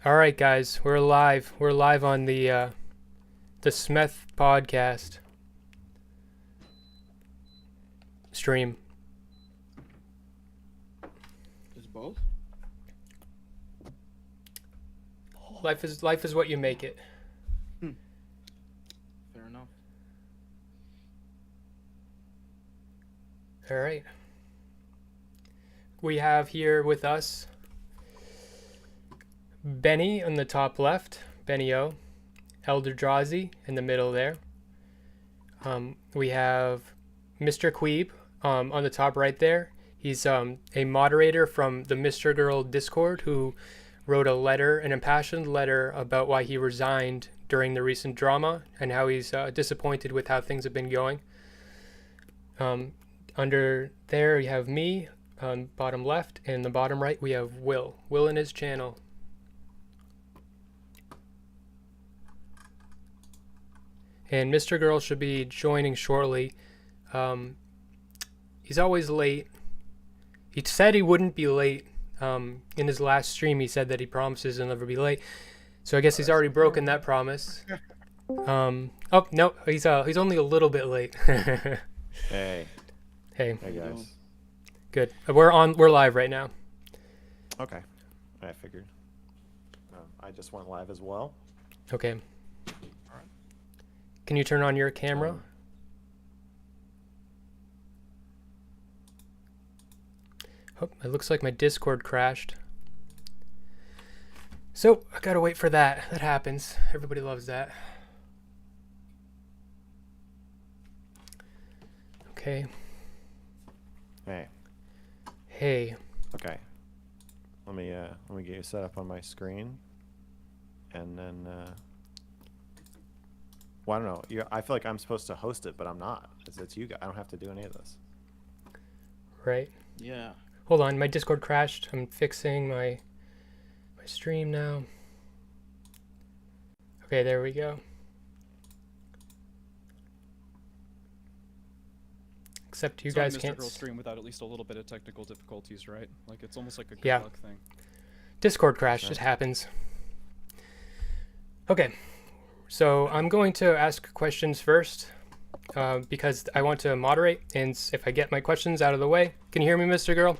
All right, guys, we're live. We're live on the Smith podcast stream. Is both? Life is what you make it. Fair enough. All right. We have here with us Benny on the top left, Benny O, Elder Drazi in the middle there. We have Mr. Queeb on the top right there. He's a moderator from the Mr. Girl Discord who wrote a letter, an impassioned letter about why he resigned during the recent drama and how he's disappointed with how things have been going. Under there, you have me on bottom left, and the bottom right, we have Will. Will and his channel. And Mr. Girl should be joining shortly. He's always late. He said he wouldn't be late. In his last stream, he said that he promises he'll never be late. So I guess he's already broken that promise. Oh no, he's only a little bit late. Hey. Hey. Hey guys. Good. We're live right now. Okay. I figured. I just went live as well. Okay. Can you turn on your camera? Oh, it looks like my Discord crashed. So I gotta wait for that. That happens. Everybody loves that. Okay. Hey. Hey. Okay. Let me get you set up on my screen, and then well, I don't know. I feel like I'm supposed to host it, but I'm not. It's you guys. I don't have to do any of this. Right. Yeah. Hold on, my Discord crashed. I'm fixing my stream now. Okay, there we go. Except you guys can't. Mr. Girl stream without at least a little bit of technical difficulties, right? Like it's almost like a good Yeah. luck thing. Discord crash just happens. Okay, so I'm going to ask questions first because I want to moderate, and if I get my questions out of the way, can you hear me, Mr. Girl?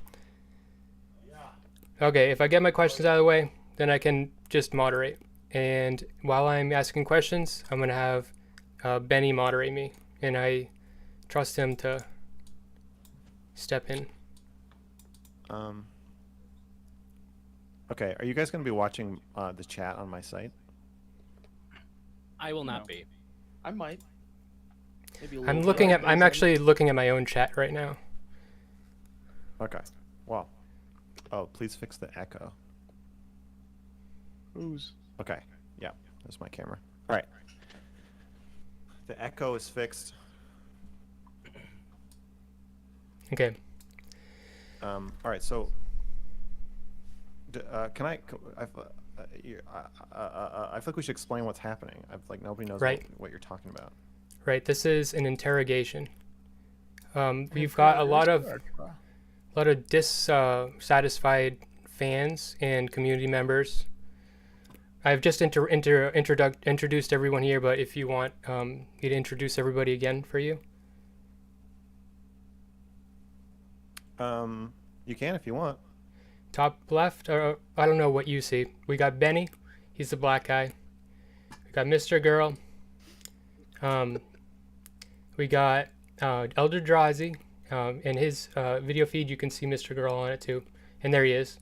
Yeah. Okay, if I get my questions out of the way, then I can just moderate. And while I'm asking questions, I'm gonna have Benny moderate me, and I trust him to step in. Okay. Are you guys going to be watching the chat on my site? I will not No. be. I might. Maybe a I'm little looking bit. at. I'm actually looking at my own chat right now. Okay. Well. Oh, please fix the echo. Who's? Okay. Yeah. There's my camera. All right. The echo is fixed. Okay. All right. So. Can I? I feel like we should explain what's happening. Nobody knows Right. what you're talking about. Right. This is an interrogation. We've got a lot of dissatisfied fans and community members. I've just introduced everyone here, but if you want me to introduce everybody again for you. You can if you want. Top left, or I don't know what you see. We got Benny, he's the black guy. We got Mr. Girl. We got Elder Drazi. In his video feed, you can see Mr. Girl on it too, and there he is.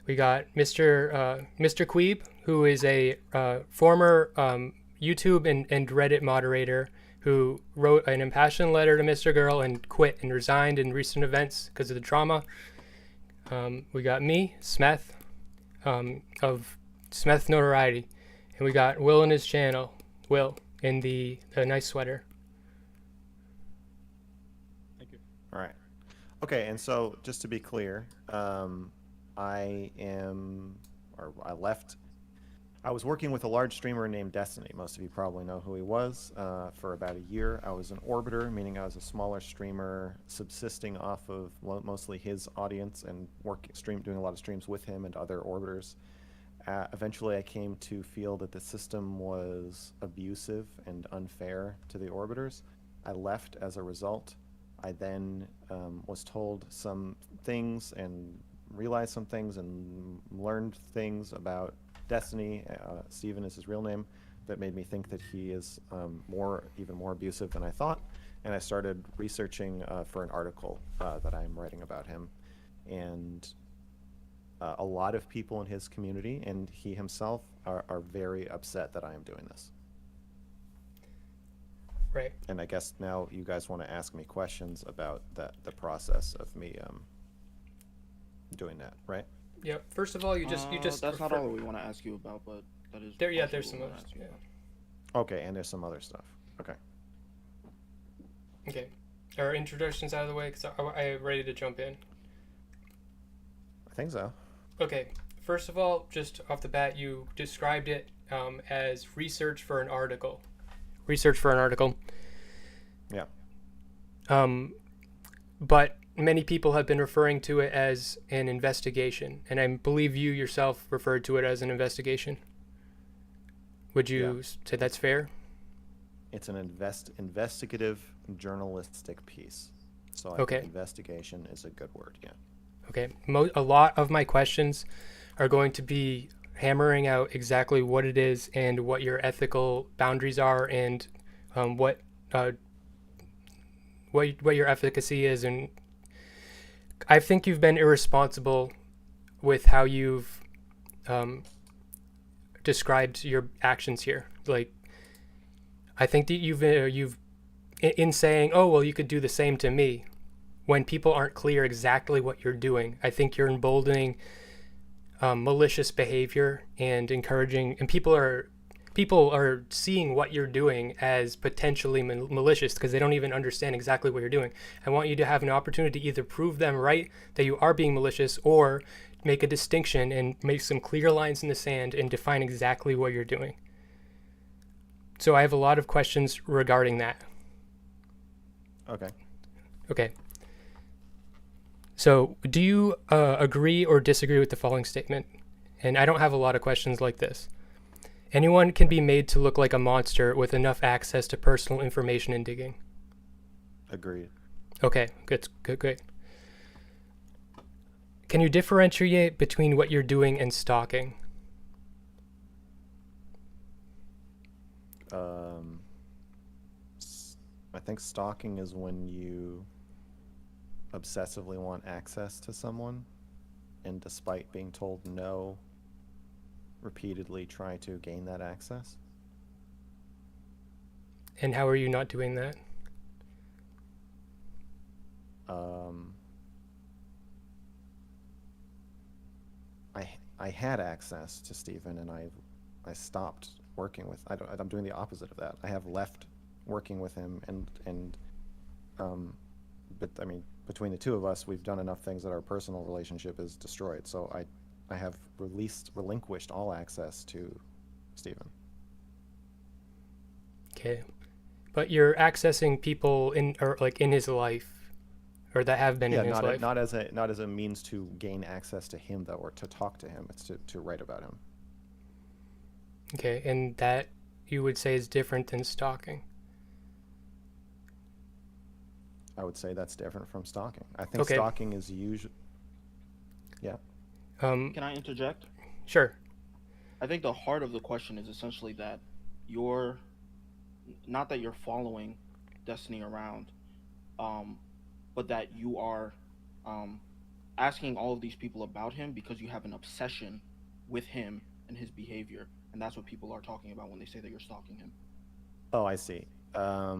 We got Mr. Queeb, who is a former YouTube and Reddit moderator who wrote an impassioned letter to Mr. Girl and quit and resigned in recent events because of the drama. We got me, Smeth, of Smeth Notoriety, and we got Will in his channel, Will, in the nice sweater. Thank you. All right. Okay, and so just to be clear, I was working with a large streamer named Destiny. Most of you probably know who he was. For about a year, I was an orbiter, meaning I was a smaller streamer subsisting off of mostly his audience and doing a lot of streams with him and other orbiters. eventually I came to feel that the system was abusive and unfair to the orbiters. I left as a result. I then was told some things and realized some things and learned things about Destiny. Steven is his real name. That made me think that he is even more abusive than I thought. And I started researching for an article that I'm writing about him. And a lot of people in his community and he himself are very upset that I am doing this. Right. And I guess now you guys want to ask me questions about the process of me doing that, right? Yep. First of all, you just That's not all that we want to ask you about, but that is. There, yeah, partially there's what some we other. wanna ask you Yeah. about. Okay, and there's some other stuff. Okay. Okay. Our introductions out of the way, because I'm ready to jump in. I think so. Okay. First of all, just off the bat, you described it as research for an article. Research for an article. Yeah. But many people have been referring to it as an investigation, and I believe you yourself referred to it as an investigation. Would you say that's fair? It's an investigative journalistic piece. So I Okay. think investigation is a good word, yeah. Okay. A lot of my questions are going to be hammering out exactly what it is and what your ethical boundaries are, and what your efficacy is. And I think you've been irresponsible with how you've described your actions here. Like, I think that you've in saying, oh well, you could do the same to me, when people aren't clear exactly what you're doing. I think you're emboldening malicious behavior and encouraging, and people are seeing what you're doing as potentially malicious because they don't even understand exactly what you're doing. I want you to have an opportunity to either prove them right that you are being malicious, or make a distinction and make some clear lines in the sand and define exactly what you're doing. So I have a lot of questions regarding that. Okay. Okay. So do you agree or disagree with the following statement? And I don't have a lot of questions like this. Anyone can be made to look like a monster with enough access to personal information and digging. Agreed. Okay, good. Can you differentiate between what you're doing and stalking? I think stalking is when you obsessively want access to someone, and despite being told no, repeatedly try to gain that access. And how are you not doing that? I had access to Stephen, and I stopped working with. I'm doing the opposite of that. I have left working with him, but I mean, between the two of us, we've done enough things that our personal relationship is destroyed. So I have relinquished all access to Stephen. Okay. But you're accessing people in his life, or that have been in his life. not as a means to gain access to him, though, or to talk to him. It's to write about him. Okay, and that you would say is different than stalking. I would say that's different from stalking. I think Okay. stalking is usually. Yeah. Can I interject? Sure. I think the heart of the question is essentially that you're not that you're following Destiny around, but that you are asking all of these people about him because you have an obsession with him and his behavior, and that's what people are talking about when they say that you're stalking him. Oh, I see. I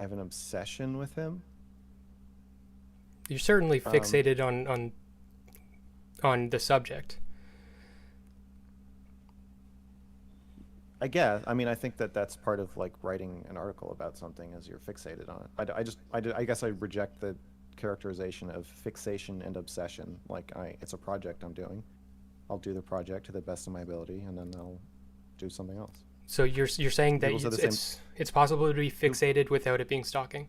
have an obsession with him. You're certainly fixated on the subject. I guess. I mean, I think that that's part of like writing an article about something, as you're fixated on it. I guess I reject the characterization of fixation and obsession. Like it's a project I'm doing. I'll do the project to the best of my ability, and then I'll do something else. So you're saying that Those are the it's possible to be fixated without it being stalking?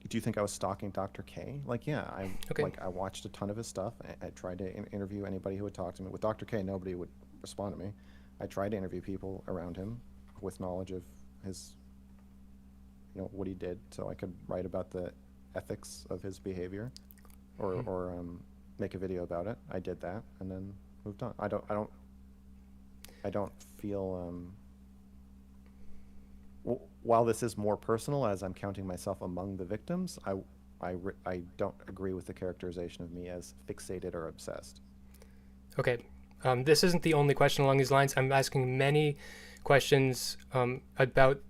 do you think I was stalking Dr. K? Like, yeah, Okay. I watched a ton of his stuff. I tried to interview anybody who would talk to me. With Dr. K, nobody would respond to me. I tried to interview people around him with knowledge of his, what he did, so I could write about the ethics of his behavior, or make a video about it. I did that and then moved on. I don't feel. While this is more personal, as I'm counting myself among the victims, I don't agree with the characterization of me as fixated or obsessed. Okay. This isn't the only question along these lines. I'm asking many questions about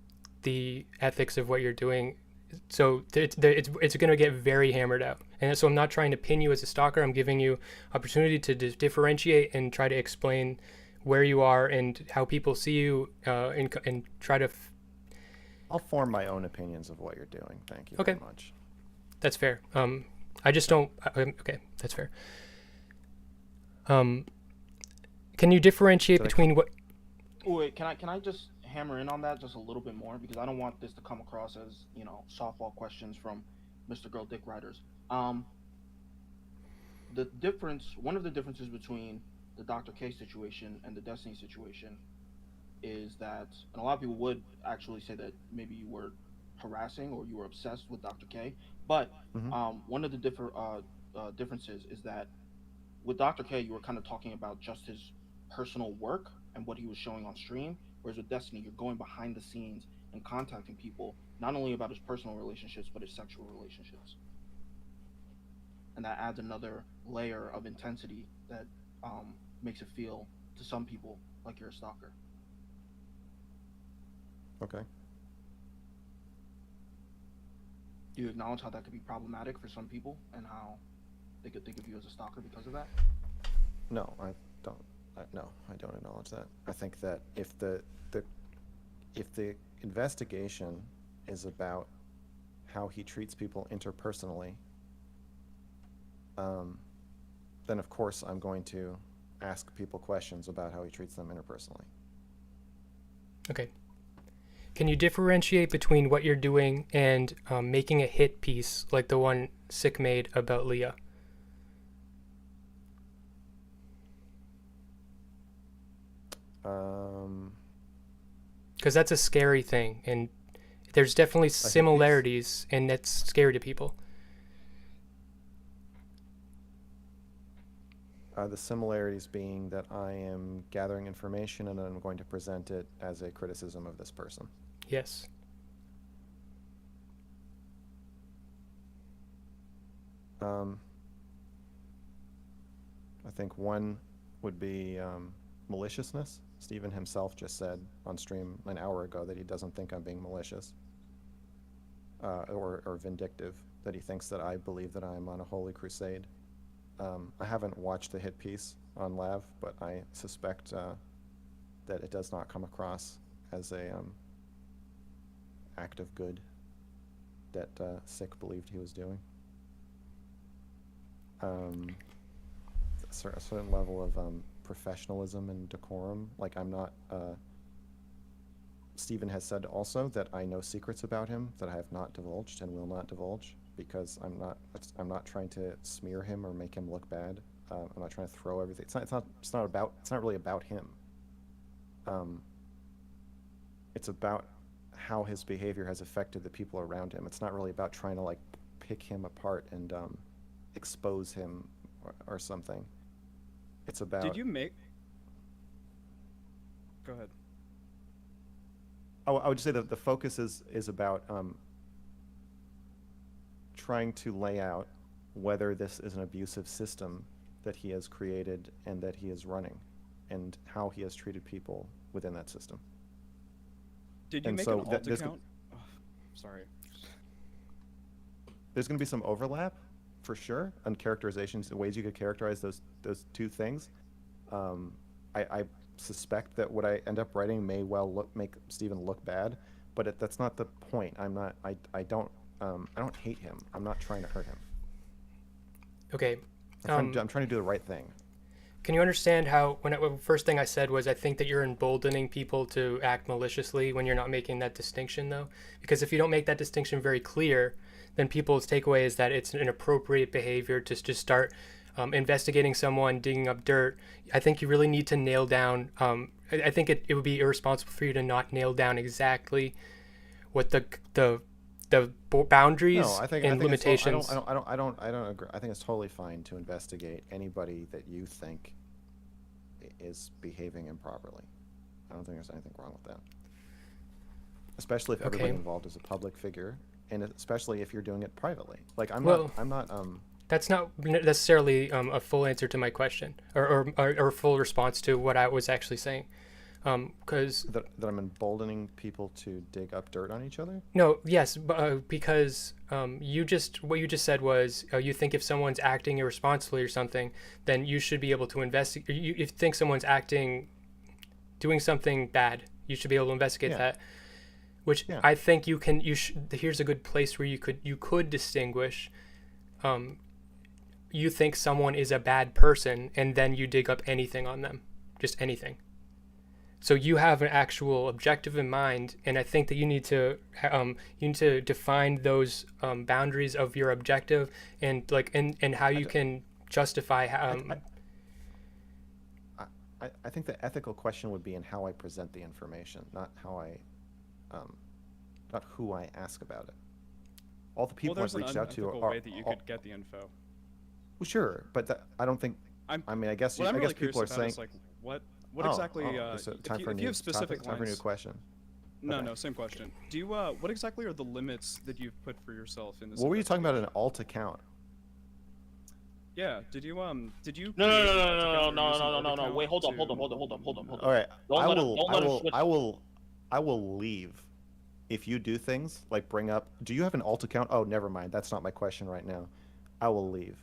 the ethics of what you're doing. So it's going to get very hammered out. And so I'm not trying to pin you as a stalker. I'm giving you opportunity to differentiate and try to explain where you are and how people see you, and try to... I'll form my own opinions of what you're doing. Thank you Okay. very much. That's fair. I just don't... okay, that's fair. Can you differentiate between what... Wait, can I just hammer in on that just a little bit more, because I don't want this to come across as softball questions from Mr. Girl Dick Riders. The difference, one of the differences between the Dr. K situation and the Destiny situation is that, and a lot of people would actually say that maybe you were harassing or you were obsessed with Dr. K, but one of the differences is that with Dr. K, you were kind of talking about just his personal work and what he was showing on stream, whereas with Destiny, you're going behind the scenes and contacting people, not only about his personal relationships, but his sexual relationships. And that adds another layer of intensity that makes it feel, to some people, like you're a stalker. Okay. Do you acknowledge how that could be problematic for some people and how they could think of you as a stalker because of that? No, I don't. No, I don't acknowledge that. I think that if the investigation is about how he treats people interpersonally, then of course I'm going to ask people questions about how he treats them interpersonally. Okay. Can you differentiate between what you're doing and making a hit piece like the one Sick made about Leah? Because that's a scary thing, and there's definitely similarities, and that's scary to people. The similarities being that I am gathering information and I'm going to present it as a criticism of this person. Yes. I think one would be maliciousness. Stephen himself just said on stream an hour ago that he doesn't think I'm being malicious or vindictive, that he thinks that I believe that I'm on a holy crusade. I haven't watched the hit piece on Lav, but I suspect that it does not come across as a act of good that Sick believed he was doing. A certain level of professionalism and decorum. Like, I'm not... Stephen has said also that I know secrets about him that I have not divulged and will not divulge, because I'm not trying to smear him or make him look bad. I'm not trying to throw everything. It's not really about him. It's about how his behavior has affected the people around him. It's not really about trying to like pick him apart and expose him or something. It's about... Did you make... Go ahead. Oh, I would just say that the focus is about trying to lay out whether this is an abusive system that he has created and that he is running, and how he has treated people within that system. Did you And make so an alt account? Oh, sorry. There's going to be some overlap, for sure, on characterizations, the ways you could characterize those two things. I suspect that what I end up writing may well make Stephen look bad, but that's not the point. I don't hate him. I'm not trying to hurt him. Okay. I'm trying to do the right thing. Can you understand how, first thing I said was I think that you're emboldening people to act maliciously when you're not making that distinction, though? Because if you don't make that distinction very clear, then people's takeaway is that it's an inappropriate behavior to just start investigating someone, digging up dirt. I think you really need to nail down. I think it would be irresponsible for you to not nail down exactly what the boundaries No, and limitations. I don't agree. I think it's totally fine to investigate anybody that you think is behaving improperly. I don't think there's anything wrong with that. Especially if everybody Okay. involved is a public figure, and especially if you're doing it privately. Like Well- I'm not That's not necessarily a full answer to my question, or a full response to what I was actually saying. Because that I'm emboldening people to dig up dirt on each other. no, yes, because what you just said was you think if someone's acting irresponsibly or something, then you should be able to investigate. If you think someone's doing something bad, you should be able to investigate Yeah. that. Which Yeah. I think you can. Here's a good place where you could distinguish. You think someone is a bad person, and then you dig up anything on them, just anything. So you have an actual objective in mind, and I think that you need to define those boundaries of your objective, and and how you can justify. I think the ethical question would be in how I present the information, not not who I ask about it. All the people Well, I've there's an reached out to unethical are way that you could get the info. well, sure, but I don't think. I'm- I mean, I guess What I'm I really guess people curious are about saying. is like what Oh, exactly so if time you, for a if new you have specific topic, time for a new lines. question. No, Okay. no, same question. Do you what exactly are the limits that you've put for yourself in this? What were you talking about? An investigation? alt account? Yeah. Did you No, create no, no, an no, alt no, account no, or use an no, alt no, no, account wait, hold up, to- hold up. All right, Don't I let him- will, don't I let him will, switch. I will leave if you do things like bring up. Do you have an alt account? Oh, never mind. That's not my question right now. I will leave.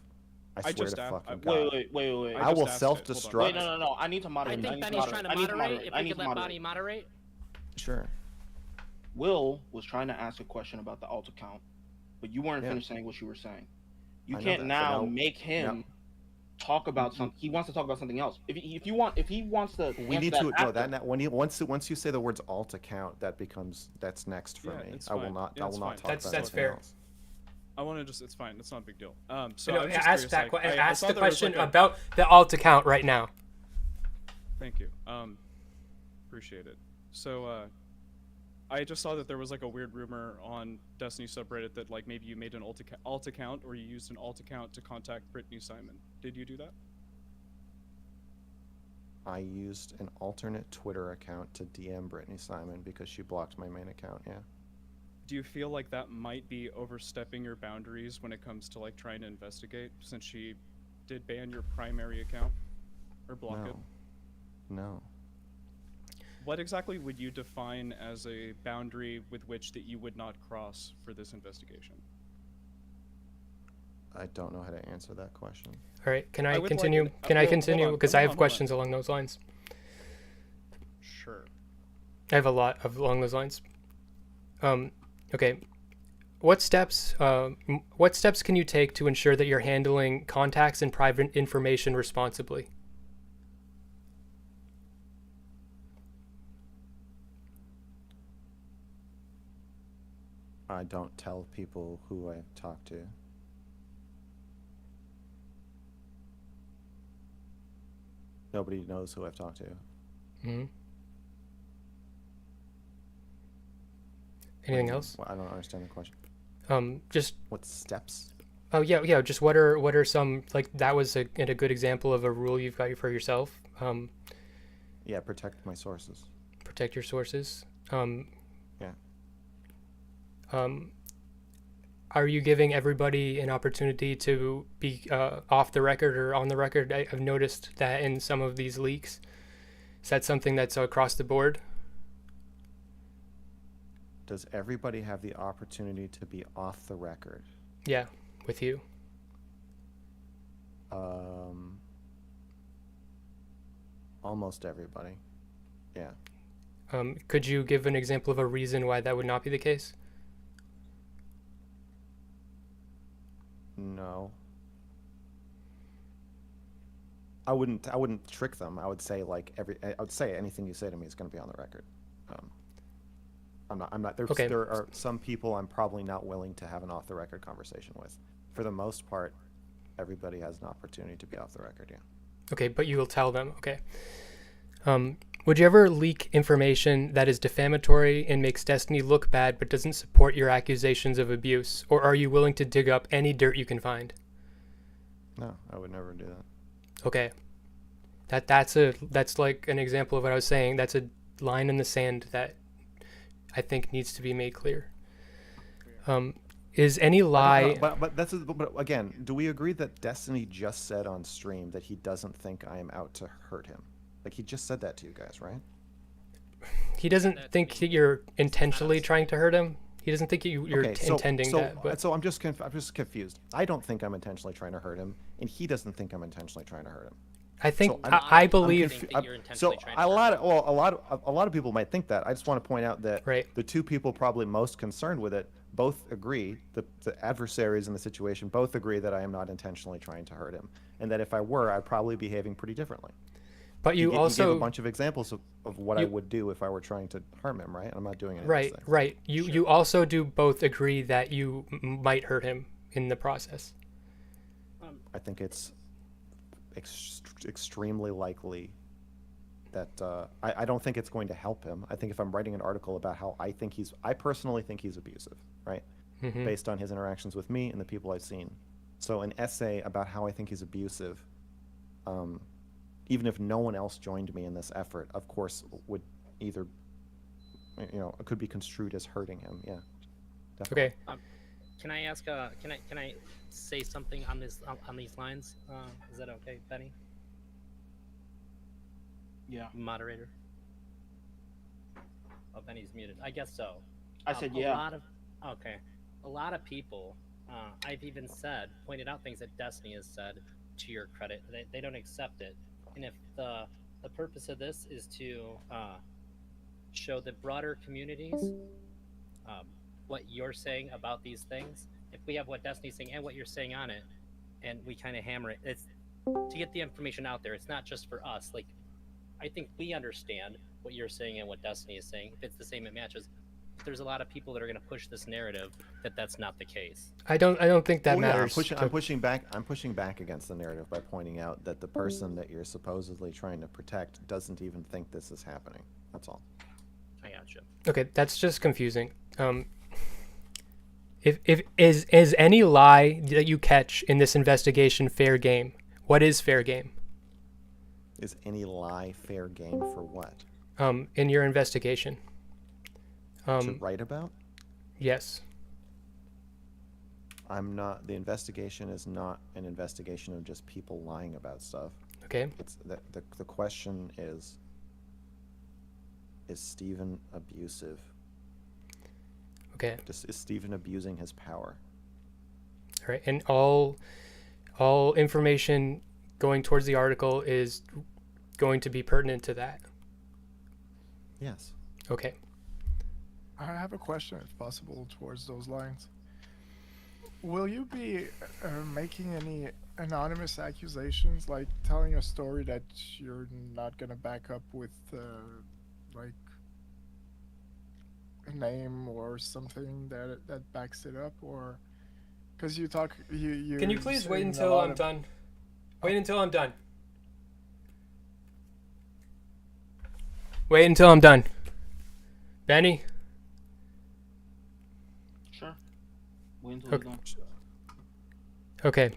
I swear just to asked- fucking I- God. Wait. I just will asked it. Hold on. self-destruct. Wait, no. I need to I moderate. think need Benny's trying to I need moderate. If I we need could to let moderate. Bonnie moderate. Sure. Will was trying to ask a question about the alt account, but you weren't Yeah. finished saying what you were saying. You I know can't that, but now now- make him now- talk about something. He wants to talk about something else. If he wants to, We answer need that to no after, that once you say the words alt account, that's next for Yeah, me. it's I will fine. not Yeah, I it's will not fine. talk That's- about that's anything fair. else. I want to just. It's fine. It's not a big deal. So No, I was just ask curious, like, I ask saw the there was, question like, a- about the alt account right now. Thank you. Appreciate it. So, I just saw that there was like a weird rumor on Destiny subreddit that like maybe you made an alt account or you used an alt account to contact Brittany Simon. Did you do that? I used an alternate Twitter account to DM Brittany Simon because she blocked my main account. Yeah. Do you feel like that might be overstepping your boundaries when it comes to like trying to investigate, since she did ban your primary account or block it? No. What exactly would you define as a boundary with which that you would not cross for this investigation? I don't know how to answer that question. All right, can I I would like continue? an- Can I well, hold continue? on, Because hold I have on, hold on. questions along those lines. Sure. I have a lot of along those lines. Okay. What steps can you take to ensure that you're handling contacts and private information responsibly? I don't tell people who I talk to. Nobody knows who I've talked to. Hmm. Anything else? Well, I don't understand the question. Just What steps? oh yeah. Just what are some, like, that was a good example of a rule you've got for yourself. Yeah, protect my sources. Protect your sources. Yeah. Are you giving everybody an opportunity to be off the record or on the record? I've noticed that in some of these leaks. Is that something that's across the board? Does everybody have the opportunity to be off the record? Yeah, with you. Almost everybody. Yeah. Could you give an example of a reason why that would not be the case? No. I wouldn't trick them. I would say like I would say anything you say to me is going to be on the record. I'm not. Okay. There are some people I'm probably not willing to have an off-the-record conversation with. For the most part, everybody has an opportunity to be off the record. Yeah. Okay, but you will tell them. Okay. Would you ever leak information that is defamatory and makes Destiny look bad but doesn't support your accusations of abuse? Or are you willing to dig up any dirt you can find? No, I would never do that. Okay. That's like an example of what I was saying. That's a line in the sand that I think needs to be made clear. Is any lie... But again, do we agree that Destiny just said on stream that he doesn't think I am out to hurt him? Like, he just said that to you guys, right? He doesn't think that you're intentionally trying to hurt him. He doesn't think you're intending that. But So I'm just confused. I don't think I'm intentionally trying to hurt him, and he doesn't think I'm intentionally trying to hurt him. I think So I believe think that you're intentionally trying to a lot of people might think that. I just want to point out that Right. the two people probably most concerned with it both agree, the adversaries in the situation both agree that I am not intentionally trying to hurt him, and that if I were, I'd probably be behaving pretty differently. but He you gave also a bunch of examples of what I you- would do if I were trying to harm him, right? I'm not doing any of right, those things. right. You also do both agree that you might hurt him in the process. I think it's extremely likely that I don't think it's going to help him. I think if I'm writing an article about how I personally think he's abusive, right? Based on his interactions with me and the people I've seen. So an essay about how I think he's abusive, even if no one else joined me in this effort, of course, would either, it could be construed as hurting him. Yeah. Definitely. Okay. Can I ask? Can I say something on this on these lines? Is that okay, Benny? Yeah. Moderator. Oh, Benny's muted. I guess so. I said yeah. A lot of people, I've even pointed out things that Destiny has said to your credit. They don't accept it. And if the purpose of this is to show the broader communities what you're saying about these things, if we have what Destiny's saying and what you're saying on it, and we kind of hammer it, it's to get the information out there. It's not just for us. Like, I think we understand what you're saying and what Destiny is saying. If it's the same, it matches. There's a lot of people that are going to push this narrative that that's not the case. I don't think that Well, yeah, matters. I'm pushing back against the narrative by pointing out that the person that you're supposedly trying to protect doesn't even think this is happening. That's all. I gotcha. Okay, that's just confusing. If is any lie that you catch in this investigation fair game? What is fair game? Is any lie fair game for what? In your investigation. To write about? Yes. The investigation is not an investigation of just people lying about stuff. Okay. It's the question is Stephen abusive? Okay. Is Stephen abusing his power? All right. And all information going towards the article is going to be pertinent to that. Yes. Okay. I have a question, if possible, towards those lines. Will you be making any anonymous accusations, like telling a story that you're not going to back up with, like, a name or something that backs it up, or because you talk, you. Can you please wait saying a until lot I'm of- done? Wait until I'm done. Wait until I'm done. Benny? Sure. Wait until he's done. Okay.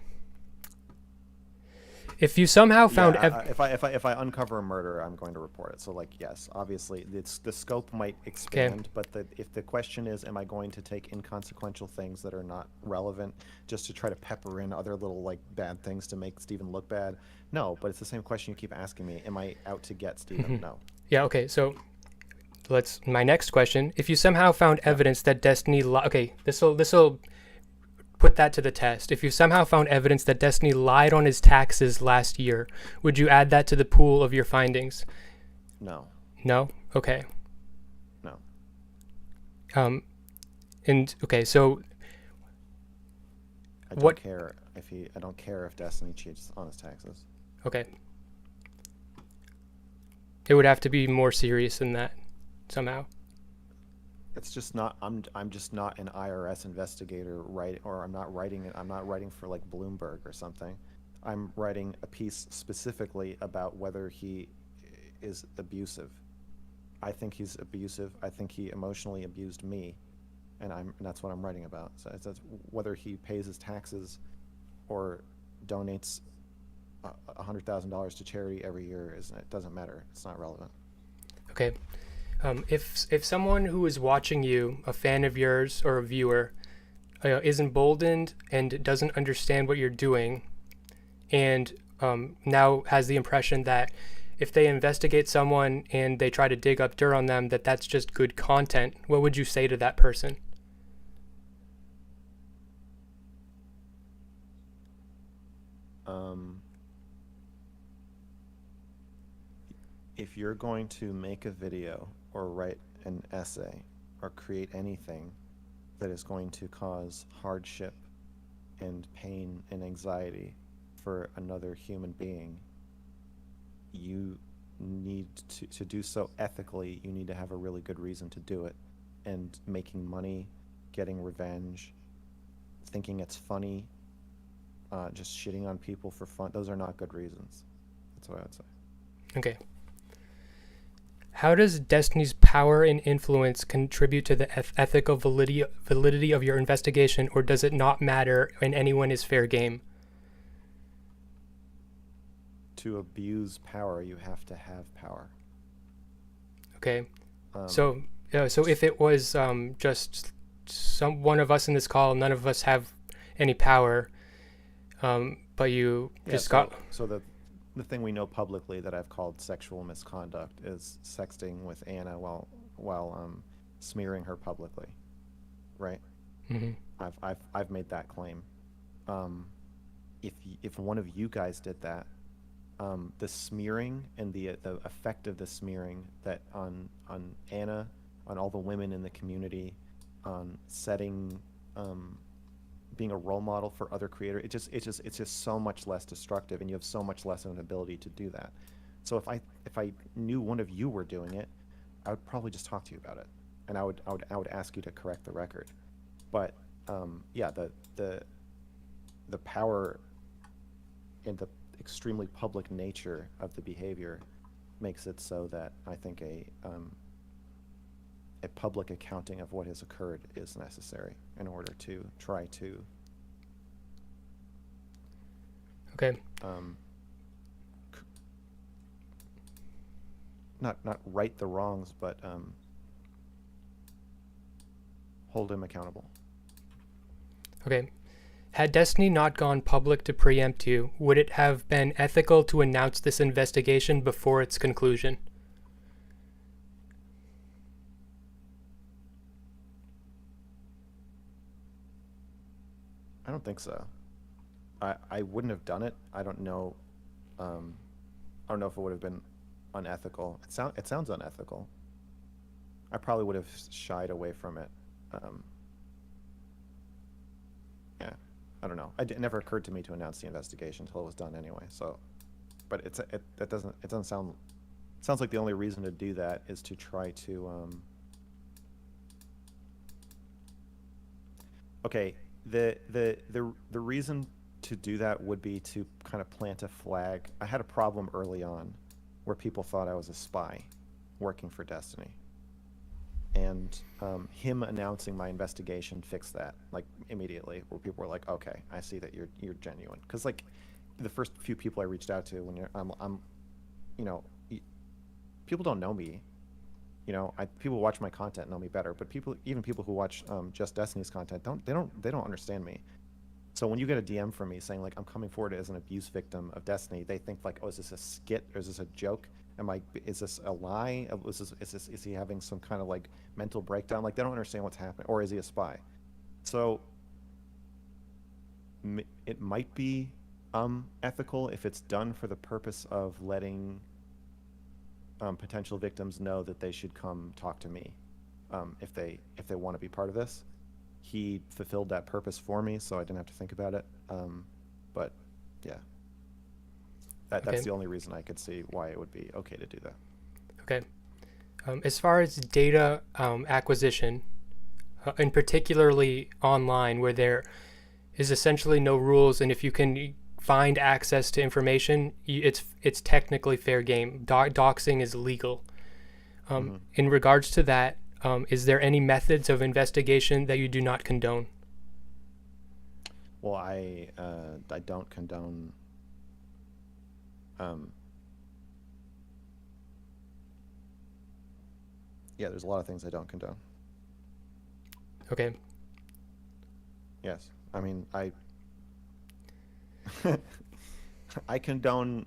If you somehow found if I uncover a murder, I'm going to report it. So, like, yes, obviously, the scope might expand, but if the question is, am I going to take inconsequential things that are not relevant just to try to pepper in other little, like, bad things to make Stephen look bad? No, but it's the same question you keep asking me. Am I out to get Stephen? No. Yeah, okay, so my next question. If you somehow found evidence that Destiny this'll put that to the test. If you somehow found evidence that Destiny lied on his taxes last year, would you add that to the pool of your findings? No. No? Okay. No. And okay, so I don't what care I don't care if Destiny cheats on his taxes. Okay. It would have to be more serious than that somehow. It's just not. I'm just not an IRS investigator, right? Or I'm not writing it. I'm not writing for like Bloomberg or something. I'm writing a piece specifically about whether he is abusive. I think he's abusive. I think he emotionally abused me, and that's what I'm writing about. So it's whether he pays his taxes or donates $100,000 to charity every year is it doesn't matter. It's not relevant. Okay. If someone who is watching you, a fan of yours or a viewer, is emboldened and doesn't understand what you're doing, and now has the impression that if they investigate someone and they try to dig up dirt on them, that that's just good content, what would you say to that person? If you're going to make a video or write an essay or create anything that is going to cause hardship and pain and anxiety for another human being, you need to do so ethically. You need to have a really good reason to do it. And making money, getting revenge, thinking it's funny, just shitting on people for fun, those are not good reasons. That's what I would say. Okay. How does Destiny's power and influence contribute to the ethical validity of your investigation, or does it not matter when anyone is fair game? To abuse power, you have to have power. Okay. Um, So if it was just one of us in this call, none of us have any power, but you yeah, just so, got... so the thing we know publicly that I've called sexual misconduct is sexting with Anna while smearing her publicly, right? Mhm. I've made that claim. If one of you guys did that, the smearing and the effect of the smearing that on Anna, on all the women in the community, on setting, being a role model for other creators, it's just so much less destructive, and you have so much less of an ability to do that. So if I knew one of you were doing it, I would probably just talk to you about it, and I would ask you to correct the record. But yeah, the power and the extremely public nature of the behavior makes it so that I think a public accounting of what has occurred is necessary in order to try to Okay. not right the wrongs, but hold him accountable. Okay. Had Destiny not gone public to preempt you, would it have been ethical to announce this investigation before its conclusion? I don't think so. I wouldn't have done it. I don't know. I don't know if it would have been unethical. It sounds unethical. I probably would have shied away from it. Yeah, I don't know. It never occurred to me to announce the investigation until it was done anyway. So, but it doesn't sound. It sounds like the only reason to do that is to try to. Okay, the reason to do that would be to kind of plant a flag. I had a problem early on where people thought I was a spy working for Destiny. And him announcing my investigation fixed that, like, immediately, where people were like, okay, I see that you're genuine. Because, like, the first few people I reached out to, when I'm you know, people don't know me. You know, people who watch my content know me better, but even people who watch just Destiny's content they don't understand me. So when you get a DM from me saying, like, I'm coming forward as an abuse victim of Destiny, they think, like, oh, is this a skit, or is this a joke? Is this a lie? Is he having some kind of, like, mental breakdown? Like, they don't understand what's happening, or is he a spy? So it might be ethical if it's done for the purpose of letting potential victims know that they should come talk to me if they want to be part of this. He fulfilled that purpose for me, so I didn't have to think about it. But yeah, that's Okay. the only reason I could see why it would be okay to do that. Okay. As far as data acquisition, and particularly online, where there is essentially no rules, and if you can find access to information, it's technically fair game. Doxing is legal. In regards to that, is there any methods of investigation that you do not condone? Well, I don't condone. Yeah, there's a lot of things I don't condone. Okay. Yes, I mean I condone.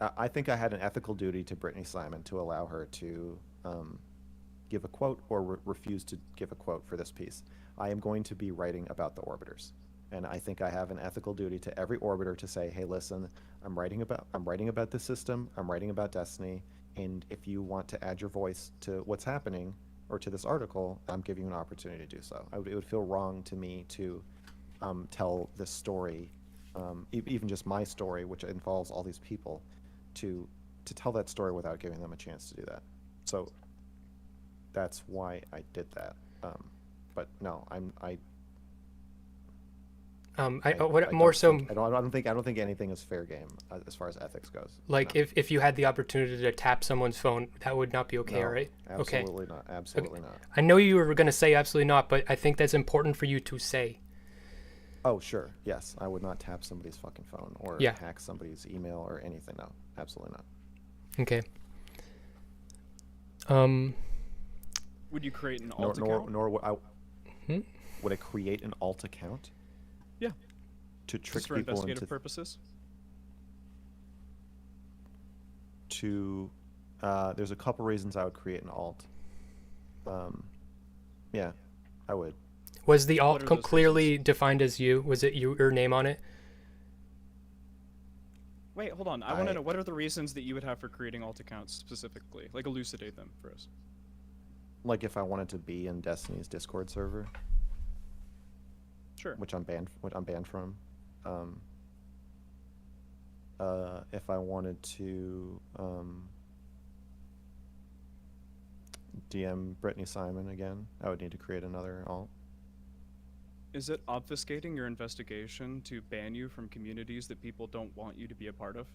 I think I had an ethical duty to Brittany Simon to allow her to give a quote or refuse to give a quote for this piece. I am going to be writing about the orbiters, and I think I have an ethical duty to every orbiter to say, "Hey, listen, I'm writing about the system. I'm writing about Destiny, and if you want to add your voice to what's happening or to this article, I'm giving you an opportunity to do so." It would feel wrong to me to tell this story, even just my story, which involves all these people, to tell that story without giving them a chance to do that. So that's why I did that. But no, What more so? I don't think anything is fair game as far as ethics goes. Like No. if you had the opportunity to tap someone's phone, that would not be okay, No, right? Okay. absolutely not. Absolutely not. I know you were going to say absolutely not, but I think that's important for you to say. Oh, sure. Yes, I would not tap somebody's fucking phone or Yeah. hack somebody's email or anything. No, absolutely not. Okay. Would you create an Nor, alt nor, account? nor would I. Hmm? Would I create an alt account Yeah, to trick just for people investigative into purposes. to? There's a couple reasons I would create an alt. Yeah, I would. Was the alt are those clearly defined as you? Was it your name on it? Wait, hold on. I want I- to know, what are the reasons that you would have for creating alt accounts specifically? Like, elucidate them for us. Like if I wanted to be in Destiny's Discord server, Sure. which I'm banned from. If I wanted to DM Brittany Simon again, I would need to create another alt. Is it obfuscating your investigation to ban you from communities that people don't want you to be a part of?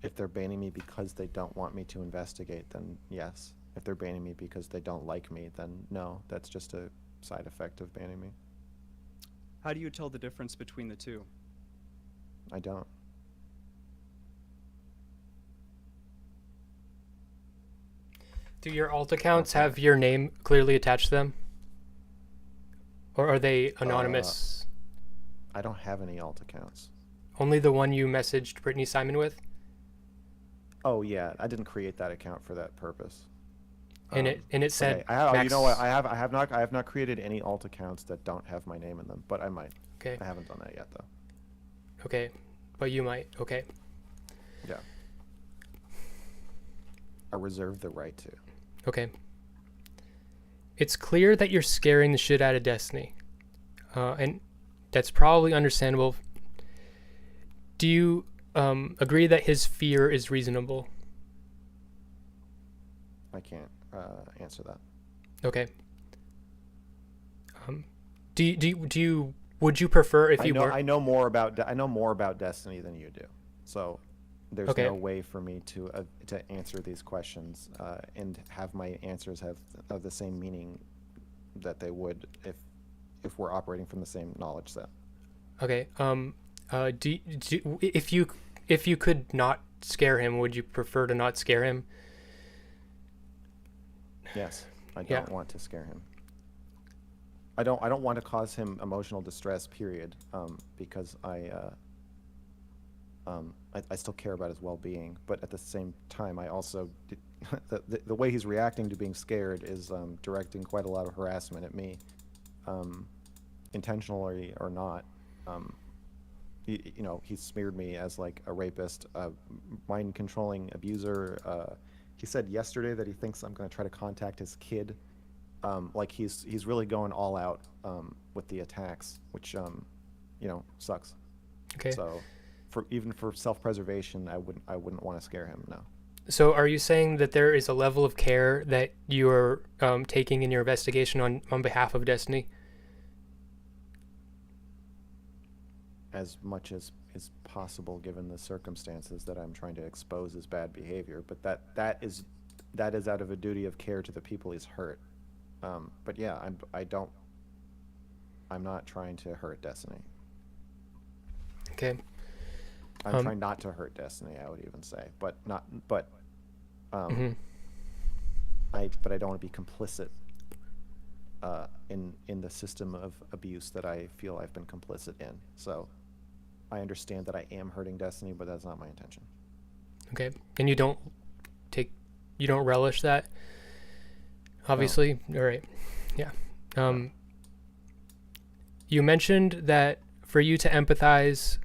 If they're banning me because they don't want me to investigate, then yes. If they're banning me because they don't like me, then no. That's just a side effect of banning me. How do you tell the difference between the two? I don't. Do your alt accounts have your name clearly attached to them? Or are they anonymous? I don't have any alt accounts. Only the one you messaged Brittany Simon with? Oh yeah, I didn't create that account for that purpose. And it said Okay. I have, Max. you know what? I have not created any alt accounts that don't have my name in them, but I might. Okay. I haven't done that yet though. Okay. But you might. Okay. Yeah. I reserve the right to. Okay. It's clear that you're scaring the shit out of Destiny. And that's probably understandable. Do you agree that his fear is reasonable? I can't answer that. Okay. Would you prefer if you were? I know more about Destiny than you do. So there's Okay. no way for me to answer these questions and have my answers have the same meaning that they would if we're operating from the same knowledge set. Okay. If you could not scare him, would you prefer to not scare him? Yes, I Yeah. don't want to scare him. I don't want to cause him emotional distress. Period. Because I still care about his well-being, but at the same time, I also the way he's reacting to being scared is directing quite a lot of harassment at me, intentionally or not. He smeared me as like a rapist, mind-controlling abuser. He said yesterday that he thinks I'm going to try to contact his kid. Like he's really going all out with the attacks, which sucks. Okay. So for even for self-preservation, I wouldn't want to scare him. No. So are you saying that there is a level of care that you're taking in your investigation on behalf of Destiny? As much as is possible given the circumstances that I'm trying to expose as bad behavior, but that is out of a duty of care to the people he's hurt. But yeah, I'm not trying to hurt Destiny. Okay. I'm trying not to hurt Destiny, I would even say, but Mhm. I don't want to be complicit in the system of abuse that I feel I've been complicit in. So I understand that I am hurting Destiny, but that's not my intention. Okay. And you don't relish that? Obviously. All right. Yeah. You mentioned that for you to empathize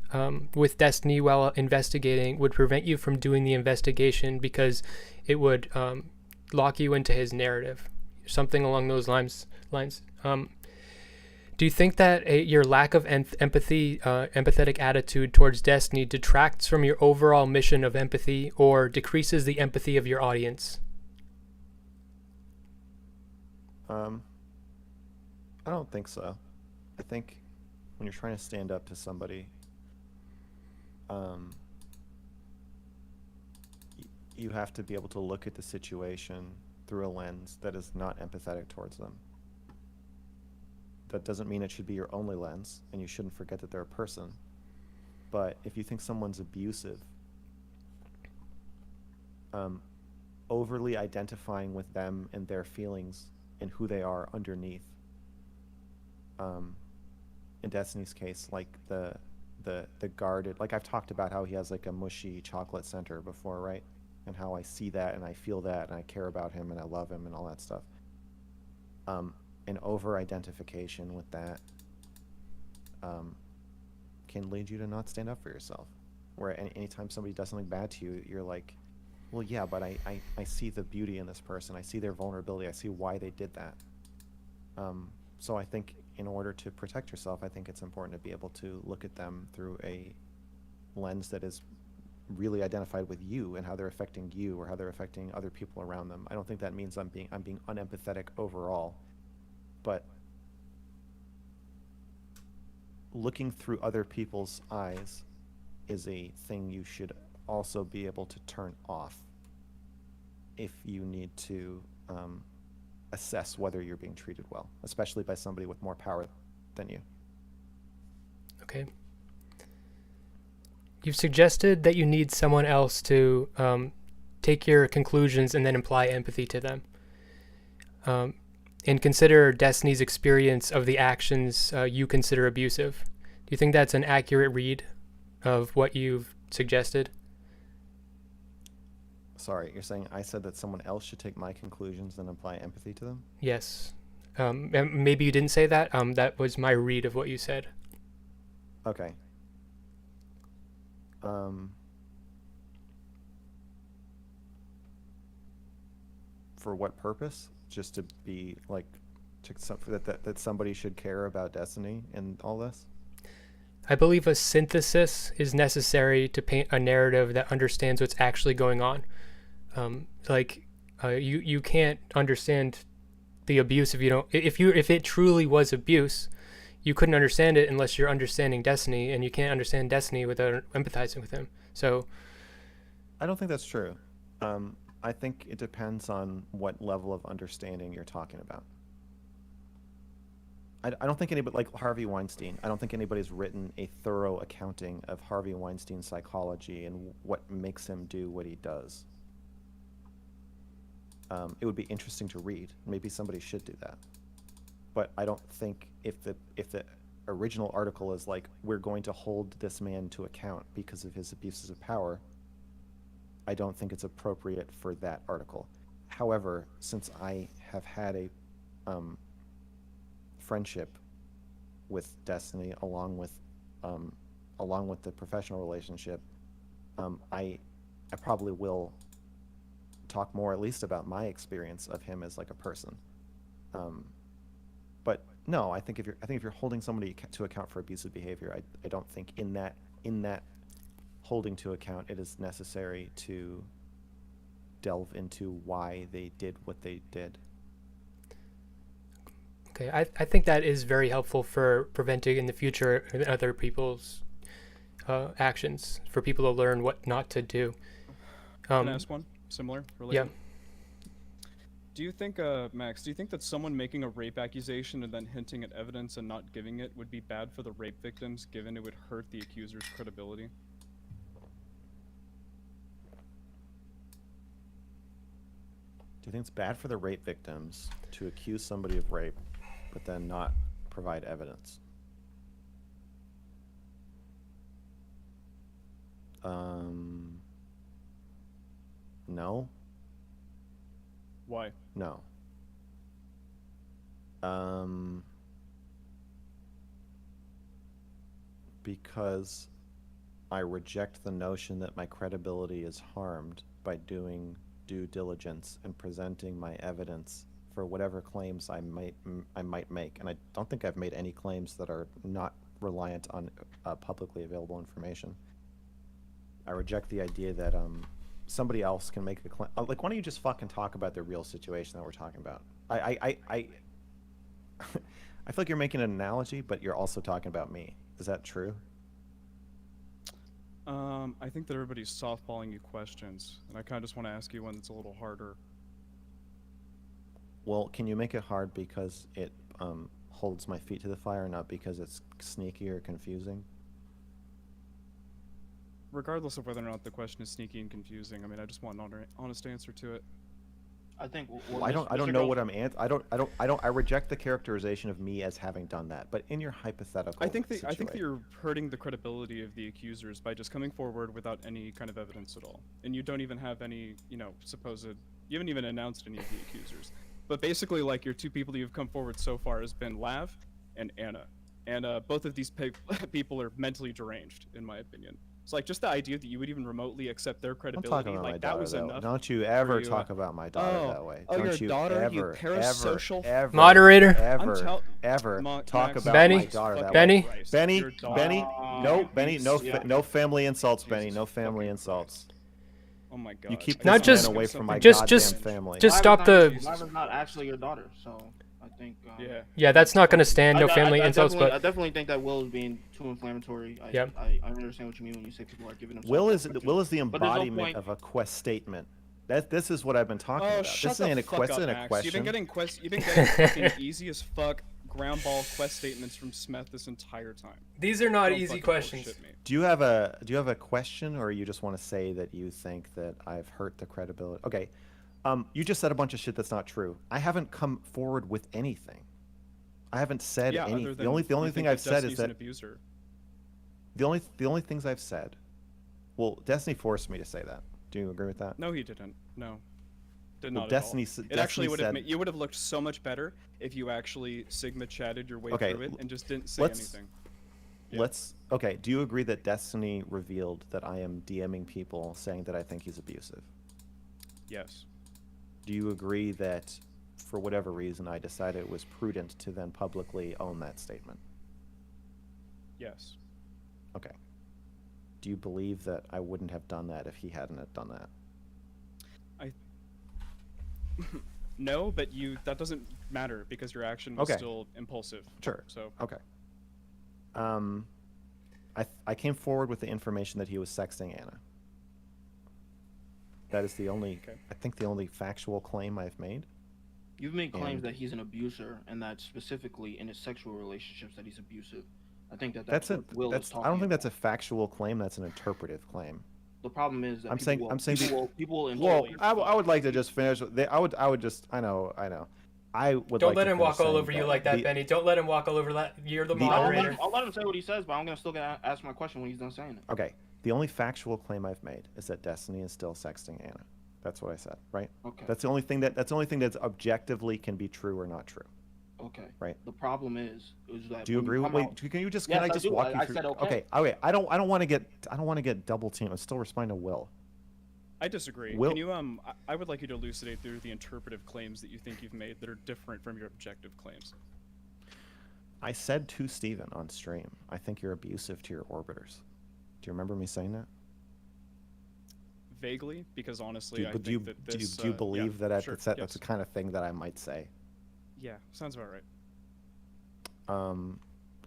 with Destiny while investigating would prevent you from doing the investigation because it would lock you into his narrative, something along those lines. Do you think that your lack of empathetic attitude towards Destiny detracts from your overall mission of empathy or decreases the empathy of your audience? I don't think so. I think when you're trying to stand up to somebody, you have to be able to look at the situation through a lens that is not empathetic towards them. That doesn't mean it should be your only lens, and you shouldn't forget that they're a person. But if you think someone's abusive, overly identifying with them and their feelings and who they are underneath, in Destiny's case, like the guarded, like I've talked about how he has like a mushy chocolate center before, right? And how I see that and I feel that and I care about him and I love him and all that stuff. An over-identification with that can lead you to not stand up for yourself. Where anytime somebody does something bad to you, you're like, well, yeah, but I see the beauty in this person. I see their vulnerability. I see why they did that. So I think in order to protect yourself, I think it's important to be able to look at them through a lens that is really identified with you and how they're affecting you or how they're affecting other people around them. I don't think that means I'm being unempathetic overall, but looking through other people's eyes is a thing you should also be able to turn off if you need to assess whether you're being treated well, especially by somebody with more power than you. Okay. You've suggested that you need someone else to take your conclusions and then imply empathy to them. And consider Destiny's experience of the actions you consider abusive. Do you think that's an accurate read of what you've suggested? Sorry, you're saying I said that someone else should take my conclusions and apply empathy to them? Yes. And maybe you didn't say that. That was my read of what you said. Okay. For what purpose? Just to be like, that somebody should care about Destiny and all this? I believe a synthesis is necessary to paint a narrative that understands what's actually going on. You can't understand the abuse if you don't. If it truly was abuse, you couldn't understand it unless you're understanding Destiny, and you can't understand Destiny without empathizing with him. So, I don't think that's true. I think it depends on what level of understanding you're talking about. I don't think anybody, like Harvey Weinstein, I don't think anybody's written a thorough accounting of Harvey Weinstein's psychology and what makes him do what he does. It would be interesting to read. Maybe somebody should do that. But I don't think if the original article is like, we're going to hold this man to account because of his abuses of power, I don't think it's appropriate for that article. However, since I have had a friendship with Destiny along with the professional relationship, I probably will talk more at least about my experience of him as like a person. But no, I think if you're holding somebody to account for abusive behavior, I don't think in that holding to account, it is necessary to delve into why they did what they did. Okay, I think that is very helpful for preventing in the future other people's actions, for people to learn what not to do. Can I ask one similar, related? Yeah. Do you think, Max, do you think that someone making a rape accusation and then hinting at evidence and not giving it would be bad for the rape victims, given it would hurt the accuser's credibility? Do you think it's bad for the rape victims to accuse somebody of rape, but then not provide evidence? No. Why? No. Because I reject the notion that my credibility is harmed by doing due diligence and presenting my evidence for whatever claims I might make. And I don't think I've made any claims that are not reliant on publicly available information. I reject the idea that somebody else can make a claim. Like, why don't you just fucking talk about the real situation that we're talking about? I feel like you're making an analogy, but you're also talking about me. Is that true? I think that everybody's softballing you questions, and I kind of just want to ask you one that's a little harder. Well, can you make it hard because it holds my feet to the fire, not because it's sneaky or confusing? Regardless of whether or not the question is sneaky and confusing, I mean, I just want an honest answer to it. I think. Well, I don't know what I'm I reject the characterization of me as having done that. But in your hypothetical I think that situation, you're hurting the credibility of the accusers by just coming forward without any kind of evidence at all, and you don't even have any, you haven't even announced any of the accusers. But basically, like, your two people that you've come forward so far has been Lav and Anna, and both of these people are mentally deranged, in my opinion. It's like, just the idea that you would even remotely accept their credibility, don't talk about like, my that daughter was that way. enough. Don't you ever you, talk about my daughter that way. Don't your you daughter, ever, you parasocial ever, Moderator. ever talk Max, about Benny? my daughter that Benny? way. Christ, Benny, your daughter- Benny, no, Benny, no, yeah. no family insults, Benny, Jesus no family fucking insults. Christ. Oh my god. You keep Not this just- man away from my just- goddamn just- family. just stop the- Laven's not actually your daughter, so I think. Yeah. Yeah, that's not going to stand. No family insults, I but definitely think that Will is being too inflammatory. Yep. I understand what you mean when you say people are giving themselves. Will is the But there's no embodiment point- of a quest statement. This is what I've been talking Oh, about. shut This the ain't a fuck quest, up, and a Max. question. You've been getting fucking easy as fuck ground ball quest statements from Smith this entire time. these are not Don't easy fucking questions. bullshit me. Do you have a question, or you just want to say that you think that I've hurt the credibility? Okay, you just said a bunch of shit that's not true. I haven't come forward with anything. I haven't said Yeah, anything. other The than only you thing think I've said Destiny's is an that abuser. the only things I've said. Well, Destiny forced me to say that. Do you agree with that? No, he didn't. No. Did Well, not Destiny at s- all. It Destiny actually would have said- you would have looked so much better if you actually Sigma chatted your way Okay, through it and just didn't say let's- anything. Yeah. Okay. Do you agree that Destiny revealed that I am DMing people saying that I think he's abusive? Yes. Do you agree that, for whatever reason, I decided it was prudent to then publicly own that statement? Yes. Okay. Do you believe that I wouldn't have done that if he hadn't have done that? No, but that doesn't matter because your action was Okay. still impulsive. Sure. So Okay. I came forward with the information that he was sexting Anna. That is the only, Okay. I think, the only factual claim I've made. You've made claims And- that he's an abuser, and that specifically in his sexual relationships that he's abusive. I think that's That's a what Will is talking I don't think about. that's a factual claim. That's an interpretive claim. The problem is that I'm people saying- will, I'm saying people, the- will, people will Well, enjoy. I would like to just finish. I would just. I know. I would. Don't like let to him finish walk all saying over you like that, the- Benny. Don't let him walk all over that. You're the the moderator. I'll let him say what he says, but I'm still gonna ask my question when he's done saying it. Okay. The only factual claim I've made is that Destiny is still sexting Anna. That's what I said, right? Okay. That's the only thing that's objectively can be true or not true. Okay. Right. The problem is that. Do you when agree? come Wait, out- can you just Yes, can I I just do. walk you I through? said okay. Okay. I don't want to get double teamed. I'm still responding to Will. I disagree. Will- Can you I would like you to elucidate through the interpretive claims that you think you've made that are different from your objective claims. I said to Steven on stream, I think you're abusive to your orbiters. Do you remember me saying that? vaguely, because honestly, I Do think that this. you believe yeah, that sure, that's yes. the kind of thing that I might say? Yeah, sounds about right.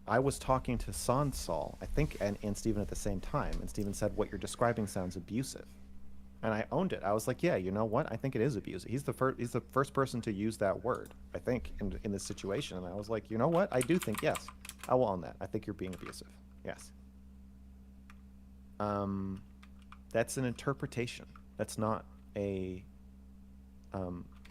I was talking to Sansol, I think, and Stephen at the same time, and Stephen said, "What you're describing sounds abusive," and I owned it. I was like, "Yeah, you know what? I think it is abusive." He's the first person to use that word, I think, in this situation, and I was like, "You know what? I do think yes, I will own that. I think you're being abusive. Yes." That's an interpretation. That's not a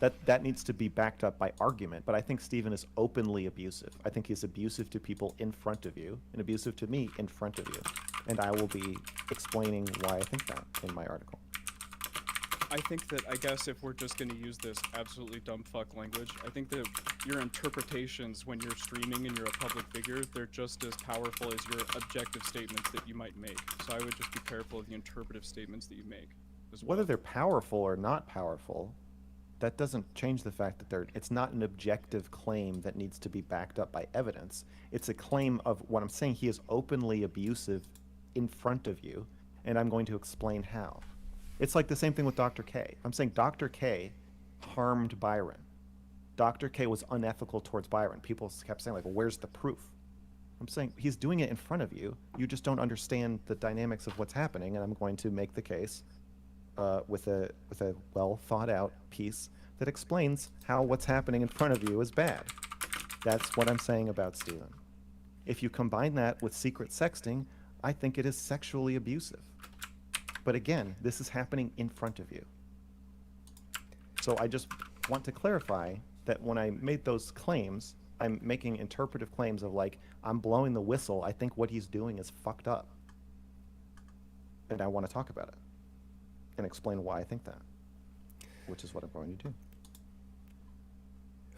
that needs to be backed up by argument. But I think Stephen is openly abusive. I think he's abusive to people in front of you and abusive to me in front of you. And I will be explaining why I think that in my article. I think that, I guess, if we're just going to use this absolutely dumb fuck language, I think that your interpretations when you're streaming and you're a public figure, they're just as powerful as your objective statements that you might make. So I would just be careful of the interpretive statements that you make as well. Whether they're powerful or not powerful, that doesn't change the fact that it's not an objective claim that needs to be backed up by evidence. It's a claim of what I'm saying. He is openly abusive in front of you, and I'm going to explain how. It's like the same thing with Dr. K. I'm saying Dr. K harmed Byron. Dr. K was unethical towards Byron. People kept saying, like, well, where's the proof? I'm saying he's doing it in front of you. You just don't understand the dynamics of what's happening, and I'm going to make the case with a well thought out piece that explains how what's happening in front of you is bad. That's what I'm saying about Stephen. If you combine that with secret sexting, I think it is sexually abusive. But again, this is happening in front of you. So I just want to clarify that when I made those claims, I'm making interpretive claims of like, I'm blowing the whistle. I think what he's doing is fucked up. And I want to talk about it and explain why I think that, which is what I'm going to do.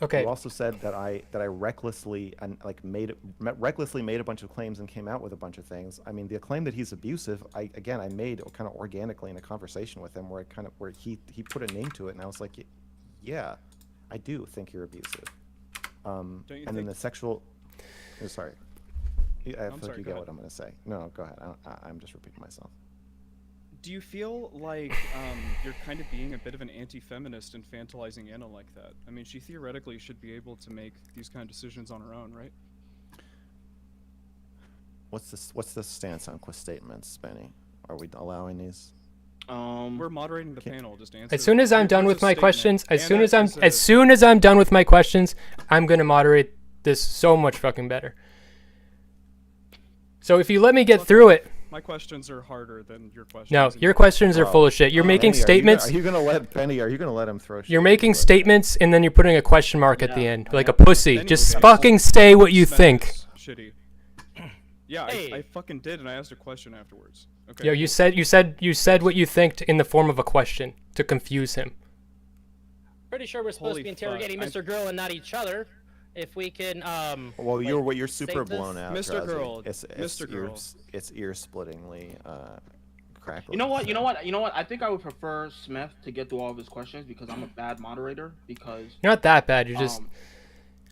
Okay. You also said that I recklessly recklessly made a bunch of claims and came out with a bunch of things. I mean, the claim that he's abusive, I made kind of organically in a conversation with him where he put a name to it, and I was like, yeah, I do think you're abusive. Don't you and then think- the sexual. Oh, sorry. I feel like sorry, you go get ahead. what I'm going to say. No, go ahead. I'm just repeating myself. Do you feel like you're kind of being a bit of an anti-feminist infantilizing Anna like that? I mean, she theoretically should be able to make these kind of decisions on her own, right? What's the stance on quiz statements, Benny? Are we allowing these? We're moderating the panel. Just answer. As soon as I'm done here's with a my statement. questions, as Anna soon as I'm done with my questions, I'm gonna moderate this so much fucking better. So if you let me get through it. My questions are harder than your questions. No, and your questions are full of shit. You're making Benny, statements. Are you gonna let Benny? Are you gonna let him throw? You're shit making everywhere? statements and then you're putting a question mark at the Yeah, end, I like a know. pussy. Benny Just was fucking say what you Smith think. is Shitty. Yeah, Hey. I fucking did, and I asked a question afterwards. Okay. Yo, you said what you think in the form of a question to confuse him. Pretty sure we're supposed Holy to be interrogating fuck, Mr. Girl and not each other. If we can, Well, like, you're super save this. blown out, Mr. Drazi. Girl, It's Mr. Girl. It's ear splittingly crackly. You know what? I think I would prefer Smith to get through all of his questions because I'm a bad moderator. Because You're not that bad. You're just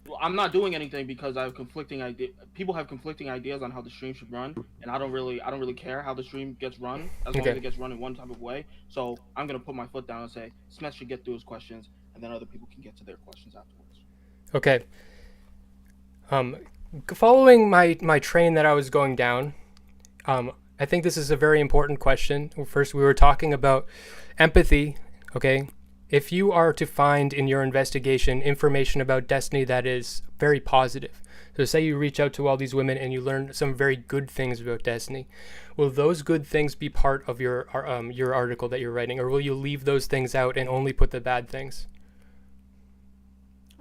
well, I'm not doing anything because I have conflicting ideas. People have conflicting ideas on how the stream should run, and I don't really care how the stream gets run as long Okay. as it gets run in one type of way. So I'm gonna put my foot down and say Smith should get through his questions, and then other people can get to their questions afterwards. okay. Following my train that I was going down, I think this is a very important question. First, we were talking about empathy. Okay, if you are to find in your investigation information about Destiny that is very positive, so say you reach out to all these women and you learn some very good things about Destiny, will those good things be part of your article that you're writing, or will you leave those things out and only put the bad things?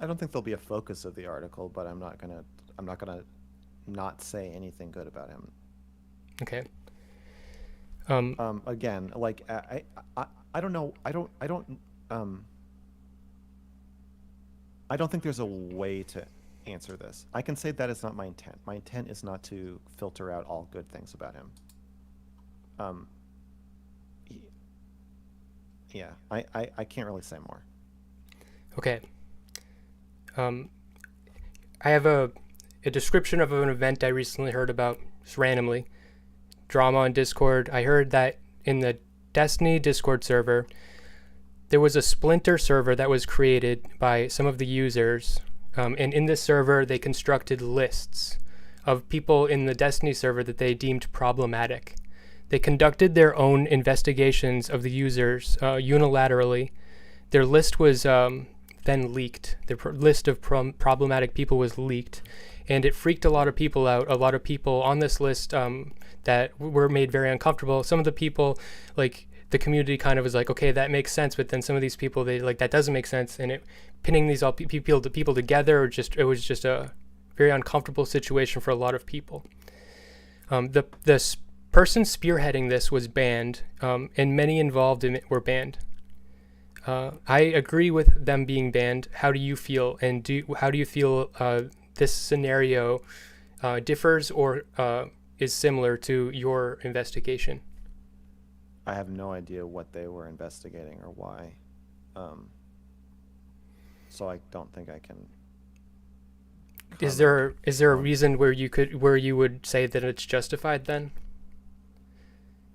I don't think there'll be a focus of the article, but I'm not gonna not say anything good about him. Okay. Again, like I don't know. I don't think there's a way to answer this. I can say that is not my intent. My intent is not to filter out all good things about him. Yeah, I can't really say more. Okay. I have a description of an event I recently heard about, just randomly. Drama on Discord. I heard that in the Destiny Discord server, there was a splinter server that was created by some of the users. And in this server, they constructed lists of people in the Destiny server that they deemed problematic. They conducted their own investigations of the users unilaterally. Their list was then leaked. Their list of problematic people was leaked, and it freaked a lot of people out. A lot of people on this list that were made very uncomfortable. Some of the people, like the community, kind of was like, okay, that makes sense. But then some of these people, they like, that doesn't make sense. And it pinning these all people together, it was just a very uncomfortable situation for a lot of people. The person spearheading this was banned, and many involved in it were banned. I agree with them being banned. How do you feel? And how do you feel this scenario differs or is similar to your investigation? I have no idea what they were investigating or why. So I don't think I can. Is there a reason where you would say that it's justified then?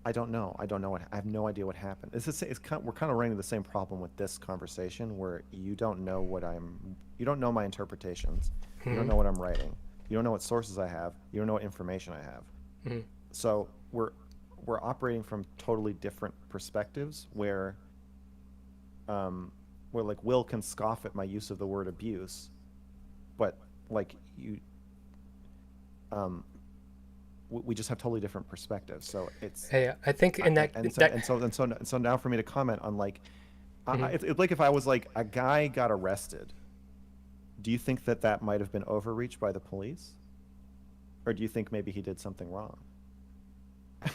I don't know. I have no idea what happened. We're kind of running into the same problem with this conversation, where you don't know you don't know my interpretations. You don't know what I'm writing. You don't know what sources I have. You don't know what information I have. So we're operating from totally different perspectives, where like Will can scoff at my use of the word abuse, but like you, we just have totally different perspectives. So it's. Hey, I think in that. So now for me to comment on like, it's like if I was like, a guy got arrested. Do you think that might have been overreach by the police, or do you think maybe he did something wrong?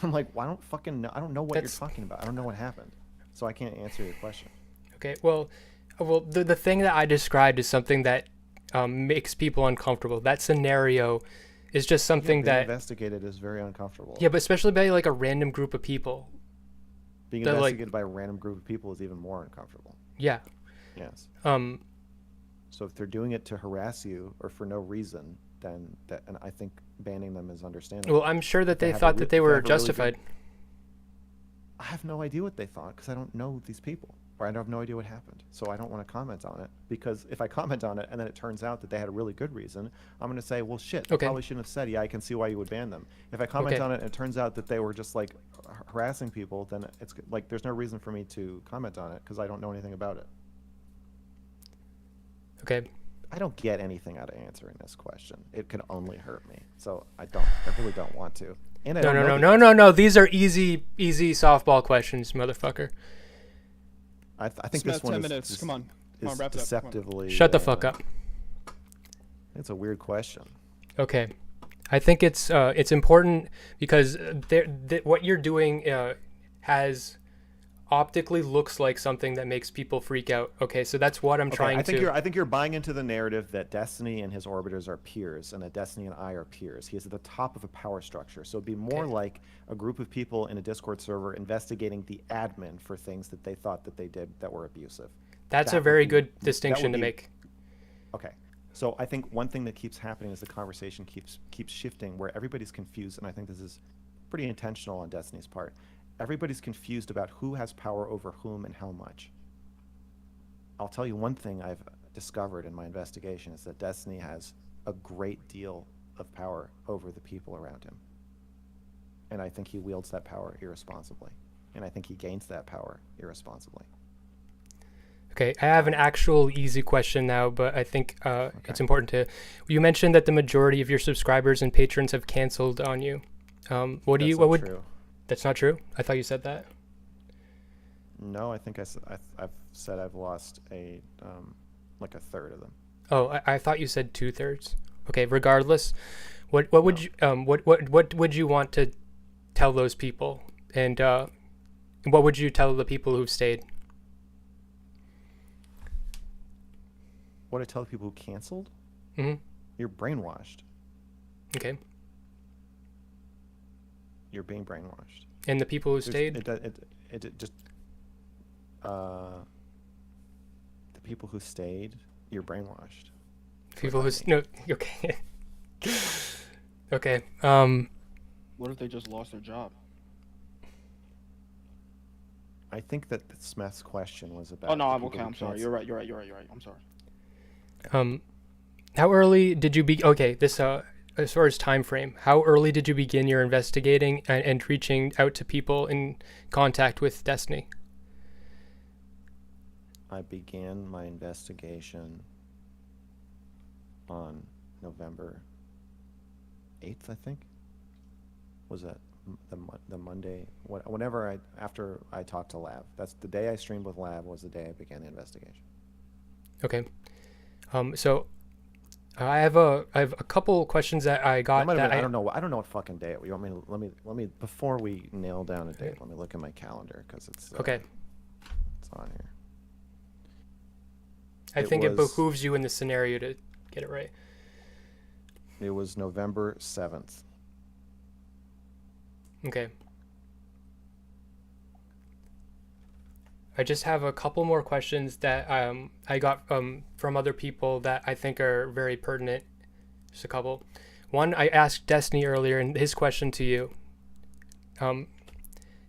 I'm like, well, I don't fucking know. I don't know what you're talking about. I don't know what happened, so I can't answer your question. Okay, well, the thing that I described is something that makes people uncomfortable. That scenario is just something that investigated is very uncomfortable. Yeah, but especially by like a random group of people. Being investigated by a random group of people is even more uncomfortable. Yeah. Yes. So if they're doing it to harass you or for no reason, then and I think banning them is understandable. Well, I'm sure that they thought that they were justified. I have no idea what they thought because I don't know these people, or I have no idea what happened. So I don't want to comment on it, because if I comment on it and then it turns out that they had a really good reason, I'm going to say, well, shit, they probably shouldn't have said, yeah, I can see why you would ban them. If I comment on it and it turns out that they were just like harassing people, then it's like there's no reason for me to comment on it because I don't know anything about it. Okay. I don't get anything out of answering this question. It could only hurt me. So I really don't want to. And I No. These are easy softball questions, motherfucker. I think Smith, this one 10 is minutes. Come on, wrap it up. deceptively. Shut the fuck up. It's a weird question. Okay. I think it's important because what you're doing has optically looks like something that makes people freak out. Okay, so that's what I'm trying to. I think you're buying into the narrative that Destiny and his orbiters are peers, and that Destiny and I are peers. He is at the top of a power structure, so it'd be more like a group of people in a Discord server investigating the admin for things that they thought that they did that were abusive. That's a very good distinction to make. Okay. So I think one thing that keeps happening is the conversation keeps shifting, where everybody's confused, and I think this is pretty intentional on Destiny's part. Everybody's confused about who has power over whom and how much. I'll tell you one thing I've discovered in my investigation is that Destiny has a great deal of power over the people around him. And I think he wields that power irresponsibly. And I think he gains that power irresponsibly. Okay, I have an actual easy question now, but I think it's important to. You mentioned that the majority of your subscribers and patrons have canceled on you. What would? True. That's not true. I thought you said that. No, I think I've said I've lost like a third of them. Oh, I thought you said 2/3. Okay, regardless, what would you what would you want to tell those people, and what would you tell the people who've stayed? What I tell people who canceled? Mm-hmm. You're brainwashed. Okay. You're being brainwashed. And the people who stayed? The people who stayed, you're brainwashed. People who no, okay. Okay. What if they just lost their job? I think that Smeth's question was about. Oh no, the I'm people okay. who I'm sorry. can't You're right. You're right. You're right. You're right. I'm sorry. How early did you be? Okay, this as far as time frame, how early did you begin your investigating and reaching out to people in contact with Destiny? I began my investigation on November 8th, I think. Was that the Monday? Whenever after I talked to Lav. That's the day I streamed with Lav. Was the day I began the investigation. Okay. So I have a couple questions that I got. I don't know what fucking day it. You want me to, let me before we nail down a date. Let me look at my calendar because it's Okay. It's on here. I think it behooves you in this scenario to get it right. It was November 7th. Okay. I just have a couple more questions that I got from other people that I think are very pertinent. Just a couple. One, I asked Destiny earlier, and his question to you.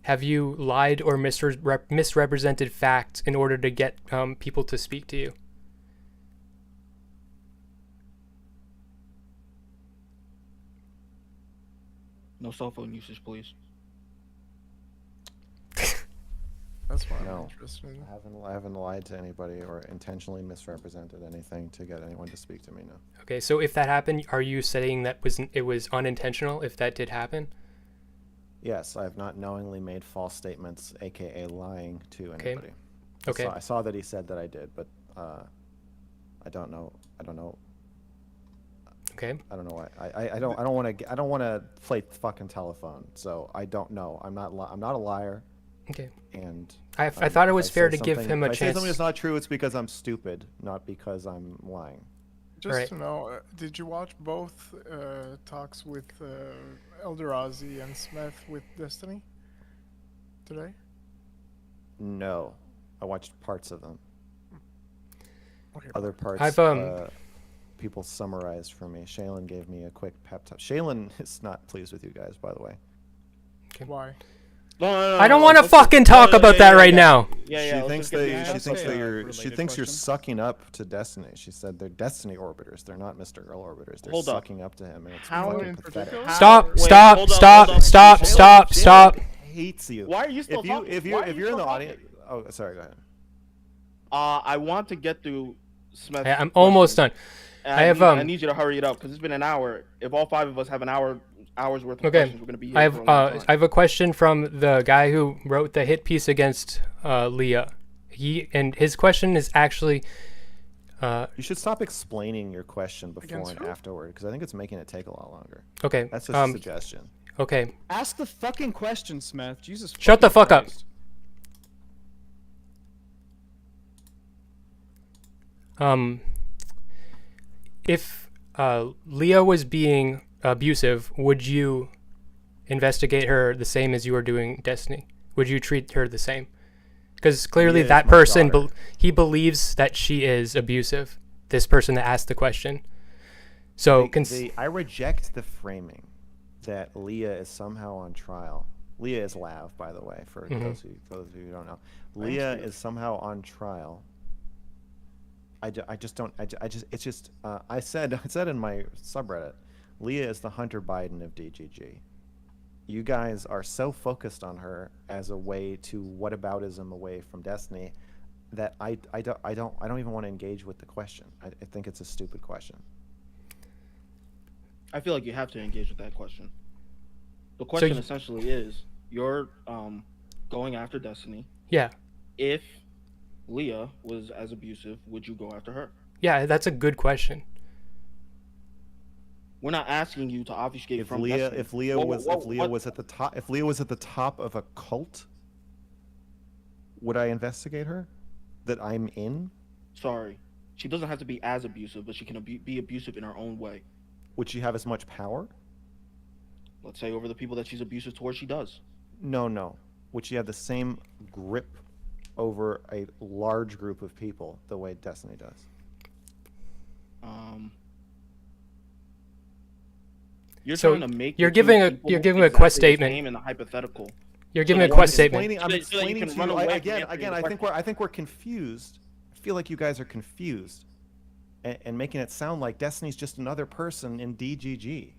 Have you lied or misrepresented facts in order to get people to speak to you? No cell phone usage, please. That's why I'm No. interested. I haven't lied to anybody or intentionally misrepresented anything to get anyone to speak to me. No. Okay, so if that happened, are you saying that it was unintentional if that did happen? Yes, I have not knowingly made false statements, aka lying to Okay. anybody. Okay. I saw that he said that I did, but I don't know. Okay. I don't know why. I don't want to play fucking telephone. So I don't know. I'm not a liar. Okay. And I thought it was fair to give him a if I say chance. something that's not true, it's because I'm stupid, not because I'm lying. Just Right. to know, did you watch both talks with Eldrazi and Smith with Destiny today? No, I watched parts of them. Okay. Other parts, I've, people summarized for me. Shaylin gave me a quick pep talk. Shaylin is not pleased with you guys, by the way. Why? No, I don't want to fucking talk about that right now. Yeah, She thinks get that the- she thinks that's that a, you're related you're question. sucking up to Destiny. She said they're Destiny orbiters. They're not Mr. Girl orbiters. They're Hold up. sucking up to him, and it's How fucking in pathetic. particular? Stop! Wait, Stop! hold up, Stop! hold up. Stop! Shaylin- Stop! Shaylin Stop! hates you. Why are you still talking? If Why are you're you in the still audience, talking? oh sorry, go ahead. I want to get through Smith's I'm almost question. done. And I have, I need you to hurry it up because it's been an hour. If all five of us have an hour's worth of Okay. questions, we're gonna be here I for have a long time. I have a question from the guy who wrote the hit piece against Leah. His question is actually You should stop explaining your question before Against and who? afterward because I think it's making it take a lot longer. okay. That's just a suggestion. Okay. Ask the fucking question, Smith. Jesus. Shut the fucking fuck up. Christ. If Leah was being abusive, would you investigate her the same as you are doing Destiny? Would you treat her the same? Because clearly Leah is that my person, daughter. he believes that she is abusive. This person that asked the question. So, I reject the framing that Leah is somehow on trial. Leah is Lav, by the way, for those of you who don't know. Leah is somehow on trial. I just don't. It's just. I said in my subreddit, Leah is the Hunter Biden of DGG. You guys are so focused on her as a way to whataboutism away from Destiny that I don't even want to engage with the question. I think it's a stupid question. I feel like you have to engage with that question. The question essentially is, you're going after Destiny. yeah. If Leah was as abusive, would you go after her? Yeah, that's a good question. We're not asking you to obfuscate If from Leah, Destiny. if Leah was at the top, if Leah was at the top of a cult, would I investigate her? That I'm in? Sorry, she doesn't have to be as abusive, but she can be abusive in her own way. Would she have as much power? Let's say over the people that she's abusive towards, she does. No. Would she have the same grip over a large group of people the way Destiny does? You're So trying to make you're the two giving a- people you're giving a exactly quest the statement. same in the hypothetical. You're giving a that quest you can statement. I'm So that you explaining can to run you. away from Again, answering again, the I think we're confused. I feel like you guys are confused, and making it sound like Destiny's just another person in DGG.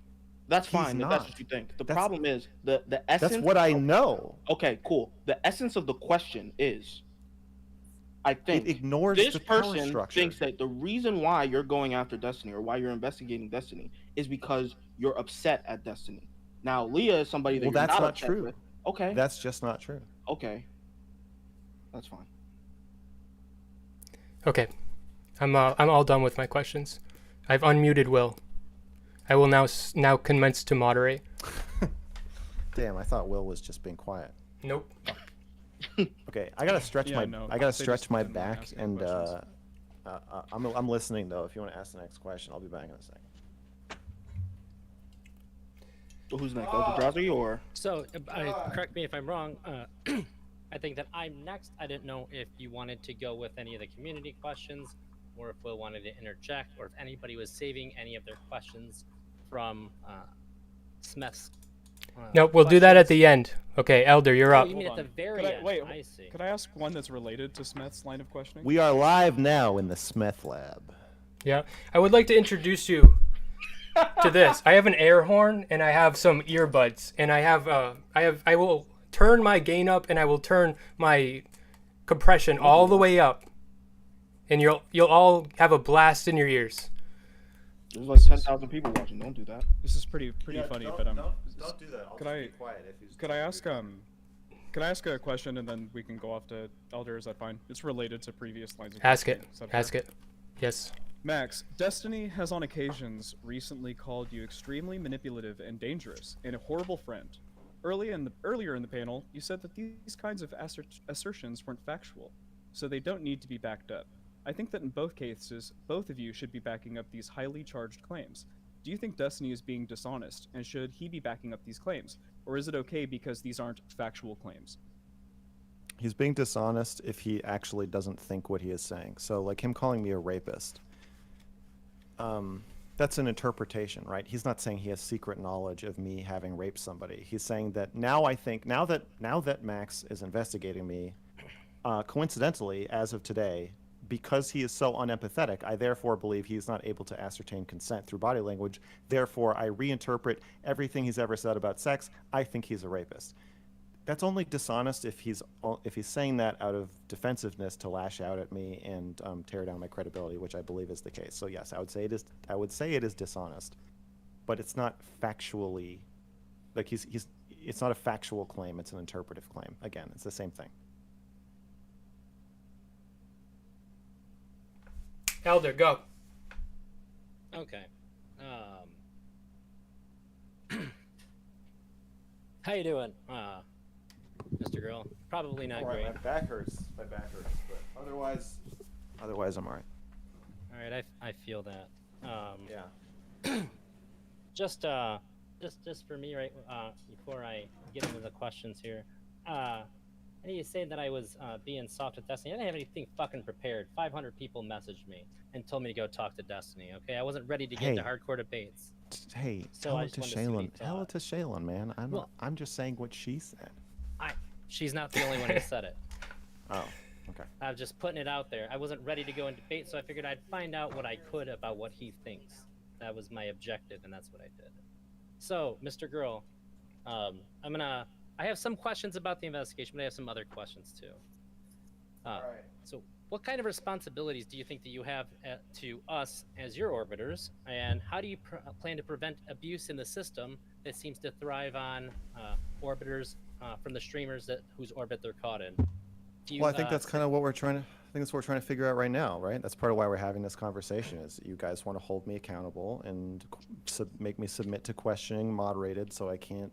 That's He's fine if that's not. what you think. The That's- problem is the essence. That's what I of- know. Okay, cool. The essence of the question is, I think It ignores this the power person structure. thinks that the reason why you're going after Destiny or why you're investigating Destiny is because you're upset at Destiny. Now, Leah is somebody that Well, you're that's not upset true. with. Okay. That's just not true. Okay. That's fine. Okay, I'm all done with my questions. I've unmuted Will. I will now commence to moderate. Damn, I thought Will was just being quiet. Nope. Okay, I gotta stretch Yeah, my no, I gotta they stretch just my didn't like back, asking and questions. I'm listening though. If you want to ask the next question, I'll be back in a second. So who's next? Eldrazi or? So, correct me if I'm wrong. I think that I'm next. I didn't know if you wanted to go with any of the community questions, or if Will wanted to interject, or if anybody was saving any of their questions from Smith's. Nope, we'll do that at the end. Okay, Elder, you're Oh, up. you mean Hold at the on. very Could I- end? wait, I see. Could I ask one that's related to Smith's line of questioning? We are live now in the Smith Lab. Yeah, I would like to introduce you to this. I have an air horn and I have some earbuds, and I will turn my gain up and I will turn my compression all the way up, and you'll all have a blast in your ears. There's like 10,000 people watching. Don't do that. This is pretty funny, but don't do that. I'll could I- quiet if you. could I ask a question and then we can go off to Elder? Is that fine? It's related to previous lines of Ask it. questioning. Is that fair? Ask it. Yes. Max, Destiny has on occasions recently called you extremely manipulative and dangerous, and a horrible friend. Earlier in the panel, you said that these kinds of assertions weren't factual, so they don't need to be backed up. I think that in both cases, both of you should be backing up these highly charged claims. Do you think Destiny is being dishonest, and should he be backing up these claims? Or is it okay because these aren't factual claims? He's being dishonest if he actually doesn't think what he is saying. So, like him calling me a rapist. That's an interpretation, right? He's not saying he has secret knowledge of me having raped somebody. He's saying that now that Max is investigating me, coincidentally, as of today, because he is so unempathetic, I therefore believe he's not able to ascertain consent through body language. Therefore, I reinterpret everything he's ever said about sex. I think he's a rapist. That's only dishonest if he's saying that out of defensiveness to lash out at me and tear down my credibility, which I believe is the case. So yes, I would say it is dishonest, but it's not factually, like it's not a factual claim. It's an interpretive claim. Again, it's the same thing. Elder, go. Okay. How you doing, Mr. Girl? Probably not great. My back hurts. But otherwise I'm alright. All right, I feel that. Yeah. Just for me, right? Before I get into the questions here, I need to say that I was being soft with Destiny. I didn't have anything fucking prepared. 500 people messaged me and told me to go talk to Destiny. Okay, I wasn't ready to get into hardcore debates. Hey, So tell I it just to wanted to see what you Shaylin. Tell thought. it to Shaylin, man. Well- I'm just saying what she said. She's not the only one who said it. Oh, okay. I was just putting it out there. I wasn't ready to go in debate, so I figured I'd find out what I could about what he thinks. That was my objective, and that's what I did. So, Mr. Girl, I have some questions about the investigation, but I have some other questions too. So, what kind of responsibilities do you think that you have to us as your orbiters, and how do you plan to prevent abuse in the system that seems to thrive on orbiters from the streamers whose orbit they're caught in? Well, I think that's kind of what we're trying to. I think that's what we're trying to figure out right now, right? That's part of why we're having this conversation. Is you guys want to hold me accountable and make me submit to questioning, moderated, so I can't,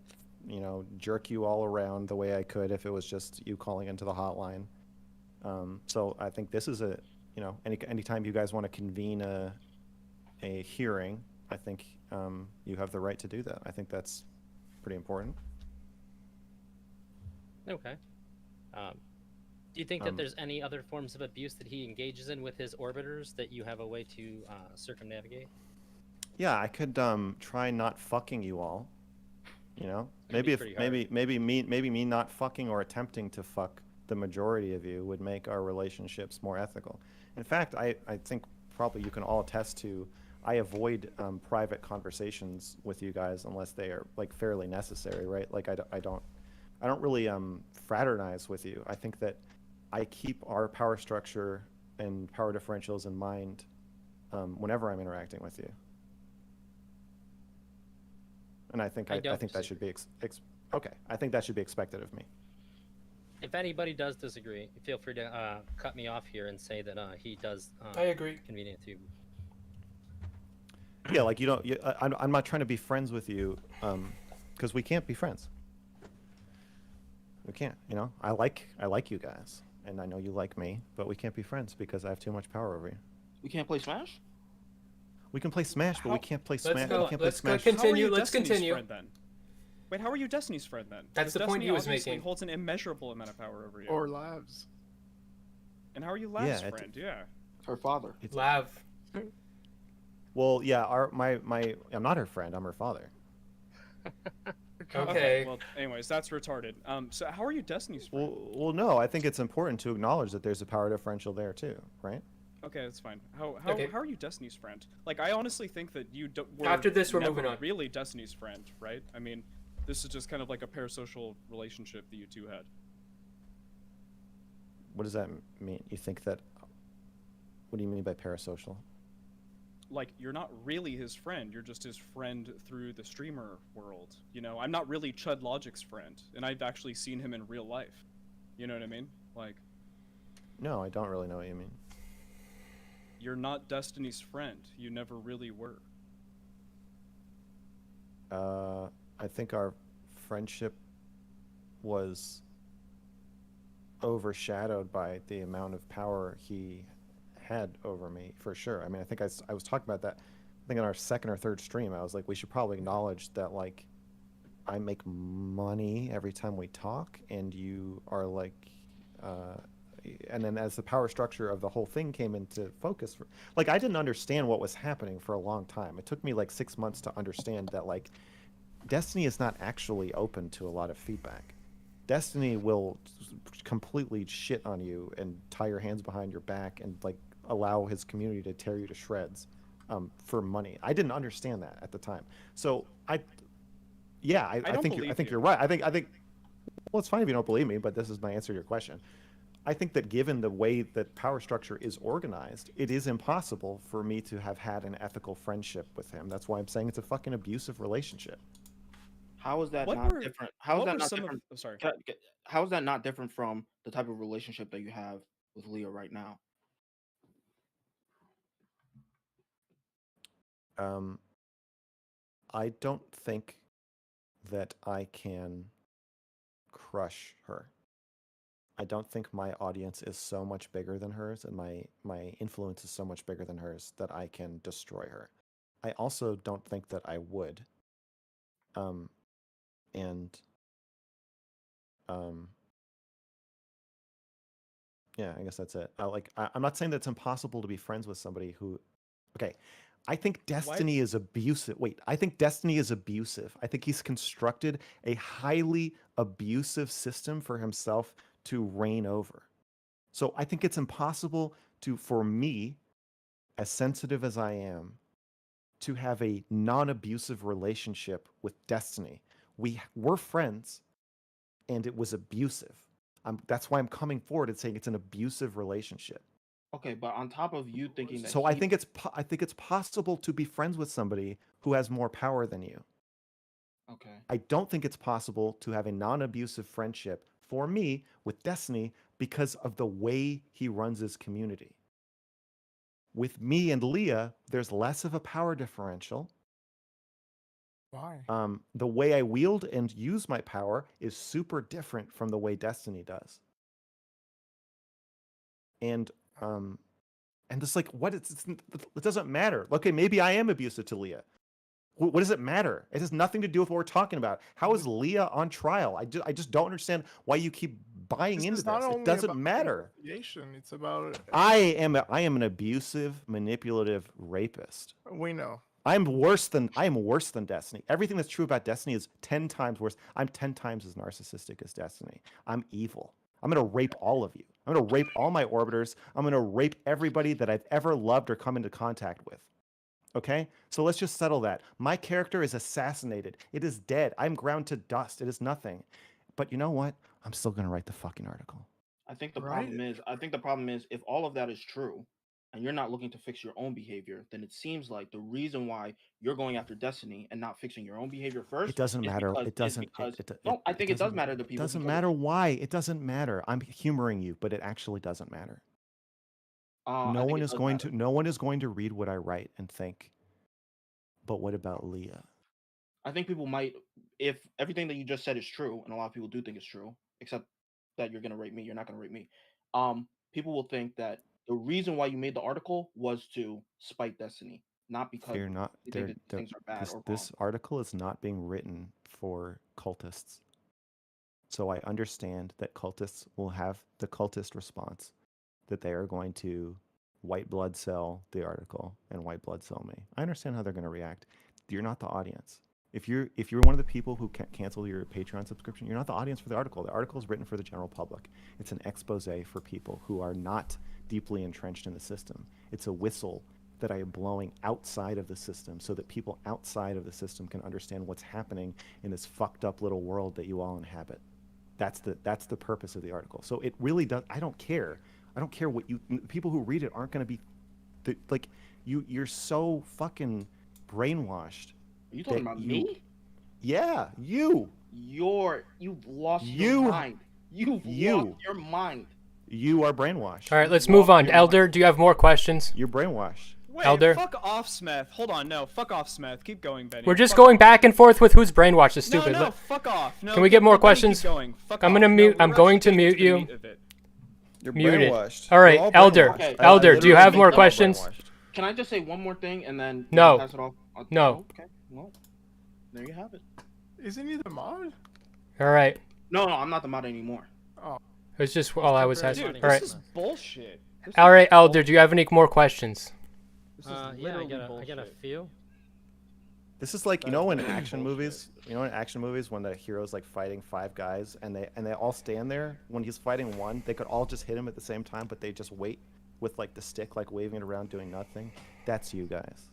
jerk you all around the way I could if it was just you calling into the hotline. So I think this is anytime you guys want to convene a hearing, I think you have the right to do that. I think that's pretty important. Okay. Do you think that there's any other forms of abuse that he engages in with his orbiters that you have a way to circumnavigate? Yeah, I could try not fucking you all. You know, It'd maybe be if pretty hard. maybe me not fucking or attempting to fuck the majority of you would make our relationships more ethical. In fact, I think probably you can all attest to I avoid private conversations with you guys unless they are like fairly necessary, right? Like I don't really fraternize with you. I think that I keep our power structure and power differentials in mind whenever I'm interacting with you. And I think I I don't think that should be okay. I think that should be expected of me. If anybody does disagree, feel free to cut me off here and say that he does. I agree. Convenient to. Yeah, like you don't. I'm not trying to be friends with you, because we can't be friends. We can't. You know, I like you guys, and I know you like me, but we can't be friends because I have too much power over you. We can't play Smash. We can play Smash, but we can't play Smash. go- We can't play let's go Smash. continue. How are you Let's Destiny's continue. Friend, then? Wait, how are you Destiny's friend then? That's Because the point Destiny he was obviously making. holds an immeasurable amount of power over you. Or labs. And how are you Lav's Yeah, it- friend? Yeah. Her father. Lav. Well, yeah, I'm not her friend. I'm her father. Okay. Well, anyways, that's retarded. So how are you Destiny's friend? Well, no, I think it's important to acknowledge that there's a power differential there too, right? Okay, that's fine. How Okay. how are you Destiny's friend? Like, I honestly think that you were After this, we're never moving on. really Destiny's friend, right? I mean, this is just kind of like a parasocial relationship that you two had. What does that mean? You think that? What do you mean by parasocial? Like, you're not really his friend. You're just his friend through the streamer world. You know, I'm not really Chud Logic's friend, and I've actually seen him in real life. You know what I mean? Like, No, I don't really know what you mean. you're not Destiny's friend. You never really were. I think our friendship was overshadowed by the amount of power he had over me, for sure. I mean, I think I was talking about that. I think in our second or third stream, I was like, we should probably acknowledge that, like, I make money every time we talk, and you are like, and then as the power structure of the whole thing came into focus, like, I didn't understand what was happening for a long time. It took me like 6 months to understand that, like, Destiny is not actually open to a lot of feedback. Destiny will completely shit on you and tie your hands behind your back and, like, allow his community to tear you to shreds for money. I didn't understand that at the time. So I don't think believe you're you. right. I think well, it's fine if you don't believe me, but this is my answer to your question. I think that given the way that power structure is organized, it is impossible for me to have had an ethical friendship with him. That's why I'm saying it's a fucking abusive relationship. How is that What not were- different? How is what that were not some of- different? oh, sorry. How is that not different from the type of relationship that you have with Leah right now? I don't think that I can crush her. I don't think my audience is so much bigger than hers, and my influence is so much bigger than hers that I can destroy her. I also don't think that I would. And yeah, I guess that's it. I'm not saying that it's impossible to be friends with somebody who, okay, I think Destiny is abusive. Wait, I think Destiny is abusive. I think he's constructed a highly abusive system for himself to reign over. So I think it's impossible for me, as sensitive as I am, to have a non-abusive relationship with Destiny. We were friends, and it was abusive. That's why I'm coming forward and saying it's an abusive relationship. Okay, but on top of you thinking that So I think it's possible to be friends with somebody who has more power than you. Okay. I don't think it's possible to have a non-abusive friendship for me with Destiny because of the way he runs his community. With me and Leah, there's less of a power differential. Why? The way I wield and use my power is super different from the way Destiny does. And it's like, what? It doesn't matter. Okay, maybe I am abusive to Leah. What does it matter? It has nothing to do with what we're talking about. How is Leah on trial? I just don't understand why you keep buying into this. It doesn't matter. It's about. I am an abusive, manipulative rapist. We know. I am worse than Destiny. Everything that's true about Destiny is 10 times worse. I'm 10 times as narcissistic as Destiny. I'm evil. I'm going to rape all of you. I'm going to rape all my orbiters. I'm going to rape everybody that I've ever loved or come into contact with. Okay? So let's just settle that. My character is assassinated. It is dead. I'm ground to dust. It is nothing. But you know what? I'm still going to write the fucking article. I think the Right. problem is if all of that is true and you're not looking to fix your own behavior, then it seems like the reason why you're going after Destiny and not fixing your own behavior first It doesn't is matter. because It doesn't. no, I think it does doesn't. matter to It people doesn't because matter why. It doesn't matter. I'm humoring you, but it actually doesn't matter. I think it does matter. No one is going to read what I write and think, but what about Leah? I think people might, if everything that you just said is true, and a lot of people do think it's true, except that you're gonna rate me, you're not gonna rate me. People will think that the reason why you made the article was to spite Destiny, not because They're not. you think that these They're things are bad this or wrong. this article is not being written for cultists. So I understand that cultists will have the cultist response that they are going to white blood cell the article and white blood cell me. I understand how they're going to react. You're not the audience. If you're one of the people who cancel your Patreon subscription, you're not the audience for the article. The article is written for the general public. It's an expose for people who are not deeply entrenched in the system. It's a whistle that I am blowing outside of the system so that people outside of the system can understand what's happening in this fucked up little world that you all inhabit. That's the purpose of the article. So it really does. I don't care. I don't care what people who read it aren't going to be like you're so fucking brainwashed. Are you talking that about you- me? Yeah, you You've lost your mind. You've You. lost your mind. are brainwashed. All right, let's You move lost on. your Elder, do you have more questions? You're brainwashed. Wait, Elder? fuck off, Smith. Hold on, no, fuck off, Smith. Keep going, Benny. We're just Fuck going off. back and forth with who's brainwashed. It's stupid. No, fuck off. No, Can we get more Benny, questions? Keep going. Fuck I'm off. gonna No, mute- I'm we're going actually to getting mute the you. meat of it. You're Muted. brainwashed. All We're right, all Elder. brainwashed. Okay, Elder, do you have more We're all questions? brainwashed. Can I just say one more thing and then you No. can pass it off? No. Okay. Well, there you have it. Isn't he the mod? All right. No, I'm not the mod anymore. It was just all I was temporary asking. Dude, Dude, All this right. is bullshit. This All is right, Elder, bullshit. do you have any more questions? This is Yeah, I literally got a bullshit. few. This is like, That is in literally action bullshit. movies, when the hero's like fighting 5 guys and they all stand there. When he's fighting one, they could all just hit him at the same time, but they just wait with like the stick, like waving it around, doing nothing. That's you guys.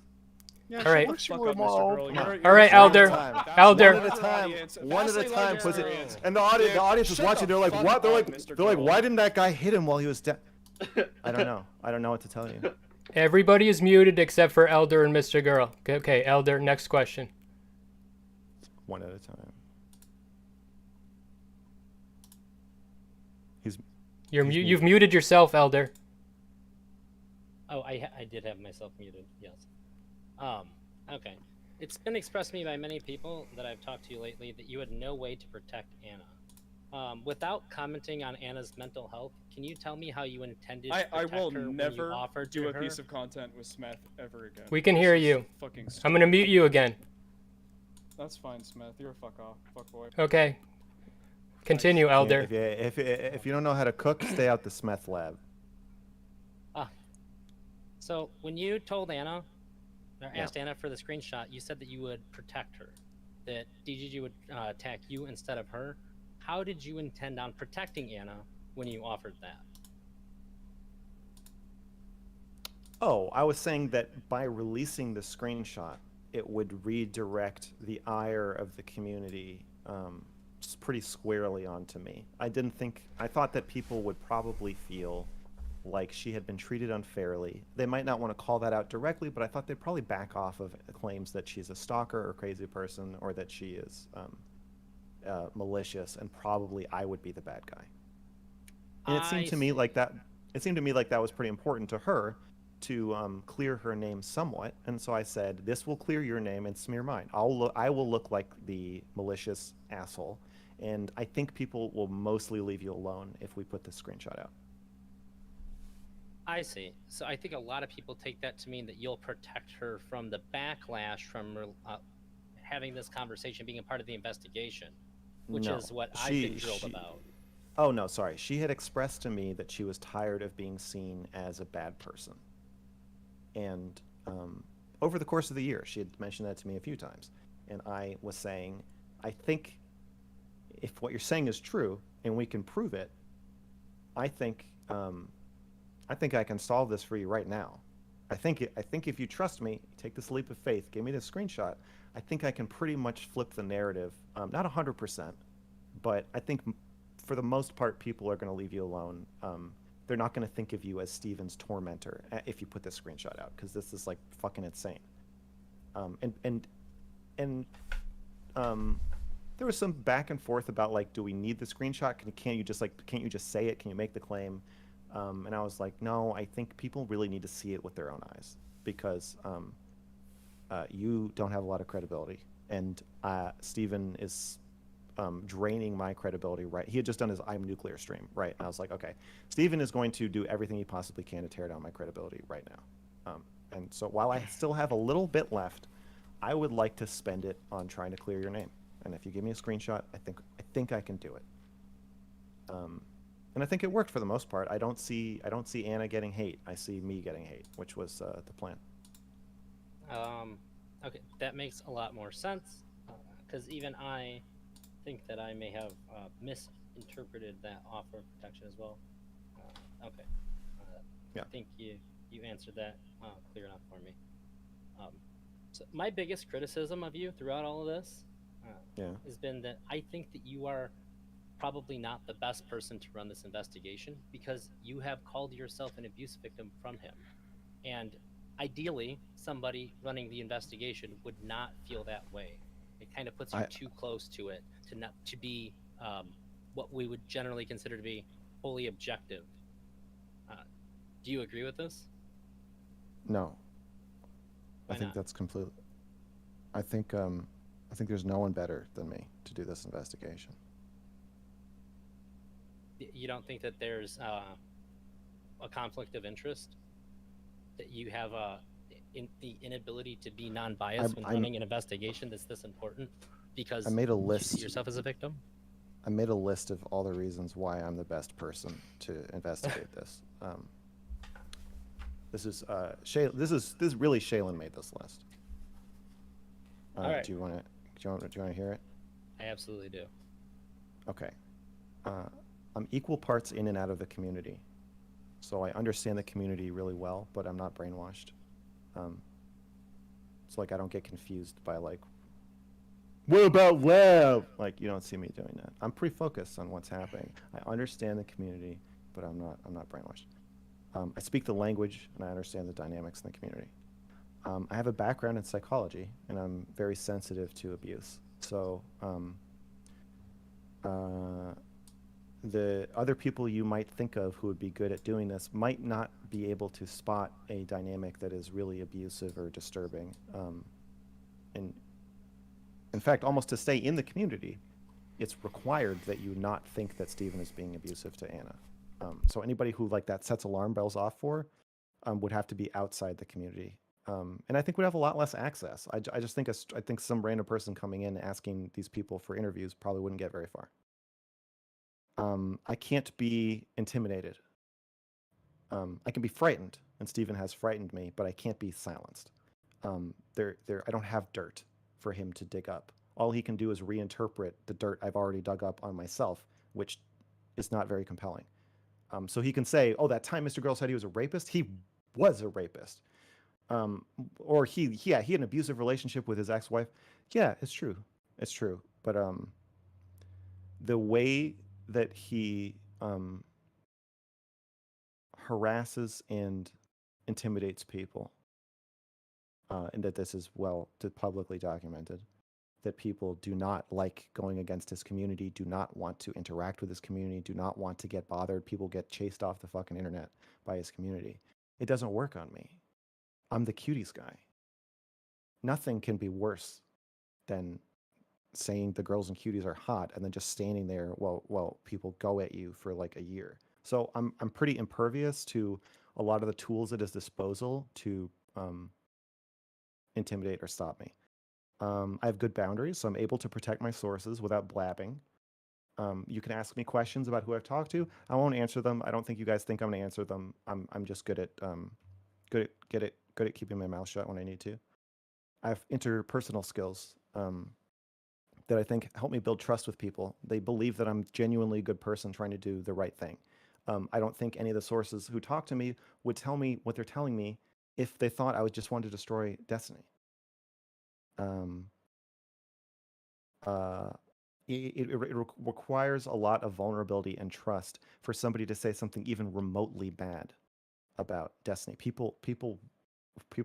Yeah, All right. shut the Wish you fuck were up, more Mr. Girl. open. You're All right, just Elder. saying that. Elder. One at a Vastly time. audience- One at a vastly time. larger Puts it, audience. and the audience is Shut watching. the They're like, fuck what? They're up, like, Mr. they're like, Girl. why didn't that guy hit him while he was dead? I don't know. I don't know what to tell you. Everybody is muted except for Elder and Mr. Girl. Okay, Elder, next question. One at a time. You've muted yourself, Elder. Oh, I did have myself muted. Yes. Okay. It's been expressed to me by many people that I've talked to lately that you had no way to protect Anna. Without commenting on Anna's mental health, can you tell me how you intended to I protect will her when never you offered do to a her? piece of content with Smith ever again. We can This hear is you. Fucking I'm stupid. gonna mute you again. That's fine, Smith. You're a fuck off, fuck boy. Okay. Continue, Elder. If you don't know how to cook, stay out the Smith lab. So when you told Anna, or Yeah. asked Anna for the screenshot, you said that you would protect her, that DGG would attack you instead of her. How did you intend on protecting Anna when you offered that? Oh, I was saying that by releasing the screenshot, it would redirect the ire of the community pretty squarely onto me. I thought that people would probably feel like she had been treated unfairly. They might not want to call that out directly, but I thought they'd probably back off of claims that she's a stalker or crazy person, or that she is malicious, and probably I would be the bad guy. And it seemed I to me see. like that. It seemed to me like that was pretty important to her to clear her name somewhat, and so I said, "This will clear your name and smear mine. I will look like the malicious asshole, and I think people will mostly leave you alone if we put this screenshot out." I see. So I think a lot of people take that to mean that you'll protect her from the backlash from having this conversation, being a part of the investigation, which No. is what I've been drilled about. Oh no, sorry. She had expressed to me that she was tired of being seen as a bad person, and over the course of the year. She had mentioned that to me a few times. And I was saying, I think if what you're saying is true and we can prove it, I think I can solve this for you right now. I think if you trust me, take this leap of faith, give me this screenshot. I think I can pretty much flip the narrative. Not 100%, but I think for the most part, people are going to leave you alone. They're not going to think of you as Steven's tormentor if you put this screenshot out, because this is like fucking insane. There was some back and forth about like, do we need the screenshot? Can't you just say it? Can you make the claim? And I was like, no, I think people really need to see it with their own eyes, because you don't have a lot of credibility, and Steven is draining my credibility. Right, he had just done his "I'm nuclear" stream, right? And I was like, okay, Steven is going to do everything he possibly can to tear down my credibility right now. And so while I still have a little bit left, I would like to spend it on trying to clear your name. And if you give me a screenshot, I think I can do it. And I think it worked for the most part. I don't see Anna getting hate. I see me getting hate, which was the plan. Okay, that makes a lot more sense, because even I think that I may have misinterpreted that offer of protection as well. Okay, Yeah. I think you answered that clear enough for me. So my biggest criticism of you throughout all of this has been that I think that you are probably not the best person to run this investigation, because you have called yourself an abuse victim from him. And ideally, somebody running the investigation would not feel that way. It kind of puts you too close to it to be what we would generally consider to be wholly objective. Do you agree with this? No. Why I think not? that's completely. I think there's no one better than me to do this investigation. You don't think that there's a conflict of interest? That you have the inability to be non-biased when running an investigation that's this important, because I made a you list. see yourself as a victim? I made a list of all the reasons why I'm the best person to investigate this. This is really Shaylin made this list. All right. Do you want to hear it? I absolutely do. Okay. I'm equal parts in and out of the community. So I understand the community really well, but I'm not brainwashed. It's like I don't get confused by like, what about lab? Like, you don't see me doing that. I'm pretty focused on what's happening. I understand the community, but I'm not brainwashed. I speak the language and I understand the dynamics in the community. I have a background in psychology and I'm very sensitive to abuse. So the other people you might think of who would be good at doing this might not be able to spot a dynamic that is really abusive or disturbing. And in fact, almost to stay in the community, it's required that you not think that Steven is being abusive to Anna. So anybody who like that sets alarm bells off for would have to be outside the community. And I think we'd have a lot less access. I just think I think some random person coming in asking these people for interviews probably wouldn't get very far. I can't be intimidated. I can be frightened, and Steven has frightened me, but I can't be silenced. I don't have dirt for him to dig up. All he can do is reinterpret the dirt I've already dug up on myself, which is not very compelling. So he can say, oh, that time Mr. Girl said he was a rapist, he was a rapist. Or he had an abusive relationship with his ex-wife. Yeah, it's true. It's true. But the way that he harasses and intimidates people, and that this is publicly documented, that people do not like going against his community, do not want to interact with his community, do not want to get bothered. People get chased off the fucking internet by his community. It doesn't work on me. I'm the cuties guy. Nothing can be worse than saying the girls and cuties are hot and then just standing there while people go at you for like a year. So I'm pretty impervious to a lot of the tools at his disposal to intimidate or stop me. I have good boundaries, so I'm able to protect my sources without blabbing. You can ask me questions about who I've talked to. I won't answer them. I don't think you guys think I'm going to answer them. I'm just good at good at keeping my mouth shut when I need to. I have interpersonal skills that I think help me build trust with people. They believe that I'm genuinely a good person trying to do the right thing. I don't think any of the sources who talk to me would tell me what they're telling me if they thought I was just wanting to destroy Destiny. Um, uh, it requires a lot of vulnerability and trust for somebody to say something even remotely bad about Destiny. People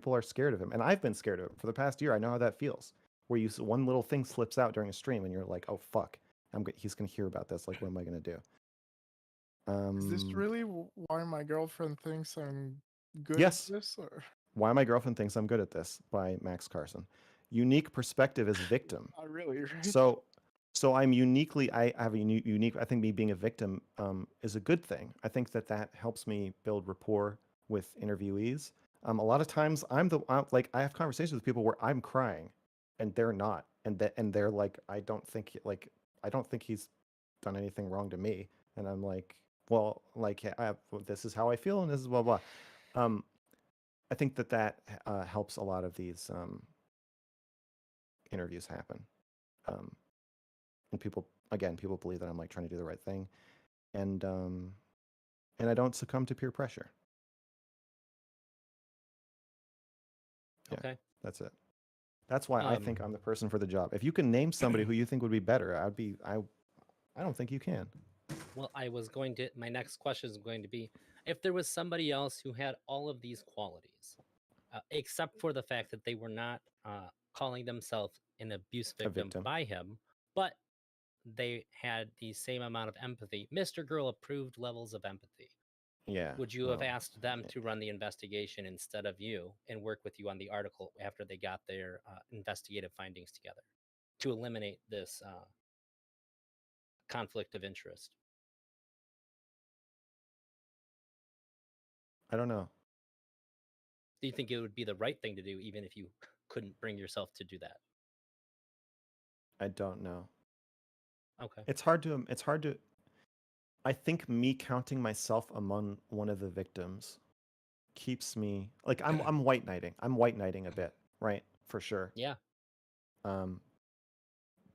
are scared of him, and I've been scared of him for the past year. I know how that feels. Where one little thing slips out during a stream, and you're like, "Oh fuck, he's gonna hear about this. Like, what am I gonna do?" Is this really why my girlfriend thinks I'm good Yes. at this? Or Why My Girlfriend Thinks I'm Good at This by Max Carson. Unique perspective as victim. not really, right? So I'm uniquely. I have a unique. I think me being a victim is a good thing. I think that helps me build rapport with interviewees. A lot of times like I have conversations with people where I'm crying, and they're not, and they're like, I don't think he's done anything wrong to me, and I'm like, well, like this is how I feel, and this is blah blah. Um, I think that helps a lot of these interviews happen. And people believe that I'm like trying to do the right thing, and I don't succumb to peer pressure. Yeah, Okay. that's it. That's why I think I'm the person for the job. If you can name somebody who you think would be better, I don't think you can. Well, my next question is going to be, if there was somebody else who had all of these qualities, except for the fact that they were not calling themselves an abuse A victim victim. by him, but they had the same amount of empathy, Mr. Girl approved levels of empathy. Yeah. Would you have Well, asked them to run the investigation instead of you and work with you on the article after they got their investigative findings together to eliminate this conflict of interest? I don't know. Do you think it would be the right thing to do, even if you couldn't bring yourself to do that? I don't know. Okay. It's hard to. I think me counting myself among one of the victims keeps me like I'm white knighting. I'm white knighting a bit, right? For sure. Yeah. Um,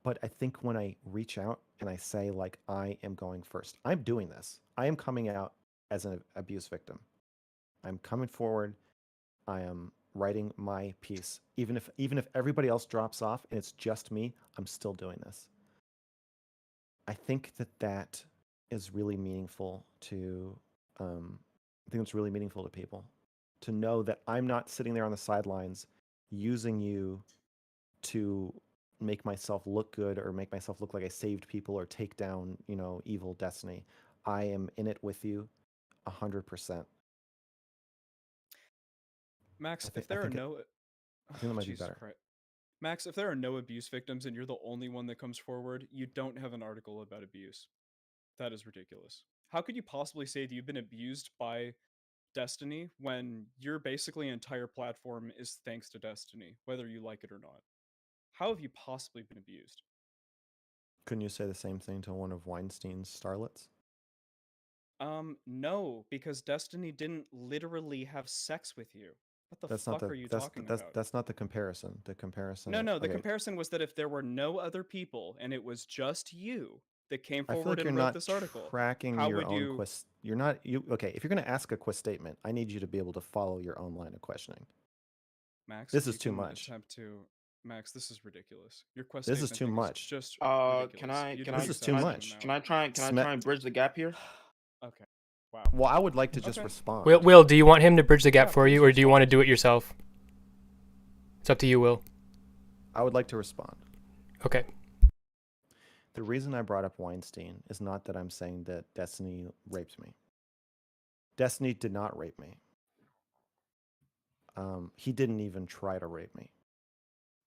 but I think when I reach out and I say like I am going first, I'm doing this. I am coming out as an abuse victim. I'm coming forward. I am writing my piece. Even if everybody else drops off and it's just me, I'm still doing this. I think that is really meaningful to. I think it's really meaningful to people to know that I'm not sitting there on the sidelines using you to make myself look good or make myself look like I saved people or take down, evil Destiny. I am in it with you 100%. Max, if I there are think it, no, I think that might be Jesus better. Christ, Max, if there are no abuse victims and you're the only one that comes forward, you don't have an article about abuse. That is ridiculous. How could you possibly say that you've been abused by Destiny when your basically entire platform is thanks to Destiny, whether you like it or not? How have you possibly been abused? Couldn't you say the same thing to one of Weinstein's starlets? No, because Destiny didn't literally have sex with you. What the That's not fuck the are you talking about? that's not the comparison. The comparison. No, the Okay, comparison was that if there were no other people and it was just you that came I feel forward like you're and wrote not this article, tracking how your would own you, quest. You're not you. Okay, if you're going to ask a quest statement, I need you to be able to follow your own line of questioning. Max, This if is you too can much. attempt to, Max, this is ridiculous. Your quest This is statement too thing is much. just Can ridiculous. I You can don't I This is use too can that I much of a much. mouth. can I try and bridge the gap here? Okay. Wow. Well, I would like to just Okay. respond. Will, do you want him to bridge the gap Yeah, for you, please or do you want to respond. do it yourself? It's up to you, Will. I would like to respond. Okay. The reason I brought up Weinstein is not that I'm saying that Destiny raped me. Destiny did not rape me. He didn't even try to rape me.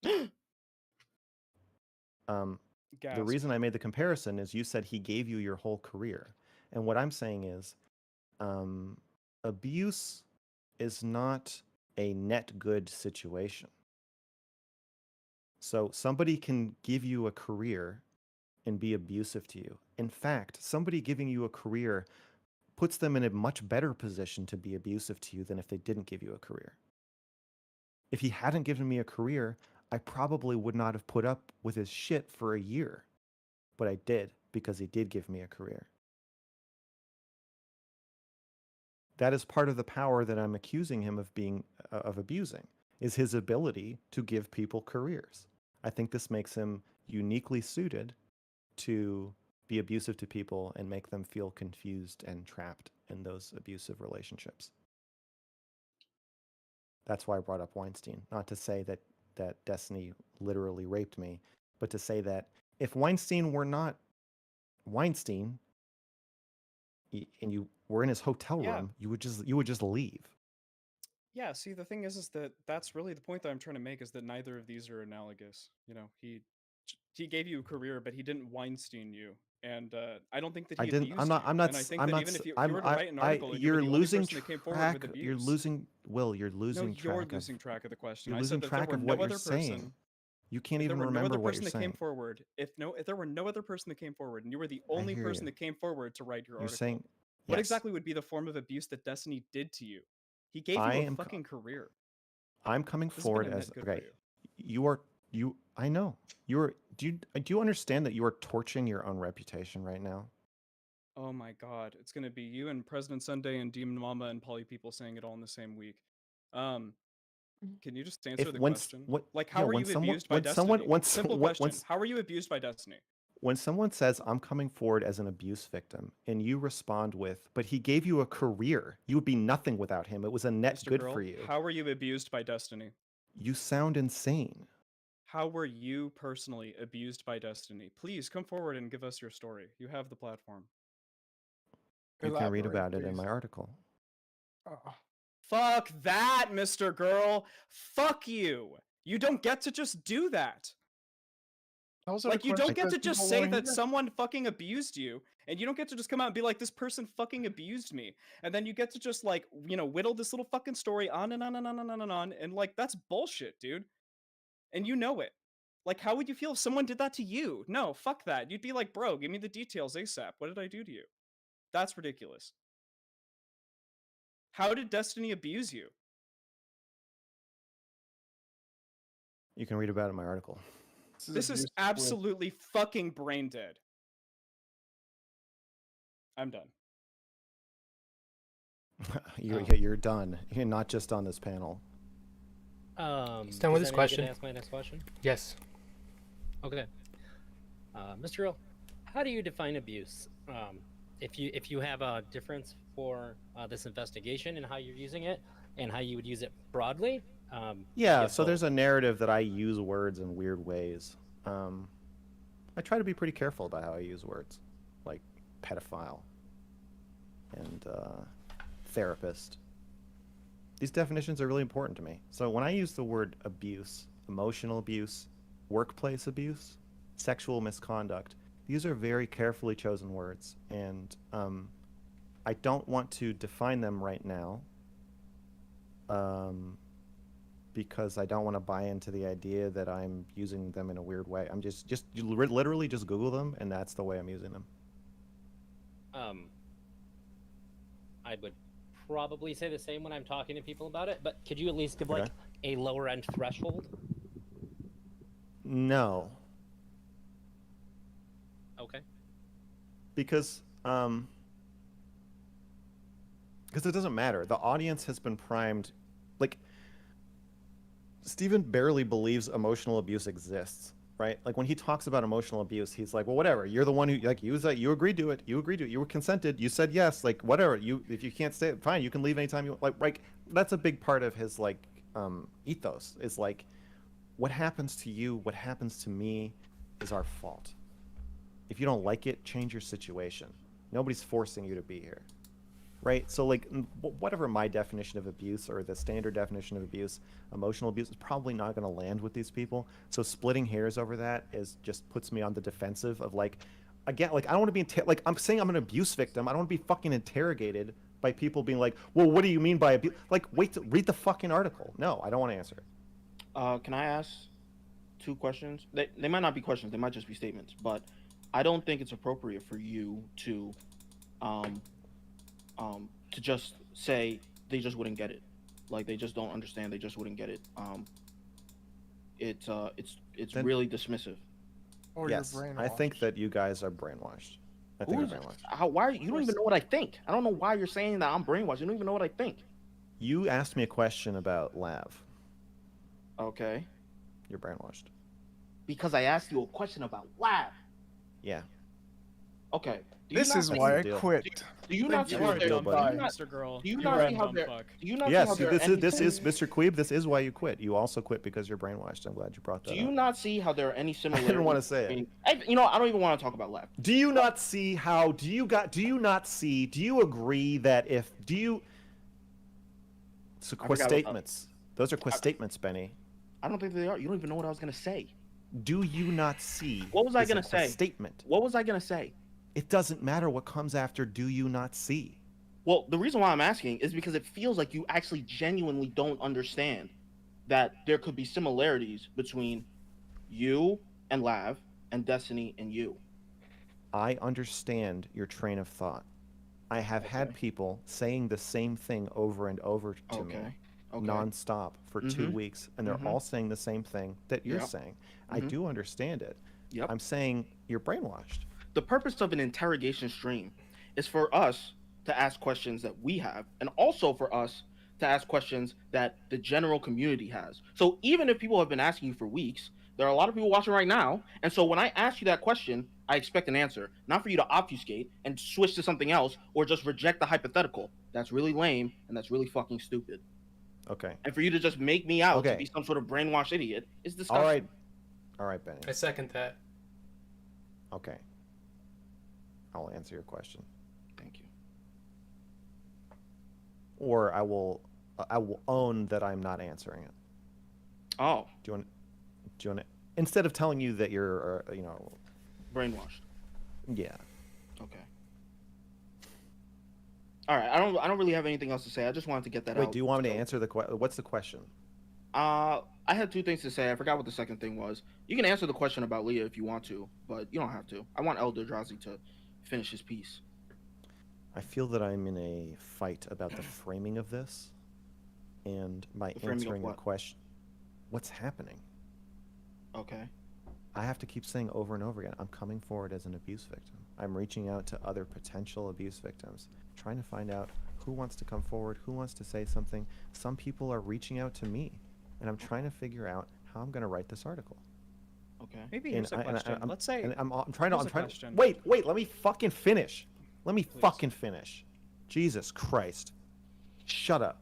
The Gasp. reason I made the comparison is you said he gave you your whole career. And what I'm saying is abuse is not a net good situation. So somebody can give you a career and be abusive to you. In fact, somebody giving you a career puts them in a much better position to be abusive to you than if they didn't give you a career. If he hadn't given me a career, I probably would not have put up with his shit for a year. But I did, because he did give me a career. That is part of the power that I'm accusing him of abusing, is his ability to give people careers. I think this makes him uniquely suited to be abusive to people and make them feel confused and trapped in those abusive relationships. That's why I brought up Weinstein. Not to say that Destiny literally raped me, but to say that if Weinstein were not Weinstein, and you were in his hotel Yeah. room, you would just leave. Yeah, see, the thing is that that's really the point that I'm trying to make, is that neither of these are analogous. You know, he gave you a career, but he didn't Weinstein you, and I don't think that I he didn't. abused you. And I think I'm that not. even if you I'm. were to write an article and you were You're the only losing person that came forward with track. abuse, You're losing. Will, you're no, losing you're track losing of. track of the question. You're I said losing that if there track were of no what you're other saying. person, You can't if there even were no remember other what person you're that came saying. forward, if there were no other person that came forward, and you were the I only hear person you. that came forward to write your You're article, saying what yes. exactly would be the form of abuse that Destiny did to you? He gave I you a am. fucking career. I'm coming This has been forward a as net good for okay. you. You are. You. I know. You are. Do you understand that you are torching your own reputation right now? Oh my god, it's gonna be you and President Sunday and Demon Mama and Poly People saying it all in the same week. Um, can you just answer If the when question? what Like, yeah how are when you someone abused by Destiny? when Simple what question. How are you abused by Destiny? when someone says I'm coming forward as an abuse victim and you respond with, but he gave you a career, you would be nothing without him. It was a net Mr. good Girl, for you. how are you abused by Destiny? You sound insane. How were you personally abused by Destiny? Please come forward and give us your story. You have the platform. You can read Elaborate, about it in please. my article. Fuck that, Mr. Girl. Fuck you. You don't get to just do that. Those are Like, the you don't questions get to that just people say want to that hear. someone fucking abused you, and you don't get to just come out and be like, this person fucking abused me. And then you get to just, like, you know, whittle this little fucking story on and on and on and on and on. And, like, that's bullshit, dude. And you know it. Like, how would you feel if someone did that to you? No, fuck that. You'd be like, bro, give me the details ASAP. What did I do to you? That's ridiculous. How did Destiny abuse you? You can read about it in my article. This is abuse with- absolutely fucking brain dead. I'm done. You're done. You're not just on this panel. He's done with does his that mean I get to question. ask my next question? Yes. Okay. Mr. Earl, how do you define abuse? If you have a difference for this investigation and how you're using it, and how you would use it broadly. Yeah, give so there's both. a narrative that I use words in weird ways. I try to be pretty careful about how I use words, like pedophile and therapist. These definitions are really important to me. So when I use the word abuse, emotional abuse, workplace abuse, sexual misconduct, these are very carefully chosen words, and I don't want to define them right now. Because I don't want to buy into the idea that I'm using them in a weird way. I'm just you literally just Google them, and that's the way I'm using them. I would probably say the same when I'm talking to people about it, but could you at least give Okay. like a lower end threshold? No, Okay. because it doesn't matter. The audience has been primed. Like, Steven barely believes emotional abuse exists, right? Like, when he talks about emotional abuse, he's like, well, whatever. You're the one who, like, you agreed to it. You agreed to it. You were consented. You said yes. Like, whatever. If you can't stay, fine. You can leave anytime you want. Like, that's a big part of his, like, ethos. Is like, what happens to you, what happens to me, is our fault. If you don't like it, change your situation. Nobody's forcing you to be here. Right? So, like, whatever my definition of abuse or the standard definition of abuse, emotional abuse is probably not going to land with these people. So splitting hairs over that is just puts me on the defensive of, like, again, like, I don't want to be, like, I'm saying I'm an abuse victim. I don't want to be fucking interrogated by people being like, well, what do you mean by abuse? Like, wait, read the fucking article. No, I don't want to answer. Can I ask two questions? They might not be questions. They might just be statements. But I don't think it's appropriate for you to just say they just wouldn't get it. Like they just don't understand. They just wouldn't get it. It's Then- really dismissive. Or Yes, your brain. I think that you guys are brainwashed. I think Who you're is? brainwashed. How? Why? You don't even know what I think. I don't know why you're saying that I'm brainwashed. You don't even know what I think. You asked me a question about Lav. Okay. You're brainwashed. Because I asked you a question about lab. Yeah. Okay. Do This not is see- why I the deal. quit. Do you Thank not see you how for You're a there? your dumb Do fuck, you advice. not? Mr. Girl. Do you You're not a see how dumb there? fuck. Do you not see Yes, how there? this are is any Mr. Queeb. This is why you quit. You also quit because you're brainwashed. I'm glad you brought that Do you up. not see how there are any similarities? didn't wanna say it. between- I don't even want to talk about lab. Do you not see how? Do you agree that if do you? So I quit forgot what- statements. Those are quit statements, Benny. I don't think they are. You don't even know what I was gonna say. Do you not see? What was I is a gonna quit say? Statement. What was I gonna say? It doesn't matter what comes after. Do you not see? Well, the reason why I'm asking is because it feels like you actually genuinely don't understand that there could be similarities between you and Lav and Destiny and you. I understand your train of thought. I have had Okay. people saying the same thing over and over to me, Okay. Okay. nonstop for 2 Mhm. weeks, and they're Mhm. all saying the same thing that you're Yep. saying. I Mhm. do understand it. Yep. I'm saying you're brainwashed. The purpose of an interrogation stream is for us to ask questions that we have, and also for us to ask questions that the general community has. So even if people have been asking you for weeks, there are a lot of people watching right now, and so when I ask you that question, I expect an answer, not for you to obfuscate and switch to something else or just reject the hypothetical. That's really lame and that's really fucking stupid. Okay. And for you to just make me out to Okay. be some sort of brainwashed idiot is disgusting. All right. All right, Benny. I second that. Okay. I'll answer your question. Thank you. Or I will own that I'm not answering it. Oh, Do you want to instead of telling you that you're brainwashed. yeah. Okay. All right. I don't really have anything else to say. I just wanted to get that out. Wait, do you want me to So, answer the question? What's the question? I had two things to say. I forgot what the second thing was. You can answer the question about Leah if you want to, but you don't have to. I want Elder Drazi to finish his piece. I feel that I'm in a fight about the framing of this, and by The framing of answering your what? question, what's happening? Okay. I have to keep saying over and over again, I'm coming forward as an abuse victim. I'm reaching out to other potential abuse victims, trying to find out who wants to come forward, who wants to say something. Some people are reaching out to me, and I'm trying to figure out how I'm going to write this article. Okay. Maybe here's a question. Let's say I'm trying to. here's I'm a trying question. to. Wait. Let me fucking finish. Let me Please. fucking finish. Jesus Christ. Shut up.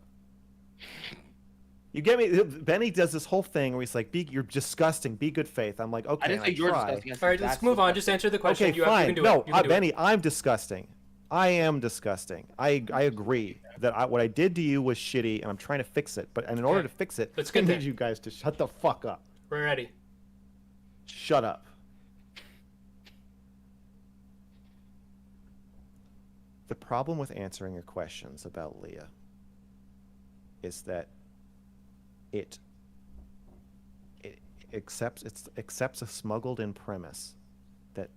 You get me? Benny does this whole thing where he's like, "You're disgusting. Be good faith." I'm like, okay, I didn't and say you're try. disgusting. I said All right, let's that's move on. disgusting. Just answer the question. Okay, you fine. can do No, it. You can do Benny, it. I'm disgusting. I am disgusting. I agree that what I did to you was shitty, and I'm trying to fix it. But in order Okay. to fix it, Let's I get need there. you guys to shut the fuck up. We're ready. Shut up. The problem with answering your questions about Leah is that it accepts a smuggled in premise that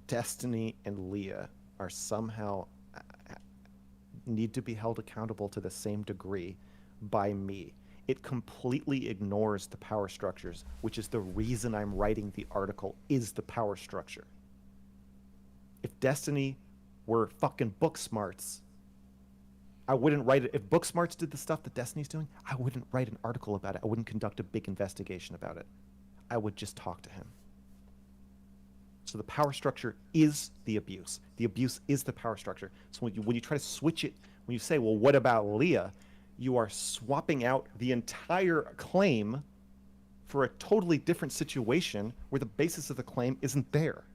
Destiny and Leah are somehow need to be held accountable to the same degree by me. It completely ignores the power structures, which is the reason I'm writing the article, is the power structure. If Destiny were fucking book smarts, I wouldn't write it. If book smarts did the stuff that Destiny's doing, I wouldn't write an article about it. I wouldn't conduct a big investigation about it. I would just talk to him. So the power structure is the abuse. The abuse is the power structure. So when you try to switch it, when you say, well, what about Leah? You are swapping out the entire claim for a totally different situation where the basis of the claim isn't there.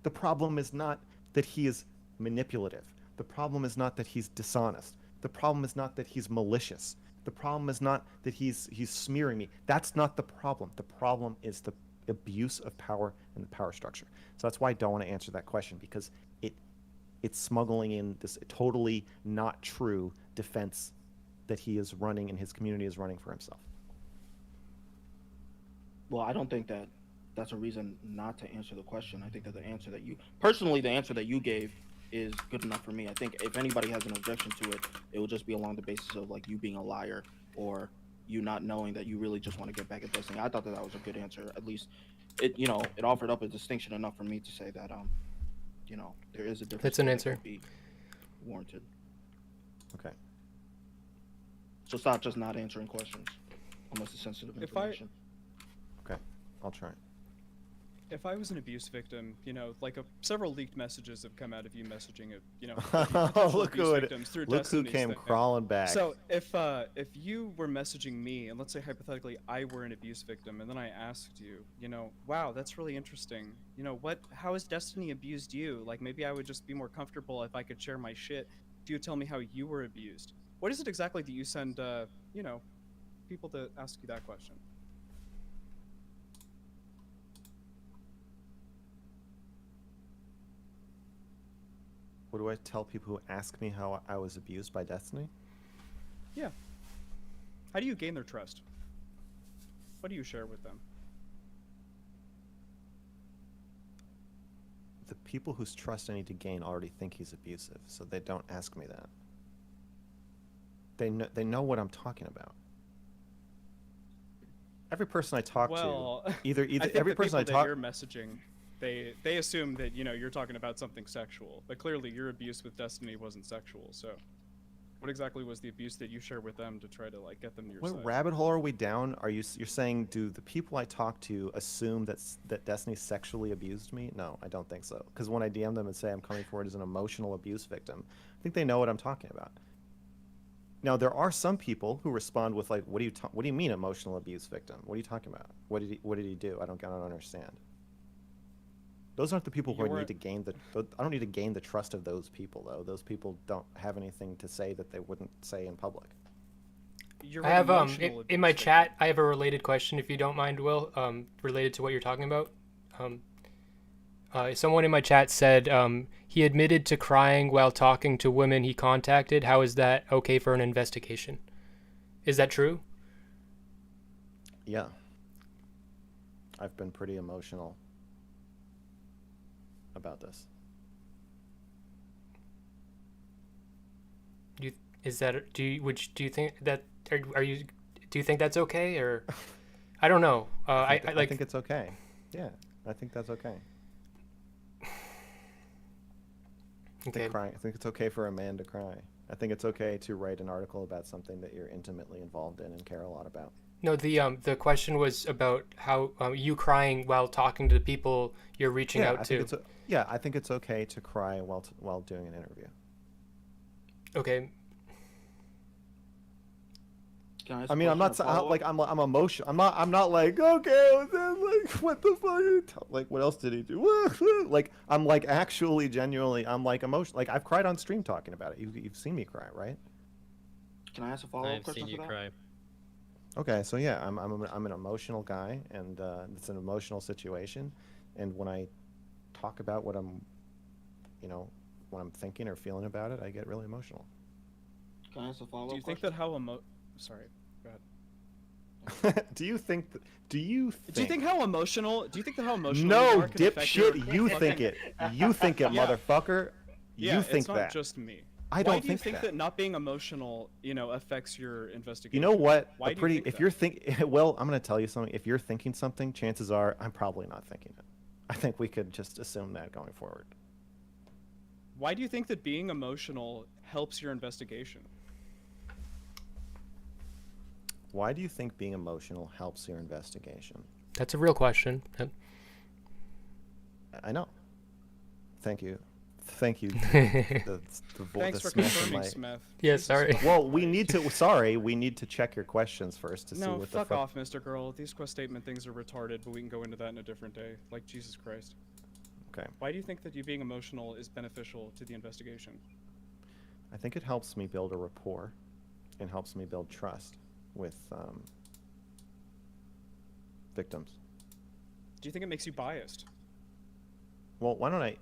The problem is not that he is manipulative. The problem is not that he's dishonest. The problem is not that he's malicious. The problem is not that he's smearing me. That's not the problem. The problem is the abuse of power and the power structure. So that's why I don't want to answer that question, because it's smuggling in this totally not true defense that he is running and his community is running for himself. Well, I don't think that that's a reason not to answer the question. I think that the answer that you gave is good enough for me. I think if anybody has an objection to it, it will just be along the basis of like you being a liar or you not knowing that you really just want to get back at Destiny. I thought that that was a good answer. At least it, you know, it offered up a distinction enough for me to say that, you know, there is a difference. That's an that answer. could be warranted. Okay. So stop just not answering questions unless it's sensitive If I- information. Okay. I'll try. If I was an abuse victim, you know, like several leaked messages have come out of you messaging, you know, Oh, potential look abuse who victims through look who Destiny's came thing. crawling back. So if you were messaging me, and let's say hypothetically I were an abuse victim, and then I asked you, you know, wow, that's really interesting. You know, how has Destiny abused you? Like maybe I would just be more comfortable if I could share my shit. Do you tell me how you were abused? What is it exactly that you send, you know, people to ask you that question? What do I tell people who ask me how I was abused by Destiny? Yeah. How do you gain their trust? What do you share with them? The people whose trust I need to gain already think he's abusive, so they don't ask me that. They know what I'm talking about. Every person I talk Well, to, either I think every the person I people talk. that you're messaging, they assume that, you know, you're talking about something sexual, but clearly your abuse with Destiny wasn't sexual. So, what exactly was the abuse that you share with them to try to like get them to your What side? rabbit hole are we down? You're saying, do the people I talk to assume that Destiny sexually abused me? No, I don't think so. Because when I DM them and say I'm coming forward as an emotional abuse victim, I think they know what I'm talking about. Now there are some people who respond with like, what do you mean emotional abuse victim? What are you talking about? What did he do? I don't understand. Those aren't the people who I need to gain I don't need to gain the trust of those people though. Those people don't have anything to say that they wouldn't say in public. You're I an have emotional in my abuse chat. victim. I have a related question, if you don't mind, Will. Related to what you're talking about. Someone in my chat said he admitted to crying while talking to women he contacted. How is that okay for an investigation? Is that true? Yeah. I've been pretty emotional about this. Do you think that do you think that's okay, or I don't know. I think it's okay. Yeah, I think that's okay. Okay. I think it's okay for a man to cry. I think it's okay to write an article about something that you're intimately involved in and care a lot about. No, the question was about how you crying while talking to the people you're reaching out to. I think it's okay to cry while doing an interview. Okay. Can I ask I mean, a I'm not question or follow-up? like I'm emotional. I'm not like, okay, like what the fuck? Like what else did he do? Like I'm like actually genuinely I'm like emotional. Like I've cried on stream talking about it. You've seen me cry, right? Can I ask a follow-up I've question seen you for that? cry. Okay, so yeah, I'm an emotional guy, and it's an emotional situation, and when I talk about what I'm, you know, what I'm thinking or feeling about it, I get really emotional. Can I ask a follow-up Do you think question? that Sorry, go ahead. Do you think Do you think how emotional? Do you think that how emotional? No, you are can affect your dipshit, you think it. You think it, Yeah. motherfucker. Yeah, You think it's not that. just me. I Why don't do you think think that not being emotional, you know, affects your investigation? You know what? Why do you think If that? you're well, I'm going to tell you something. If you're thinking something, chances are I'm probably not thinking it. I think we could just assume that going forward. Why do you think that being emotional helps your investigation? Why do you think being emotional helps your investigation? That's a real question. I know. Thank you. Thank you. The Thanks for Smith in confirming, my- Smith. Yeah, Jesus sorry. fucking Well, we Christ. need to. Sorry, we need to check your questions first to see No, what the fuck fuck. off, Mr. Girl. These quest statement things are retarded, but we can go into that in a different day. Like, Jesus Christ. Okay. Why do you think that you being emotional is beneficial to the investigation? I think it helps me build a rapport, and helps me build trust with victims. Do you think it makes you biased? Well, why don't I?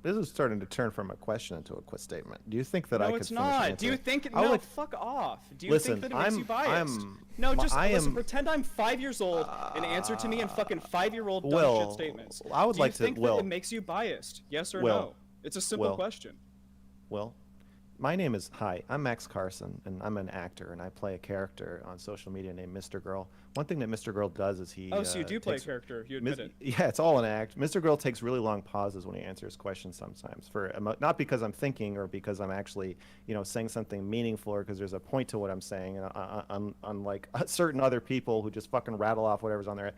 This is starting to turn from a question into a quick statement. Do you think that No, I could it's finish not. answering? Do you think? I would No, like- fuck off. Do you Listen, think that it makes you biased? No, my- just I listen. am- Pretend I'm 5 years old and answer to me in fucking 5-year-old dumb Will, shit statements. I would Do like you to- think Will. that it makes you biased? Yes or Will, no? It's a simple Well, question. Well, I'm Max Carson, and I'm an actor, and I play a character on social media named Mr. Girl. One thing that Mr. Girl does is Oh, so you do play a takes, character. You admit it. yeah, it's all an act. Mr. Girl takes really long pauses when he answers questions sometimes, not because I'm thinking or because I'm actually, saying something meaningful or because there's a point to what I'm saying, unlike certain other people who just fucking rattle off whatever's on their head.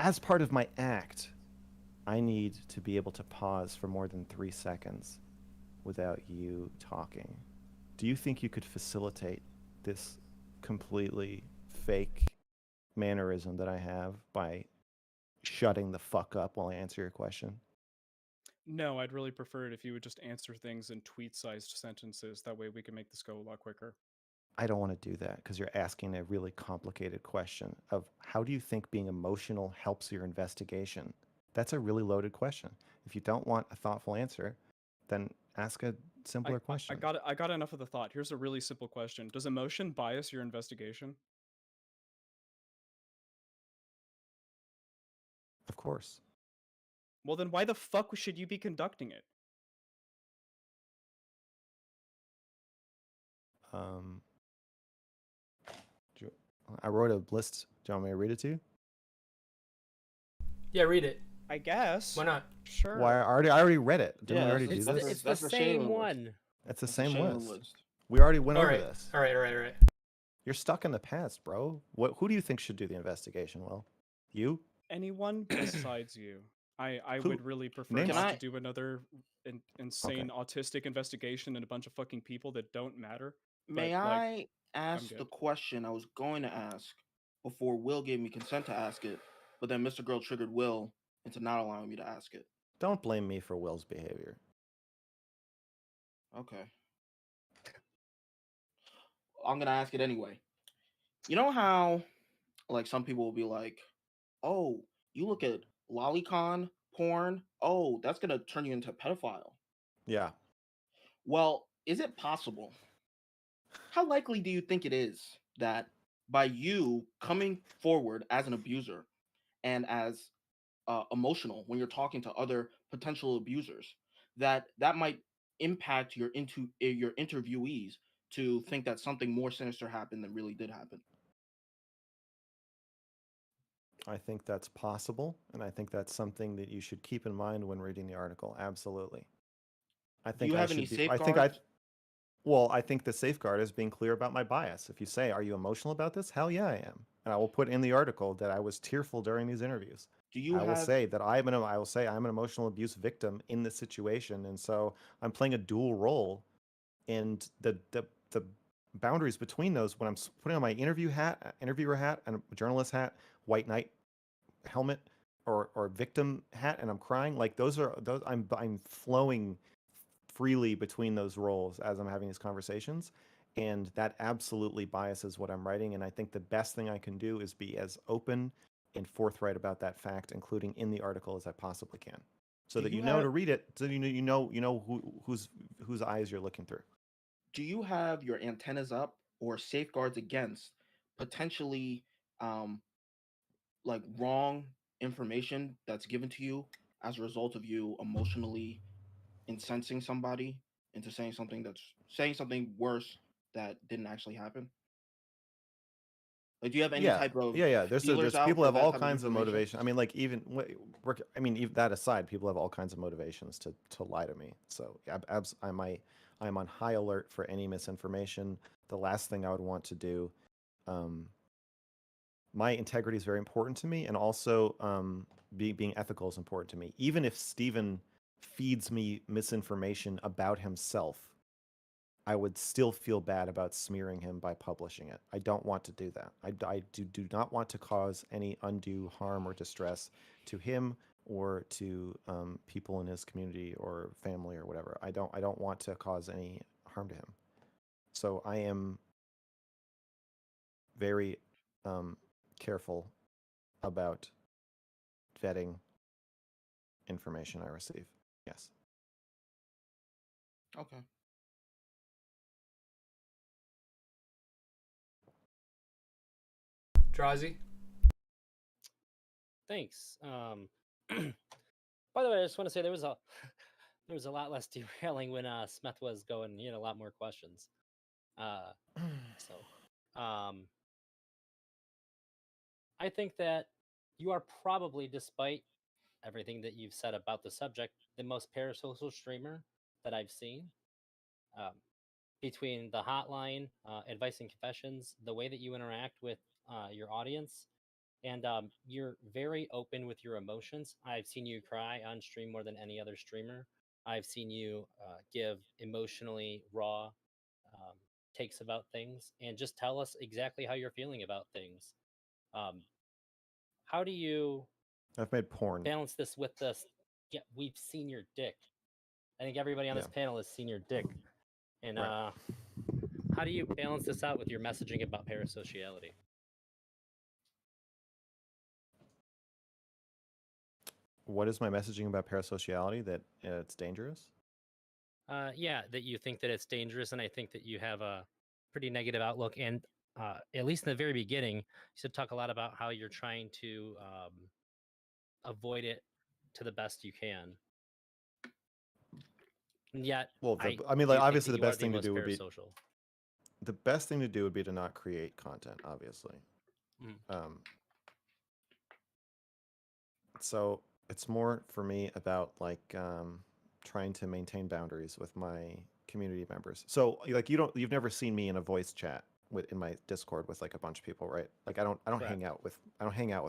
As part of my act, I need to be able to pause for more than 3 seconds without you talking. Do you think you could facilitate this completely fake mannerism that I have by shutting the fuck up while I answer your question? No, I'd really prefer it if you would just answer things in tweet-sized sentences. That way we can make this go a lot quicker. I don't want to do that because you're asking a really complicated question of how do you think being emotional helps your investigation? That's a really loaded question. If you don't want a thoughtful answer, then ask a simpler question. I got enough of the thought. Here's a really simple question. Does emotion bias your investigation? Of course. Well, then why the fuck should you be conducting it? Um, I wrote a list. Do you want me to read it to you? Yeah, read it. I guess. Why not? Sure. Why? I already read it. Didn't we already do It's, this? it's the That's the same Shayla one. list. It's the That's same Shayla list. We already went All over right. this. All right. You're stuck in the past, bro. Who do you think should do the investigation? Well, you? Anyone besides you. I Who? would really prefer Name not Can to I- do another insane autistic investigation and a bunch of fucking people that don't matter. May But, like, I ask good. the question I was going to ask before Will gave me consent to ask it, but then Mr. Girl triggered Will into not allowing me to ask it? Don't blame me for Will's behavior. Okay. I'm gonna ask it anyway. You know how, like, some people will be like, "Oh, you look at lolicon porn. Oh, that's gonna turn you into a pedophile." Yeah. Well, is it possible? How likely do you think it is that by you coming forward as an abuser and as emotional when you're talking to other potential abusers, that might impact your interviewees to think that something more sinister happened than really did happen? I think that's possible, and I think that's something that you should keep in mind when reading the article. Absolutely. I Do you think I have any should be. safeguards? Well, I think the safeguard is being clear about my bias. If you say, "Are you emotional about this?" Hell yeah, I am, and I will put in the article that I was tearful during these interviews. Do you I will have say that I will say I'm an emotional abuse victim in this situation, and so I'm playing a dual role. And the boundaries between those when I'm putting on my interviewer hat, and a journalist hat, white knight helmet, or victim hat, and I'm crying, like those I'm flowing freely between those roles as I'm having these conversations, and that absolutely biases what I'm writing. And I think the best thing I can do is be as open and forthright about that fact, including in the article, as I possibly can, so Do that you you know have to read it, so you know whose eyes you're looking through. do you have your antennas up or safeguards against potentially um like wrong information that's given to you as a result of you emotionally incensing somebody into saying something worse that didn't actually happen? Like, do you have any Yeah, type of yeah. feelers There's out people for have that all type of kinds of information? motivation. I mean, like even I mean, even that aside, people have all kinds of motivations to lie to me. So I'm on high alert for any misinformation. The last thing I would want to do, um, my integrity is very important to me, and also being ethical is important to me. Even if Steven feeds me misinformation about himself, I would still feel bad about smearing him by publishing it. I don't want to do that. I do not want to cause any undue harm or distress to him or to people in his community or family or whatever. I don't want to cause any harm to him. So I am very careful about vetting information I receive. Yes. Okay. Drazi? Thanks. By the way, I just want to say there was a There was a lot less derailing when Smith was going. He had a lot more questions. So, I think that you are probably, despite everything that you've said about the subject, the most parasocial streamer that I've seen. Um, between the hotline, advice and confessions, the way that you interact with your audience, and you're very open with your emotions. I've seen you cry on stream more than any other streamer. I've seen you give emotionally raw um, takes about things, and just tell us exactly how you're feeling about things. Um, how do you I've made porn. balance this with this? Yeah, we've seen your dick. I think everybody on this Yeah. panel has seen your dick. And Right. how do you balance this out with your messaging about parasociality? What is my messaging about parasociality? That it's dangerous? Yeah, that you think that it's dangerous, and I think that you have a pretty negative outlook. And at least in the very beginning, you should talk a lot about how you're trying to avoid it to the best you can. And yet, Well, I mean, do like, think obviously, that the you are best the thing to most do would be parasocial. to not create content, obviously. Mhm. So it's more for me about like trying to maintain boundaries with my community members. So like you've never seen me in a voice chat in my Discord with like a bunch of people, right? Like I don't hang out with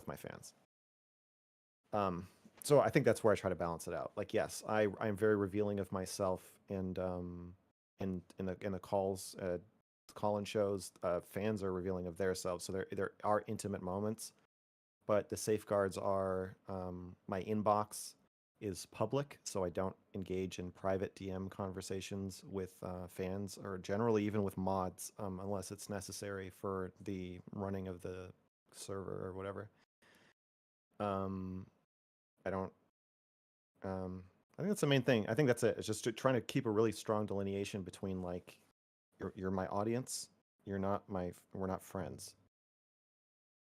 my fans. So I think that's where I try to balance it out. Like, yes, I'm very revealing of myself, and in the calls, call-in shows, fans are revealing of their selves. So there are intimate moments, but the safeguards are my inbox is public, so I don't engage in private DM conversations with fans or generally even with mods unless it's necessary for the running of the server or whatever. I don't. I think that's the main thing. I think that's it. It's just trying to keep a really strong delineation between like you're my audience. We're not friends.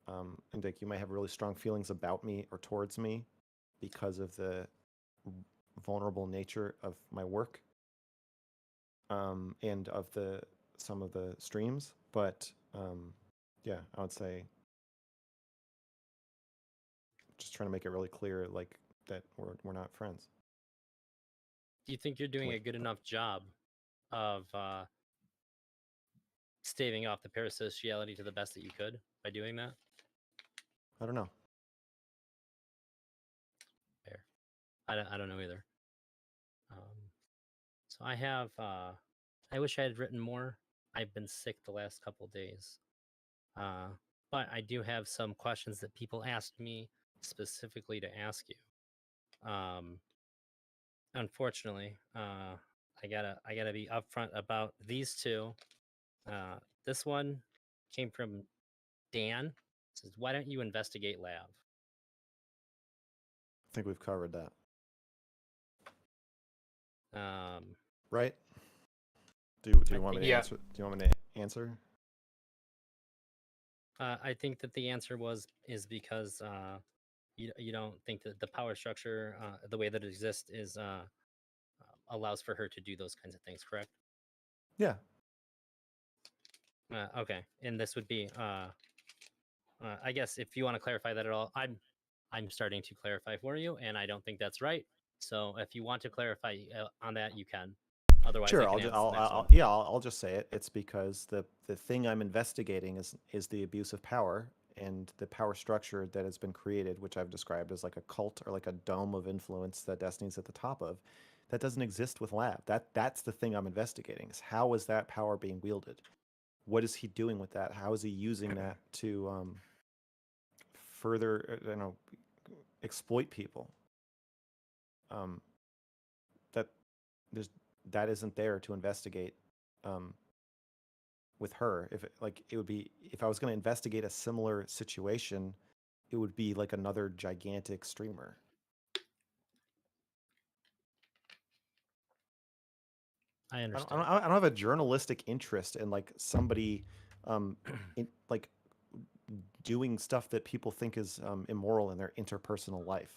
And like you might have really strong feelings about me or towards me because of the vulnerable nature of my work, and of some of the streams. But yeah, I would say just trying to make it really clear, like that we're not friends. Do you think you're doing a good enough job of staving off the parasociality to the best that you could by doing that? I don't know. Fair. I don't know either. So I have. I wish I had written more. I've been sick the last couple days, uh, but I do have some questions that people asked me specifically to ask you. Unfortunately, I gotta be upfront about these two. This one came from Dan. It says, "Why don't you investigate Lav?" I think we've covered that, Um, right? Do I you want me think to Yeah. answer? Do you want me to answer? I think that the answer is because you don't think that the power structure, the way that it exists, is allows for her to do those kinds of things, correct? Yeah. Okay, and this would be, I guess, if you want to clarify that at all, I'm starting to clarify for you, and I don't think that's right. So if you want to clarify on that, you can. Otherwise, Sure. I can ask the next one. I'll just say it. It's because the thing I'm investigating is the abuse of power and the power structure that has been created, which I've described as like a cult or like a dome of influence that Destiny's at the top of, that doesn't exist with Lab. That's the thing I'm investigating. Is how is that power being wielded? What is he doing with that? How is he using that to further, exploit people? That there's that isn't there to investigate with her. It would be, if I was going to investigate a similar situation, it would be like another gigantic streamer. I I understand. don't have a journalistic interest in like somebody like doing stuff that people think is immoral in their interpersonal life.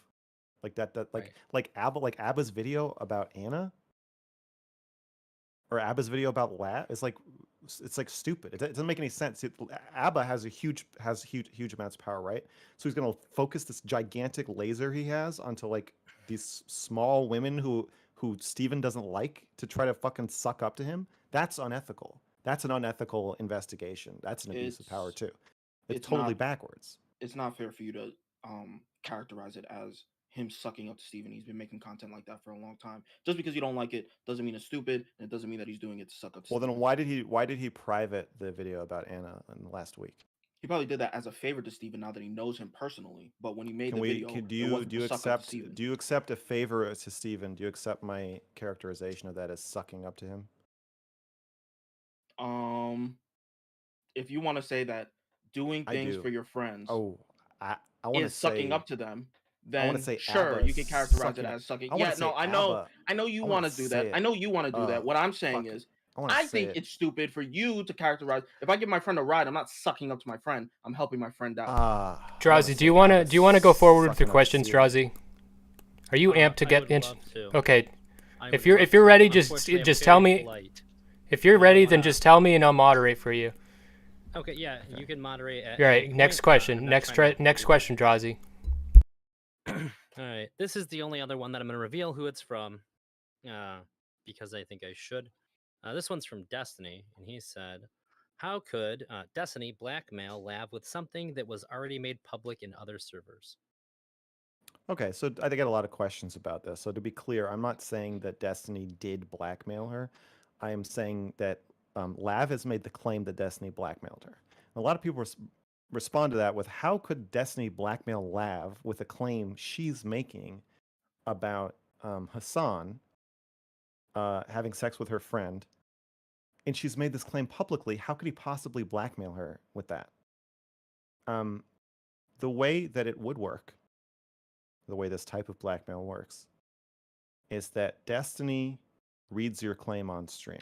Like that Right. like Abba's video about Anna or Abba's video about Lat is like it's like stupid. It doesn't make any sense. Abba has huge amounts of power, right? So he's gonna focus this gigantic laser he has onto like these small women who Steven doesn't like to try to fucking suck up to him. That's unethical. That's an unethical investigation. That's an abuse of power It's too. It's it's totally not backwards. it's not fair for you to characterize it as him sucking up to Steven. He's been making content like that for a long time. Just because you don't like it doesn't mean it's stupid, and it doesn't mean that he's doing it to suck up to Well, then Steven. why did he private the video about Anna in last week? He probably did that as a favor to Steven now that he knows him personally. But when he made Can the we video, do it you wasn't to suck up to Steven. do you accept a favor to Steven? Do you accept my characterization of that as sucking up to him? Um, if you want to say that doing I things do. for your friends Oh, I want to is sucking say up to them, I want to then say sure, Abba you can characterize it sucking. as sucking. I want Yeah, to no, say I know you I want want to to do say that. I it. know you want to do that. What I'm saying Fuck. is, I want to I say think it. it's stupid for you to characterize. If I give my friend a ride, I'm not sucking up to my friend. I'm helping my friend out. Drazi, do you wanna go forward with your questions, Drazi? Drazi? Are you amped to I get would into? love to. Okay, I if would you're love if you're to. ready, Unfortunately, I'm just tell very me. polite. If you're I don't ready, then wanna- just tell me and I'll moderate for you. Okay, yeah, you can moderate at All any right, next point, question. I'm not Next trying to next do question, Drazi. that. All right, this is the only other one that I'm going to reveal who it's from, because I think I should. This one's from Destiny, and he said, "How could Destiny blackmail Lav with something that was already made public in other servers?" Okay, so I get a lot of questions about this. So to be clear, I'm not saying that Destiny did blackmail her. I am saying that Lav has made the claim that Destiny blackmailed her. And a lot of people respond to that with, how could Destiny blackmail Lav with a claim she's making about Hassan having sex with her friend? And she's made this claim publicly. How could he possibly blackmail her with that? The way that it would work, the way this type of blackmail works, is that Destiny reads your claim on stream.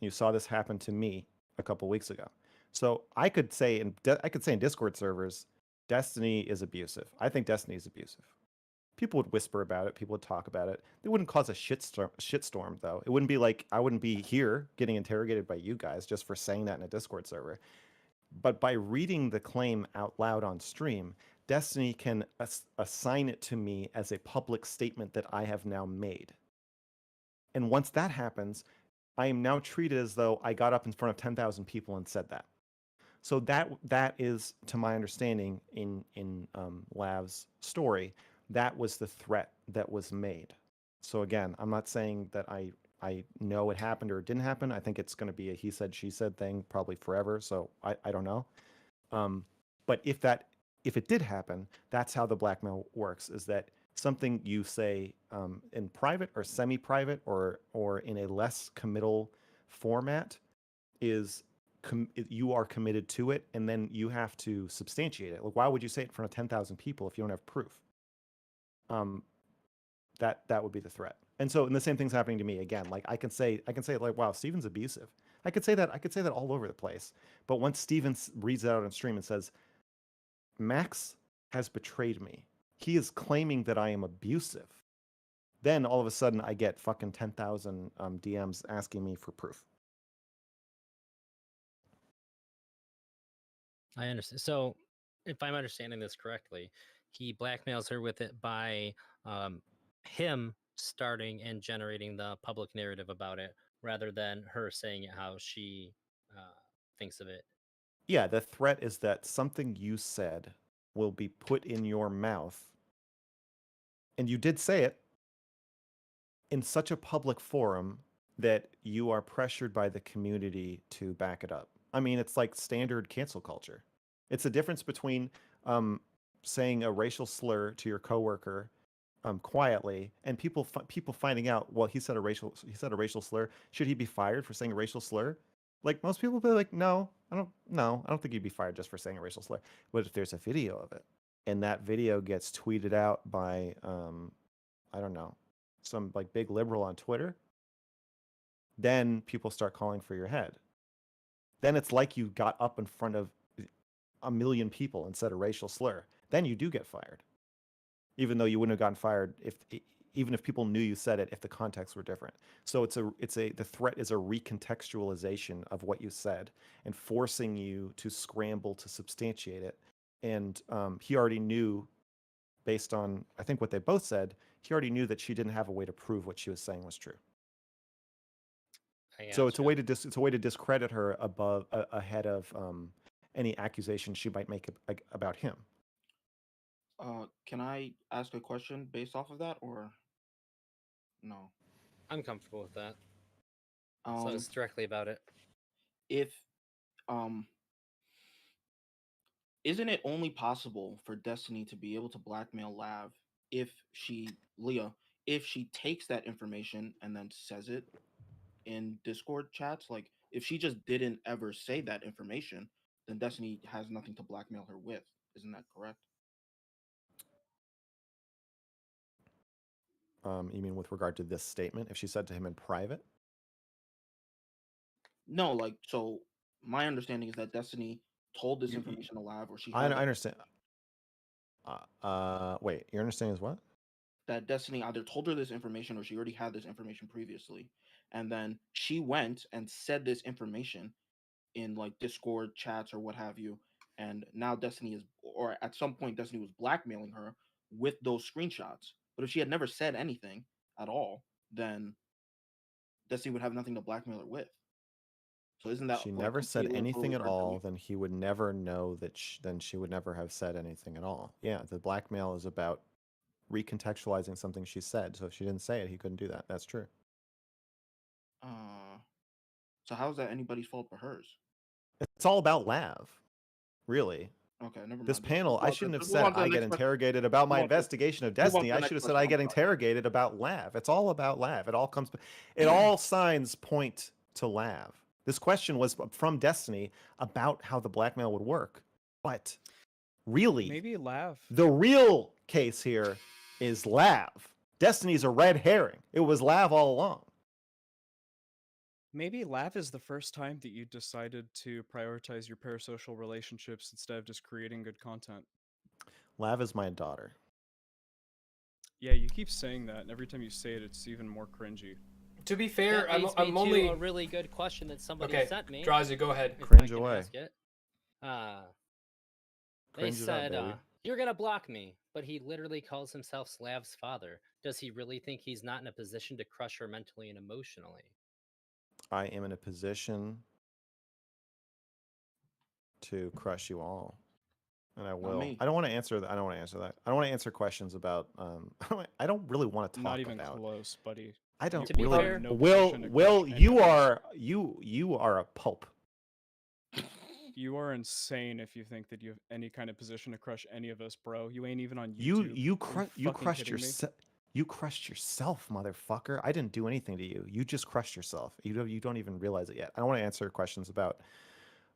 You saw this happen to me a couple weeks ago. So I could say in Discord servers, Destiny is abusive. I think Destiny is abusive. People would whisper about it. People would talk about it. They wouldn't cause a shitstorm, though. It wouldn't be like I wouldn't be here getting interrogated by you guys just for saying that in a Discord server. But by reading the claim out loud on stream, Destiny can assign it to me as a public statement that I have now made. And once that happens, I am now treated as though I got up in front of 10,000 people and said that. So that is, to my understanding, in Lav's story, that was the threat that was made. So again, I'm not saying that I know it happened or it didn't happen. I think it's going to be a he said, she said thing probably forever. So I don't know. But if it did happen, that's how the blackmail works, is that something you say in private or semi-private or in a less committal format is you are committed to it, and then you have to substantiate it. Like, why would you say it in front of 10,000 people if you don't have proof? That would be the threat. And so, and the same thing's happening to me again. Like I can say like, wow, Steven's abusive. I could say that all over the place. But once Steven reads it out on stream and says, Max has betrayed me, he is claiming that I am abusive, then all of a sudden I get fucking 10,000 DMs asking me for proof. I understand. So, if I'm understanding this correctly, he blackmails her with it by him starting and generating the public narrative about it, rather than her saying it how she thinks of it. Yeah, the threat is that something you said will be put in your mouth, and you did say it, in such a public forum that you are pressured by the community to back it up. I mean, it's like standard cancel culture. It's the difference between saying a racial slur to your coworker quietly, and people finding out, well, he said a racial slur. Should he be fired for saying a racial slur? Like, most people will be like, no, I don't think he'd be fired just for saying a racial slur. But if there's a video of it, and that video gets tweeted out by I don't know, some like big liberal on Twitter, then people start calling for your head. Then it's like you got up in front of a million people and said a racial slur. Then you do get fired. even though you wouldn't have gotten fired even if people knew you said it if the context were different. So the threat is a recontextualization of what you said and forcing you to scramble to substantiate it. And he already knew, based on I think what they both said, he already knew that she didn't have a way to prove what she was saying was true. So it's a way to discredit her ahead of any accusation she might make about him. Can I ask a question based off of that, or no? I'm comfortable with that. So Um, it's directly about it. if um, isn't it only possible for Destiny to be able to blackmail Lav if Leah, if she takes that information and then says it in Discord chats? Like, if she just didn't ever say that information, then Destiny has nothing to blackmail her with. Isn't that correct? You mean with regard to this statement? If she said to him in private? No, like, so my understanding is that Destiny told this information to Lav, or she I had that, understand. Wait, your understanding is what? that Destiny either told her this information or she already had this information previously. And then she went and said this information in like Discord chats or what have you. And now Destiny is, or at some point, Destiny was blackmailing her with those screenshots. But if she had never said anything at all, then Destiny would have nothing to blackmail her with. So isn't that She like never said completely and anything totally at her all, doing? then he would never know that. Then she would never have said anything at all. Yeah, the blackmail is about recontextualizing something she said. So if she didn't say it, he couldn't do that. That's true. Uh, so how is that anybody's fault but hers? It's all about Lav, really. Okay, never This mind. panel, I shouldn't have Let's move said on to the I get next question. interrogated about my Move on to, investigation of move on to Destiny. the I next should have said question. I I'm get sorry. interrogated about Lav. It's all about Lav. It all comes. All signs point to Lav. This question was from Destiny about how the blackmail would work, but really, Maybe Lav. the real case here is Lav. Destiny's a red herring. It was Lav all along. Maybe Lav is the first time that you decided to prioritize your parasocial relationships instead of just creating good content. Lav is my daughter. Yeah, you keep saying that, and every time you say it, it's even more cringy. To be fair, That leads I'm me only to a really good question that somebody okay. sent me. Drazi, go ahead. If Cringe I can away. ask it. They Cringe it up, said, baby. "You're gonna block me," but he literally calls himself Slav's father. Does he really think he's not in a position to crush her mentally and emotionally? I am in a position to crush you all, and I will. me. I don't want to answer that. I don't want to answer that. I don't want to answer questions about. I don't really want to talk Not even about. close, buddy. I don't To be really. fair- no Will, position to Will, crush you anyone. are you are a pulp. You are insane if you think that you have any kind of position to crush any of us, bro. You ain't even on You YouTube. you Are cru- you fucking crushed kidding me? yourself. You crushed yourself, motherfucker. I didn't do anything to you. You just crushed yourself. You don't even realize it yet. I don't want to answer questions about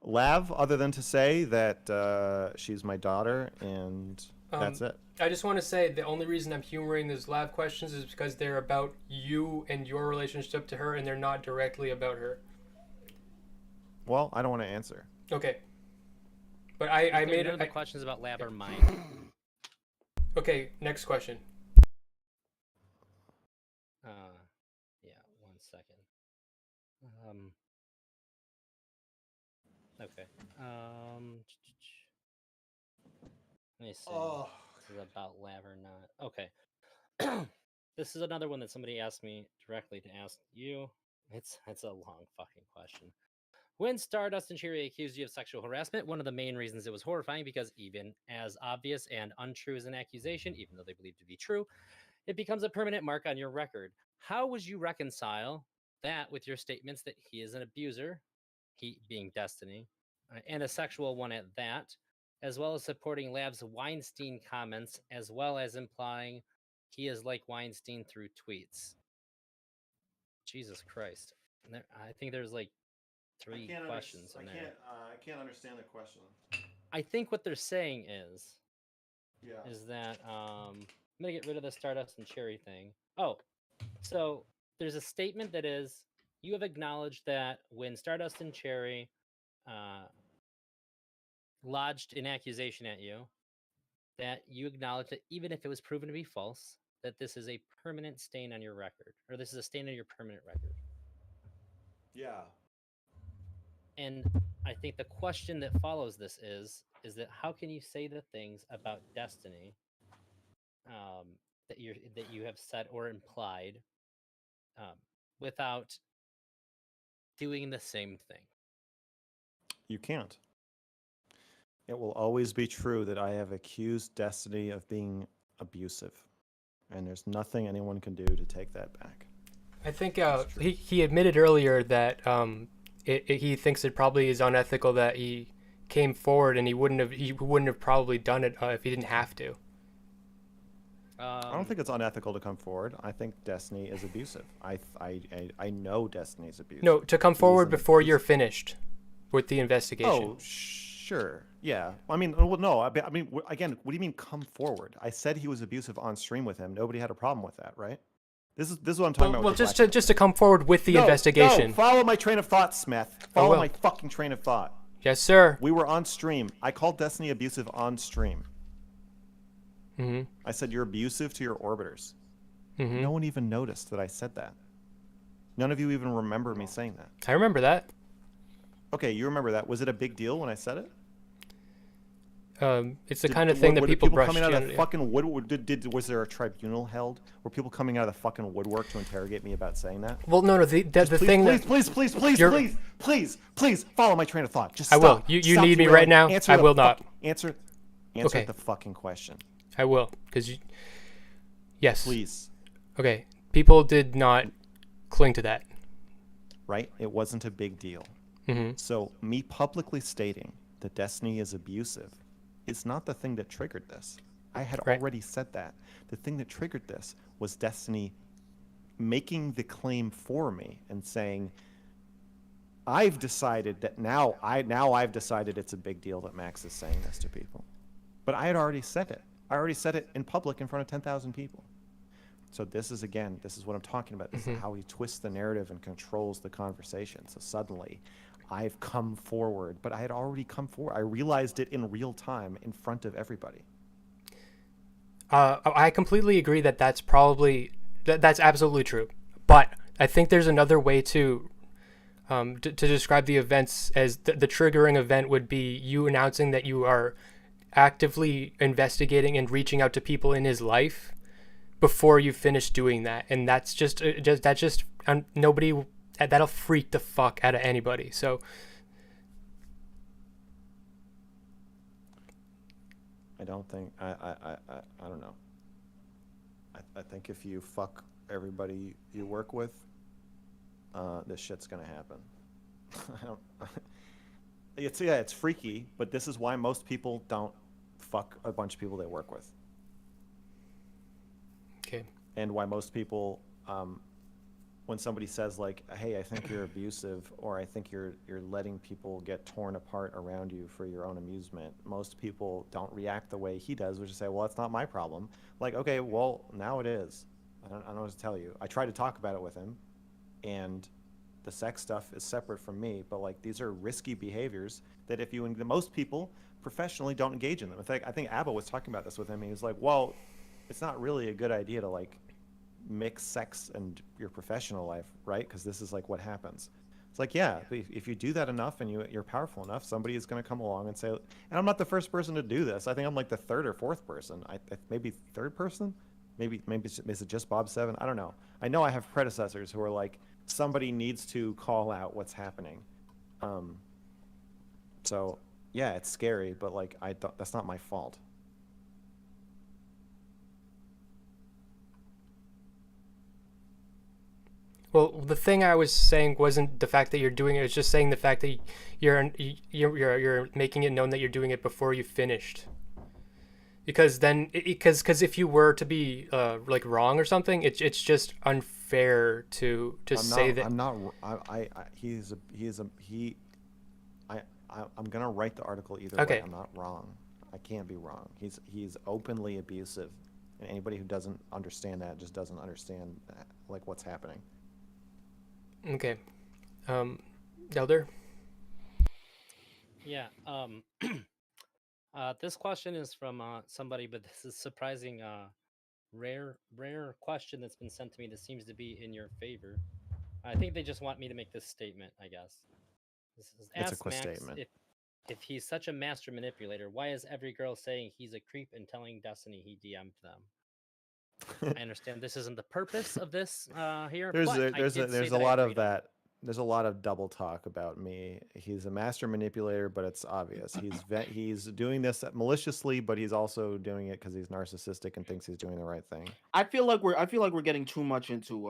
Lav other than to say that she's my daughter and that's it. I just want to say the only reason I'm humoring those live questions is because they're about you and your relationship to her, and they're not directly about her. Well, I don't want to answer. Okay. But I made none it. of the questions about Lab are mine. Okay, next question. Yeah, 1 second. Okay. Let me see. This is about Lab or not. Okay. This is another one that somebody asked me directly to ask you. It's a long fucking question. When Stardust and Cheery accused you of sexual harassment, one of the main reasons it was horrifying because even as obvious and untrue as an accusation, even though they believe to be true, it becomes a permanent mark on your record. How would you reconcile that with your statements that he is an abuser, he being Destiny, and a sexual one at that, as well as supporting Lab's Weinstein comments, as well as implying he is like Weinstein through tweets? Jesus Christ. I think there's like three questions in there. I can't understand the question. I think what they're saying is Yeah. that I'm gonna get rid of the Stardust and Cherry thing. Oh, so there's a statement that is you have acknowledged that when Stardust and Cherry lodged an accusation at you, that you acknowledge that even if it was proven to be false, that this is a permanent stain on your record, or this is a stain on your permanent record. Yeah. And I think the question that follows this is that how can you say the things about Destiny that you have said or implied without doing the same thing? You can't. It will always be true that I have accused Destiny of being abusive, and there's nothing anyone can do to take that back. I think That's true. he admitted earlier that he thinks it probably is unethical that he came forward, and he wouldn't have probably done it if he didn't have to. I don't think it's unethical to come forward. I think Destiny is abusive. I know Destiny is abusive. No, to come He's forward an before you're abusive- finished with the investigation. Oh, sure. Yeah. I mean, well, no. I mean, again, what do you mean come forward? I said he was abusive on stream with him. Nobody had a problem with that, right? This is what I'm talking about. Well, with the just black to come forward with the No, investigation. No, follow my train of thought, Smith. Follow will. my fucking train of thought. Yes, sir. We were on stream. I called Destiny abusive on stream. Mm-hmm. I said you're abusive to your orbiters. Mm-hmm. No one even noticed that I said that. None of you even remember me saying that. I remember that. Okay, you remember that. Was it a big deal when I said it? It's the kind of thing that Did people brush coming out of the generally. fucking woodwork? Was there a tribunal held? Were people coming out of the fucking woodwork to interrogate me about saying that? Well, no. The thing Please follow my train of thought. Just I will. stop. You Stop need me derailing. right now? Answer I the will not. Answer Okay. the fucking question, I will, because you. Yes. please. Okay. People did not cling to that. Right? It wasn't a big deal. Mm-hmm. So me publicly stating that Destiny is abusive is not the thing that triggered this. I had Right. already said that. The thing that triggered this was Destiny making the claim for me and saying, I've decided that now I've decided it's a big deal that Max is saying this to people. But I had already said it. I already said it in public in front of 10,000 people. So this is what I'm talking about. This is how he twists the narrative and controls the conversation. So suddenly I've come forward, but I had already come forward. I realized it in real time in front of everybody. I completely agree that that's absolutely true. But I think there's another way to describe the events as the triggering event would be you announcing that you are actively investigating and reaching out to people in his life before you finish doing that, and that's just nobody that'll freak the fuck out of anybody. So I don't think I don't know. I think if you fuck everybody you work with, this shit's gonna happen. I don't, it's freaky, but this is why most people don't fuck a bunch of people they work with, okay. and why most people, when somebody says like, "Hey, I think you're abusive," or "I think you're letting people get torn apart around you for your own amusement," most people don't react the way he does, which is say, "Well, that's not my problem." Like, okay, well, now it is. I don't know what to tell you. I tried to talk about it with him, and the sex stuff is separate from me. But like, these are risky behaviors that if you, most people professionally don't engage in them. In fact, I think Abba was talking about this with him. He was like, "Well, it's not really a good idea to like mix sex and your professional life, right? Because this is like what happens." It's like, yeah, if you do that enough and you're powerful enough, somebody is going to come along and say, and I'm not the first person to do this. I think I'm like the third or fourth person. Maybe third person? Maybe is it just Bob Seven? I don't know. I know I have predecessors who are like, somebody needs to call out what's happening. So yeah, it's scary, but like that's not my fault. Well, the thing I was saying wasn't the fact that you're doing it. It was just saying the fact that you're making it known that you're doing it before you finished. Because then, because if you were to be like wrong or something, it's just unfair to say that. I'm not. I'm gonna write the article either Okay. way. I'm not wrong. I can't be wrong. He's openly abusive, and anybody who doesn't understand that just doesn't understand like what's happening. Okay, Elder. Yeah. This question is from somebody, but this is surprising. Rare question that's been sent to me that seems to be in your favor. I think they just want me to make this statement. I guess this is It's a ask quick Max statement. if he's such a master manipulator. Why is every girl saying he's a creep and telling Destiny he DM'd them? I understand this isn't the purpose of this here, but I did say there's a that I lot of agreed on it. that. There's a lot of double talk about me. He's a master manipulator, but it's obvious. He's doing this maliciously, but he's also doing it because he's narcissistic and thinks he's doing the right thing. I feel like we're getting too much into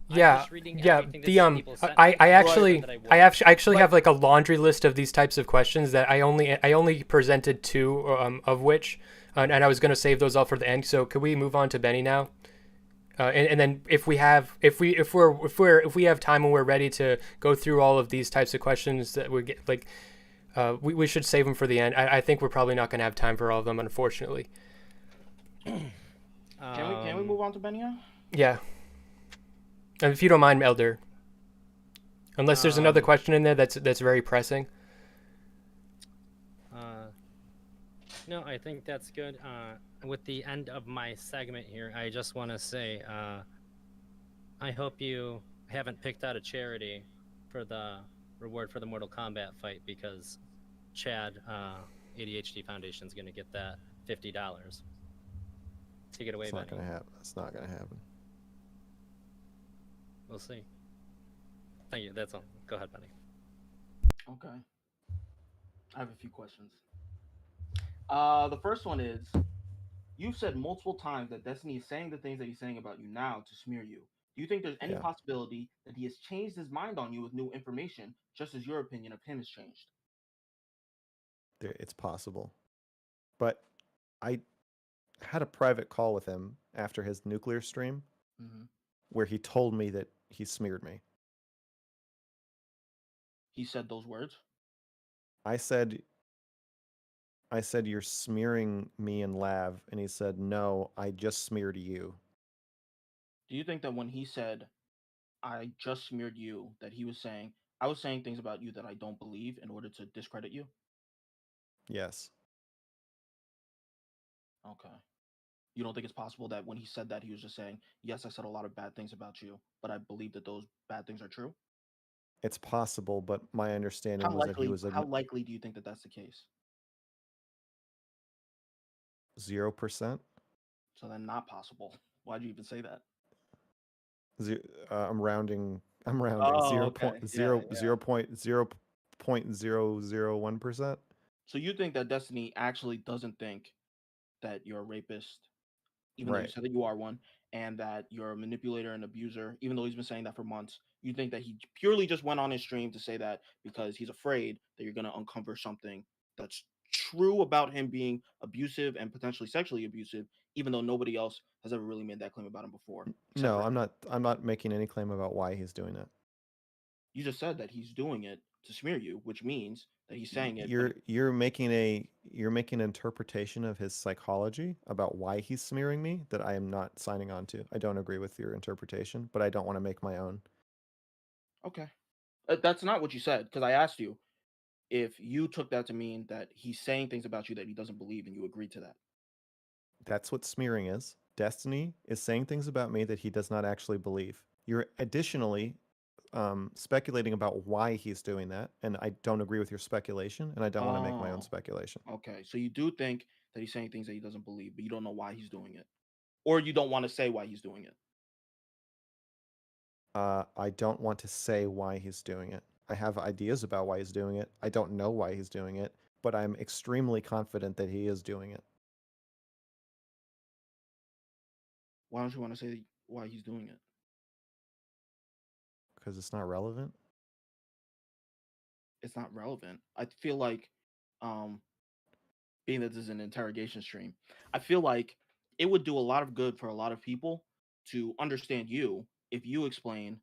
I'm Yeah, just reading yeah. everything that The people sent I me. I You actually said that I I would. actually but have like a laundry list of these types of questions that I only presented two of which, and I was gonna save those all for the end. So could we move on to Benny now? And then if we have if we have time and we're ready to go through all of these types of questions that we get like we should save them for the end. I think we're probably not gonna have time for all of them, unfortunately. can we move on to Benya? Yeah, and if you don't mind, Elder, unless there's another Um, question in there that's very pressing. uh, no, I think that's good. With the end of my segment here, I just want to say, I hope you haven't picked out a charity for the reward for the Mortal Kombat fight because Chad, ADHD Foundation is going to get that $50. Take it away, It's not Benny. gonna happen. That's not gonna happen. We'll see. Thank you. That's all. Go ahead, Benny. Okay. I have a few questions. The first one is you've said multiple times that Destiny is saying the things that he's saying about you now to smear you. Do you think there's any Yeah, possibility that he has changed his mind on you with new information, just as your opinion of him has changed? it's possible. But I had a private call with him after his nuclear stream Mm-hmm. where he told me that he smeared me. He said those words. I said I said you're smearing me and Lav, and he said no, I just smeared you. Do you think that when he said, I just smeared you, that he was saying, I was saying things about you that I don't believe in order to discredit you? Yes. Okay. You don't think it's possible that when he said that, he was just saying, yes, I said a lot of bad things about you, but I believe that those bad things are true? It's possible, but my understanding was that he was How likely do you think that that's the case? 0%. So then not possible. Why'd you even say that? I'm rounding. I'm rounding. Oh, Zero okay. point Yeah, zero yeah. zero point 0.001%. So you think that Destiny actually doesn't think that you're a rapist, even though you Right. said that you are one, and that you're a manipulator and abuser, even though he's been saying that for months. You think that he purely just went on his stream to say that because he's afraid that you're going to uncover something that's true about him being abusive and potentially sexually abusive, even though nobody else has ever really made that claim about him before, except No, for I'm him. not. I'm not making any claim about why he's doing it. You just said that he's doing it to smear you, which means that he's saying it, but You're making an interpretation of his psychology about why he's smearing me that I am not signing on to. I don't agree with your interpretation, but I don't want to make my own. okay. That's not what you said because I asked you if you took that to mean that he's saying things about you that he doesn't believe and you agreed to that. That's what smearing is. Destiny is saying things about me that he does not actually believe. You're additionally speculating about why he's doing that, and I don't agree with your speculation, and I don't want to make my own Oh, speculation. okay. So you do think that he's saying things that he doesn't believe, but you don't know why he's doing it. Or you don't want to say why he's doing it. I don't want to say why he's doing it. I have ideas about why he's doing it. I don't know why he's doing it, but I'm extremely confident that he is doing it Why don't you want to say why he's doing it? because it's not relevant. It's not relevant. I feel like, um, being that this is an interrogation stream, I feel like it would do a lot of good for a lot of people to understand you if you explain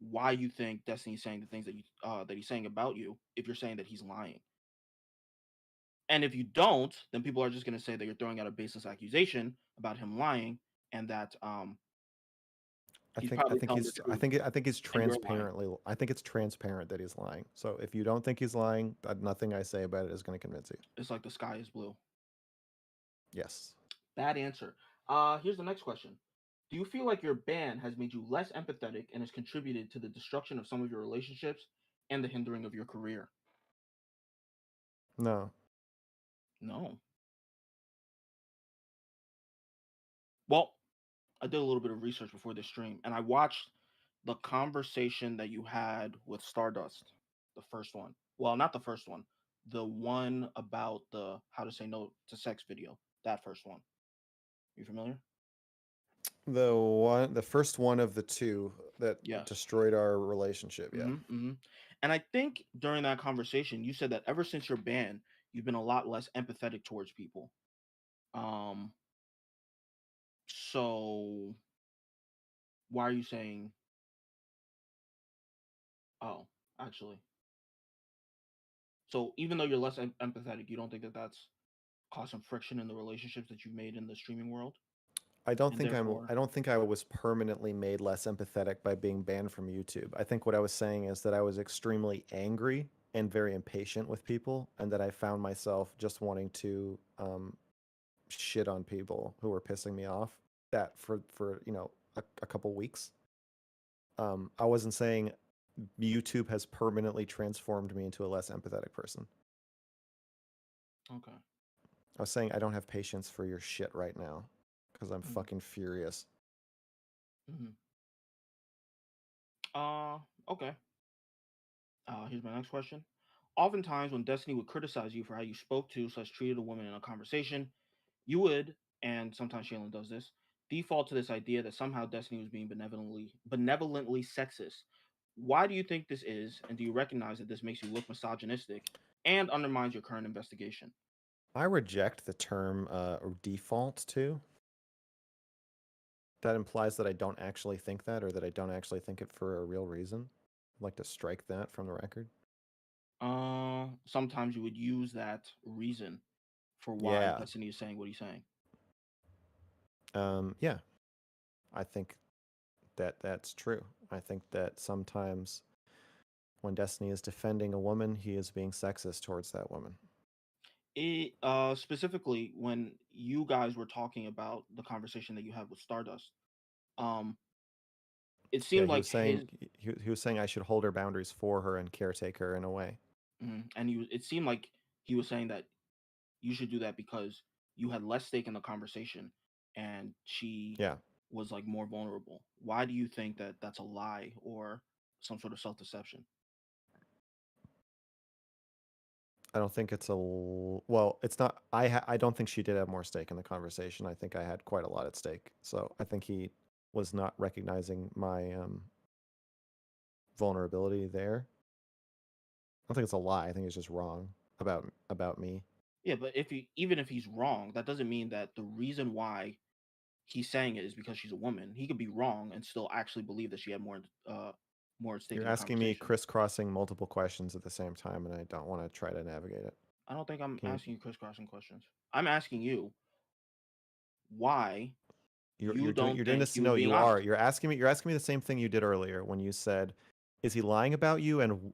why you think Destiny's saying the things that he's saying about you if you're saying that he's lying. And if you don't, then people are just going to say that you're throwing out a baseless accusation about him lying and that He's I probably think telling the he's truth, I think it's and you're lying. transparently I think it's transparent that he's lying. So if you don't think he's lying, nothing I say about it is going to convince you. It's like the sky is blue. Yes. Bad answer. Here's the next question. Do you feel like your ban has made you less empathetic and has contributed to the destruction of some of your relationships and the hindering of your career? No. No. Well, I did a little bit of research before this stream, and I watched the conversation that you had with Stardust, the first one. Well, not the first one, the one about the how to say no to sex video. That first one. You familiar? The first one of the two that Yes. destroyed our relationship. Yeah. And I think during that conversation, you said that ever since your ban, you've been a lot less empathetic towards people. So why are you saying? Oh, actually, so even though you're less empathetic, you don't think that that's caused some friction in the relationships that you've made in the streaming world, and therefore, I don't think I was permanently made less empathetic by being banned from YouTube. I think what I was saying is that I was extremely angry and very impatient with people, and that I found myself just wanting to shit on people who were pissing me off. That for a couple weeks. I wasn't saying YouTube has permanently transformed me into a less empathetic person. okay. I was saying I don't have patience for your shit right now because I'm Mhm. fucking furious. Mhm. Okay. Here's my next question. Oftentimes, when Destiny would criticize you for how you spoke to / treated a woman in a conversation, you would, and sometimes Shaylin does this, default to this idea that somehow Destiny was being benevolently sexist. Why do you think this is, and do you recognize that this makes you look misogynistic and undermines your current investigation? I reject the term default to. That implies that I don't actually think that, or that I don't actually think it for a real reason. I'd like to strike that from the record. Sometimes you would use that reason for why Yeah. Destiny is saying what he's saying. Yeah. I think that that's true. I think that sometimes when Destiny is defending a woman, he is being sexist towards that woman. Specifically when you guys were talking about the conversation that you had with Stardust, um, it Yeah, seemed he like was saying his he was saying I should hold her boundaries for her and caretake her in a way. and it seemed like he was saying that you should do that because you had less stake in the conversation and she Yeah. was like more vulnerable. Why do you think that that's a lie or some sort of self-deception? I don't think it's well, it's not. I don't think she did have more stake in the conversation. I think I had quite a lot at stake. So I think he was not recognizing my vulnerability there. I don't think it's a lie. I think it's just wrong about me. Yeah, but even if he's wrong, that doesn't mean that the reason why he's saying it is because she's a woman. He could be wrong and still actually believe that she had more at stake You're in the asking me conversation. crisscrossing multiple questions at the same time, and I don't want to try to navigate it. I don't think I'm Can you? asking you crisscrossing questions. I'm asking you why you You're don't doing think this. he was No, being you are. honest. You're asking me the same thing you did earlier when you said, "Is he lying about you?" and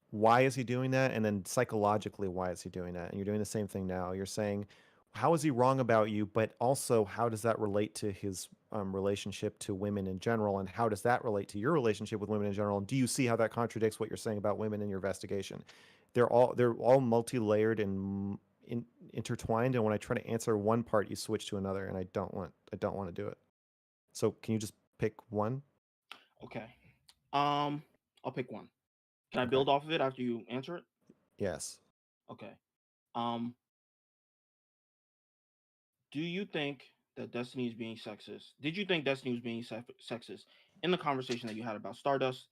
why is he doing that? And then psychologically, why is he doing that? And you're doing the same thing now. You're saying, how is he wrong about you? But also, how does that relate to his relationship to women in general? And how does that relate to your relationship with women in general? And do you see how that contradicts what you're saying about women in your investigation? They're all multi-layered and intertwined. And when I try to answer one part, you switch to another, and I don't want to do it. So can you just pick one? Okay. I'll pick one. Can I Okay. build off of it after you answer it? Yes. Okay. Um, do you think that Destiny is being sexist? Did you think Destiny was being sexist in the conversation that you had about Stardust?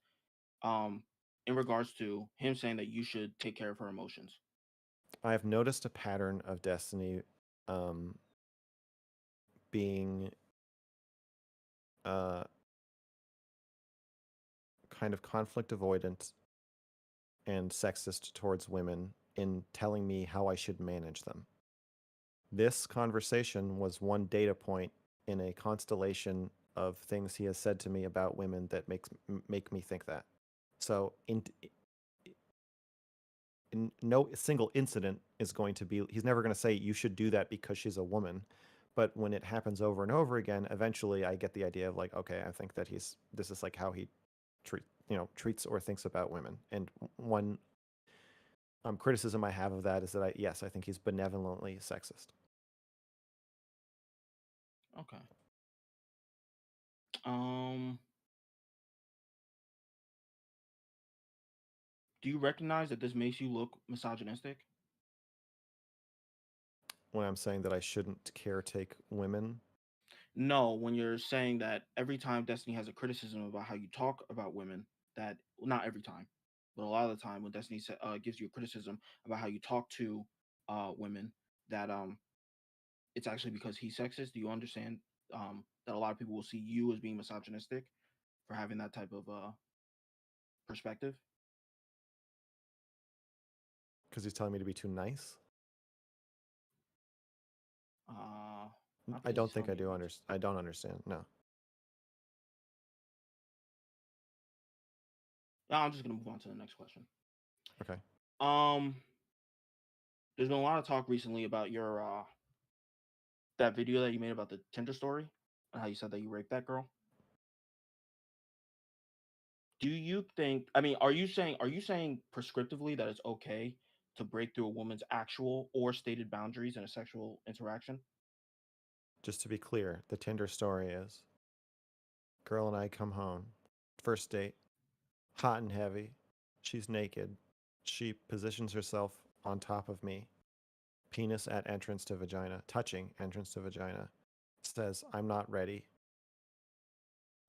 In regards to him saying that you should take care of her emotions. I've noticed a pattern of Destiny um, being uh, kind of conflict avoidant and sexist towards women in telling me how I should manage them. This conversation was one data point in a constellation of things he has said to me about women that make me think that. So in no single incident is going to be, he's never going to say you should do that because she's a woman. But when it happens over and over again, eventually I get the idea of like, okay, I think that this is like how he treats or thinks about women. And one criticism I have of that is that I think he's benevolently sexist. Okay. Do you recognize that this makes you look misogynistic? When I'm saying that I shouldn't caretake women, No, when you're saying that every time Destiny has a criticism about how you talk about women, that well, not every time, but a lot of the time when Destiny gives you a criticism about how you talk to women, that it's actually because he's sexist. Do you understand that a lot of people will see you as being misogynistic for having that type of perspective? because he's telling me to be too nice. Not I because don't he's think I telling you do to be understand. I don't understand. No. I'm just gonna move on to the next question. Okay. There's been a lot of talk recently about your that video that you made about the Tinder story and how you said that you raped that girl. Do you think? I mean, are you saying prescriptively that it's okay to break through a woman's actual or stated boundaries in a sexual interaction? Just to be clear, the Tinder story is girl and I come home, first date, hot and heavy. She's naked. She positions herself on top of me, penis at entrance to vagina, touching entrance to vagina. Says, I'm not ready.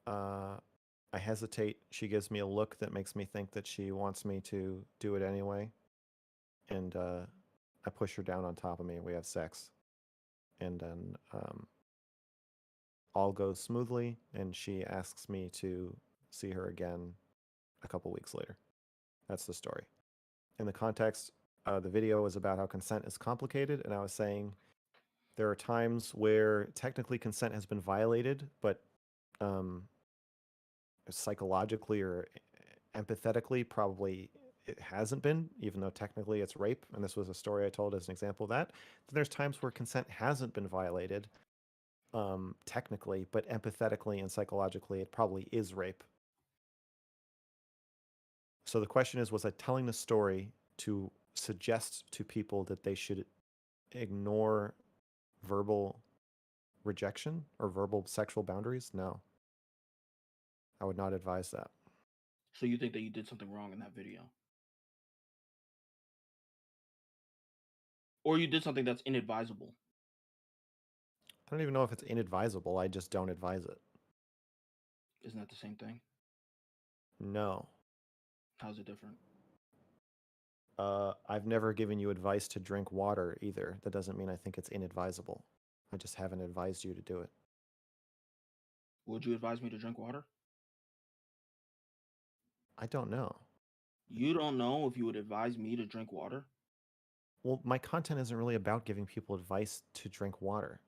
I hesitate. She gives me a look that makes me think that she wants me to do it anyway. And I push her down on top of me. We have sex. And then all goes smoothly. And she asks me to see her again a couple weeks later. That's the story. In the context, the video was about how consent is complicated. And I was saying there are times where technically consent has been violated, but psychologically or empathetically, probably it hasn't been, even though technically it's rape. And this was a story I told as an example of that. Then there's times where consent hasn't been violated, technically, but empathetically and psychologically, it probably is rape. So the question is, was I telling the story to suggest to people that they should ignore verbal rejection or verbal sexual boundaries? No. I would not advise that. So you think that you did something wrong in that video, or you did something that's inadvisable? I don't even know if it's inadvisable. I just don't advise it. Isn't that the same thing? No. How's it different? I've never given you advice to drink water either. That doesn't mean I think it's inadvisable. I just haven't advised you to do it. Would you advise me to drink water? I don't know. You don't know if you would advise me to drink water? Well, my content isn't really about giving people advice to drink water.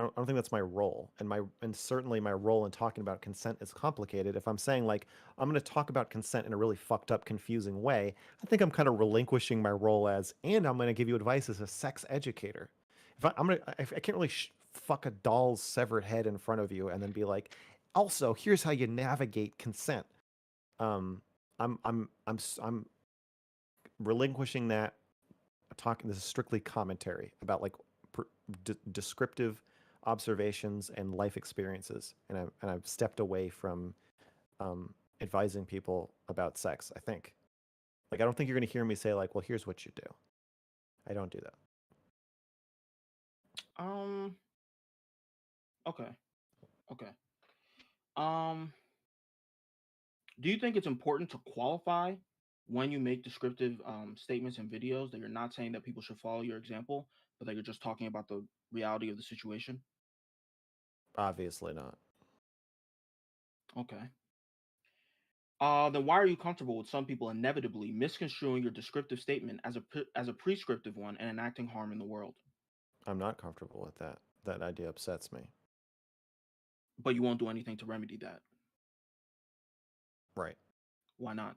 I don't think that's my role, and certainly my role in talking about consent is complicated. If I'm saying like I'm going to talk about consent in a really fucked up, confusing way, I think I'm kind of relinquishing my role and I'm going to give you advice as a sex educator. If I can't really fuck a doll's severed head in front of you and then be like, also here's how you navigate consent. I'm relinquishing that. Talking, this is strictly commentary about like descriptive observations and life experiences, and I've stepped away from advising people about sex. I think, like, I don't think you're going to hear me say like, well, here's what you do. I don't do that. Okay. Okay. Um. Do you think it's important to qualify when you make descriptive statements and videos that you're not saying that people should follow your example, but that you're just talking about the reality of the situation? Obviously not. Okay. Then why are you comfortable with some people inevitably misconstruing your descriptive statement as a prescriptive one and enacting harm in the world? I'm not comfortable with that. That idea upsets me. But you won't do anything to remedy that. Right. Why not?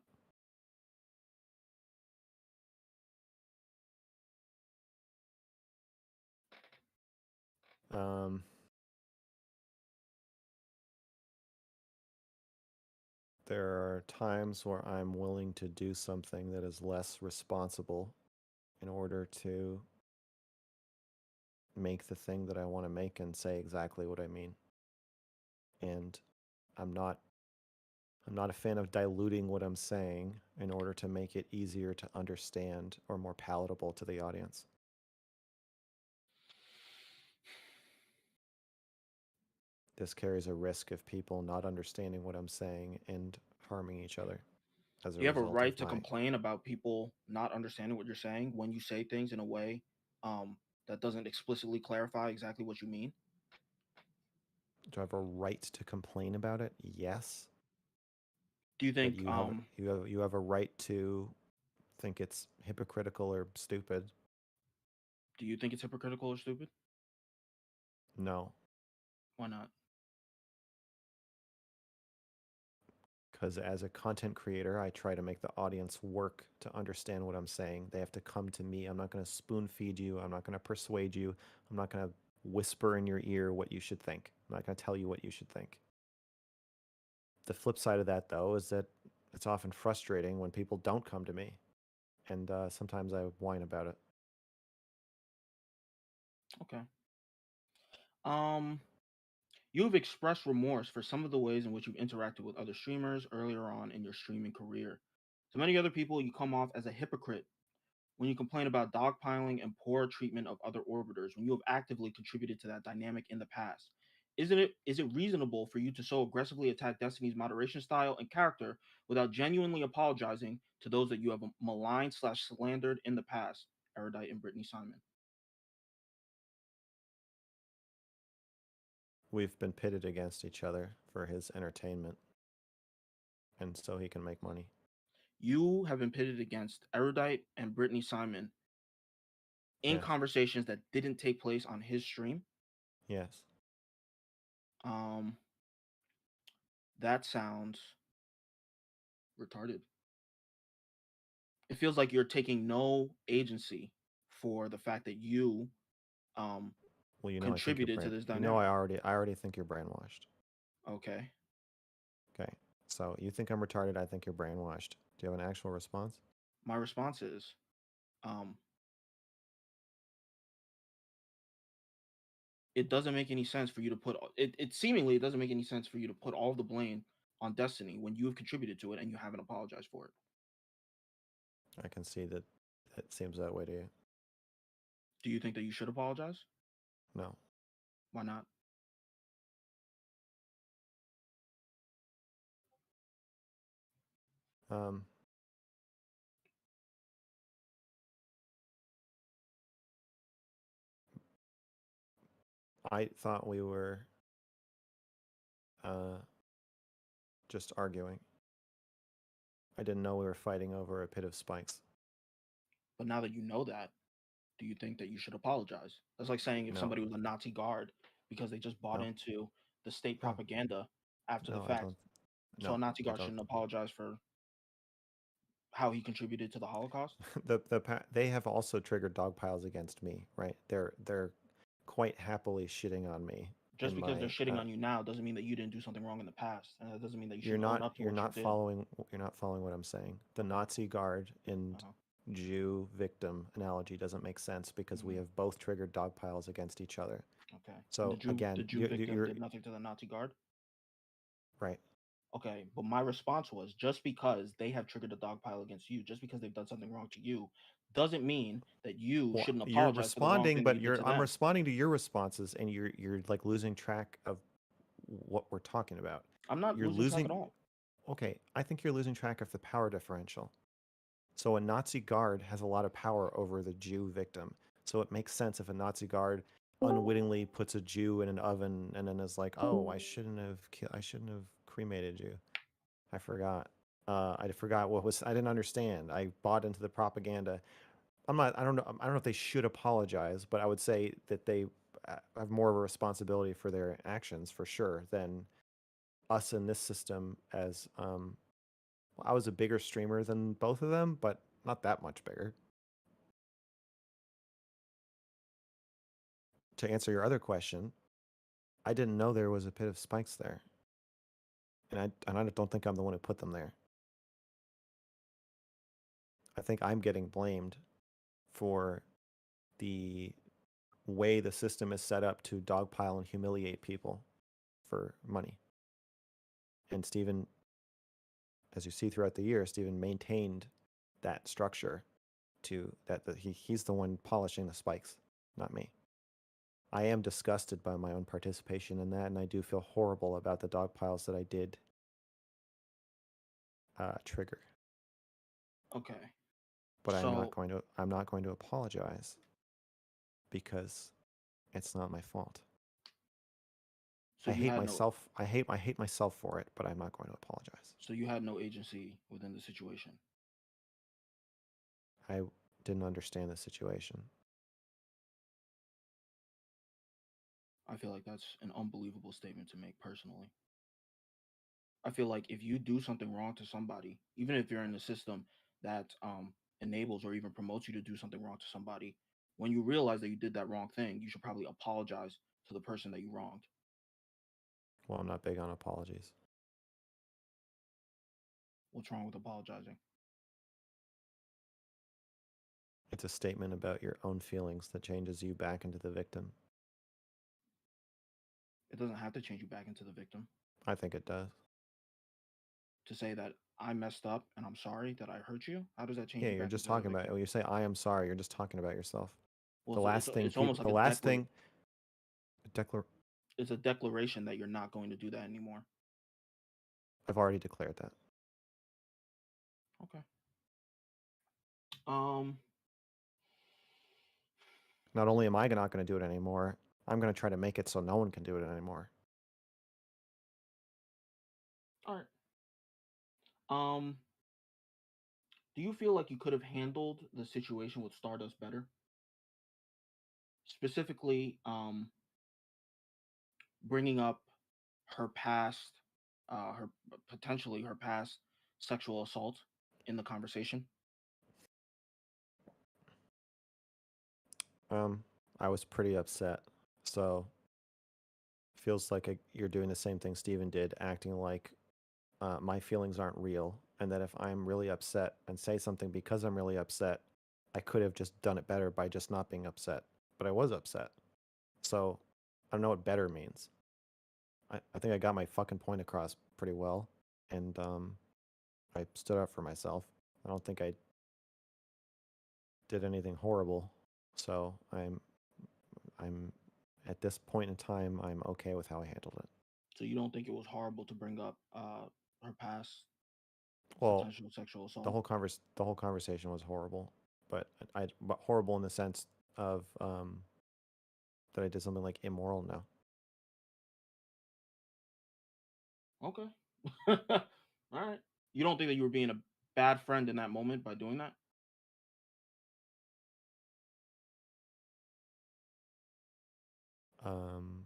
Um, there are times where I'm willing to do something that is less responsible in order to make the thing that I want to make and say exactly what I mean. And I'm not a fan of diluting what I'm saying in order to make it easier to understand or more palatable to the audience. This carries a risk of people not understanding what I'm saying and harming each other as a You have a result right of to my... complain about people not understanding what you're saying when you say things in a way that doesn't explicitly clarify exactly what you mean. Do I have a right to complain about it? Yes. Do you But think you have a right to think it's hypocritical or stupid. it's hypocritical or stupid? No, Why not? because as a content creator, I try to make the audience work to understand what I'm saying. They have to come to me. I'm not going to spoon feed you. I'm not going to persuade you. I'm not going to whisper in your ear what you should think. I'm not going to tell you what you should think. The flip side of that, though, is that it's often frustrating when people don't come to me. And sometimes I whine about it. Okay. You've expressed remorse for some of the ways in which you've interacted with other streamers earlier on in your streaming career. To many other people, you come off as a hypocrite when you complain about dogpiling and poor treatment of other orbiters when you have actively contributed to that dynamic in the past. Is it reasonable for you to so aggressively attack Destiny's moderation style and character without genuinely apologizing to those that you have maligned / slandered in the past? Erudite and Brittany Simon. We've been pitted against each other for his entertainment, and so he can make money. You have been pitted against Erudite and Brittany Simon in Yes. conversations that didn't take place on his stream. Yes. That sounds retarded. It feels like you're taking no agency for the fact that you Well, I think you're contributed to this I dynamic. already think you're brainwashed. Okay. Okay. So you think I'm retarded, I think you're brainwashed. Do you have an actual response? My response is, it doesn't make any sense for you to put it seemingly it doesn't make any sense for you to put all the blame on Destiny when you have contributed to it and you haven't apologized for it. I can see that it seems that way to you. Do you think that you should apologize? No. Why not? I thought we were just arguing. I didn't know we were fighting over a pit of spikes. But now that you know that, do you think that you should apologize? That's like saying if No. somebody was a Nazi guard because they just bought No. into the state No. propaganda after the No, I fact. don't. So a No, Nazi I guard don't. shouldn't apologize for how he contributed to the Holocaust? They have also triggered dogpiles against me, right? They're quite happily shitting on me. Just in because they're my, shitting on you now doesn't mean that you didn't do something wrong in the past. And that doesn't mean that you you're should own up to you're what you not did. following what I'm saying. The Nazi guard and Uh-huh. Jew victim analogy doesn't make sense because we Mhm. have both triggered dogpiles against each other. Okay. And So again, the Jew victim did nothing to the Nazi guard? right. Okay, but my response was just because they have triggered a dogpile against you, just because they've done something wrong to you, doesn't mean that you Well, shouldn't you're apologize for the wrong responding, thing that but you did to I'm them. responding to your responses, and you're like losing track of what we're talking about. I'm not You're losing track at all. Okay, I think you're losing track of the power differential. So a Nazi guard has a lot of power over the Jew victim. So it makes sense if a Nazi guard unwittingly puts a Jew in an oven and then is like, "Oh, I shouldn't have cremated you. I forgot. I forgot what was. I didn't understand. I bought into the propaganda." I don't know if they should apologize, but I would say that they have more of a responsibility for their actions for sure than us in this system. As I was a bigger streamer than both of them, but not that much bigger. To answer your other question, I didn't know there was a pit of spikes there, and I don't think I'm the one who put them there. I think I'm getting blamed for the way the system is set up to dogpile and humiliate people for money. And Steven, as you see throughout the year, Steven maintained that structure to that he's the one polishing the spikes, not me. I am disgusted by my own participation in that, and I do feel horrible about the dogpiles that I did trigger. Okay. But I'm not So going to apologize because it's not my fault. so I you hate had no myself. I hate myself for it, but I'm not going to apologize. so you had no agency within the situation. I didn't understand the situation. I feel like that's an unbelievable statement to make personally. I feel like if you do something wrong to somebody, even if you're in a system that enables or even promotes you to do something wrong to somebody, when you realize that you did that wrong thing, you should probably apologize to the person that you wronged. Well, I'm not big on apologies. What's wrong with apologizing? It's a statement about your own feelings that changes you back into the victim. It doesn't have to change you back into the victim. I think it does. To say that I messed up and I'm sorry that I hurt you, how does that change Yeah, you you're back just into the talking about. victim? When you say I am sorry, you're just talking about yourself. Well, The last thing it's almost people, like the last thing, it's a declaration that you're not going to do that anymore. I've already declared that. Okay. Um. Not only am I not going to do it anymore, I'm going to try to make it so no one can do it anymore. All right. Um. Do you feel like you could have handled the situation with Stardust better? Specifically, bringing up her past, her potentially her past sexual assault in the conversation. I was pretty upset. So feels like you're doing the same thing Steven did, acting like my feelings aren't real, and that if I'm really upset and say something because I'm really upset, I could have just done it better by just not being upset. But I was upset. So I don't know what better means. I think I got my fucking point across pretty well, and I stood up for myself. I don't think I did anything horrible. So I'm at this point in time, I'm okay with how I handled it. So you don't think it was horrible to bring up her past Well, potential sexual the assault? whole conversation was horrible, but but horrible in the sense of that I did something like immoral. No, Okay. All right. You don't think that you were being a bad friend in that moment by doing that? um,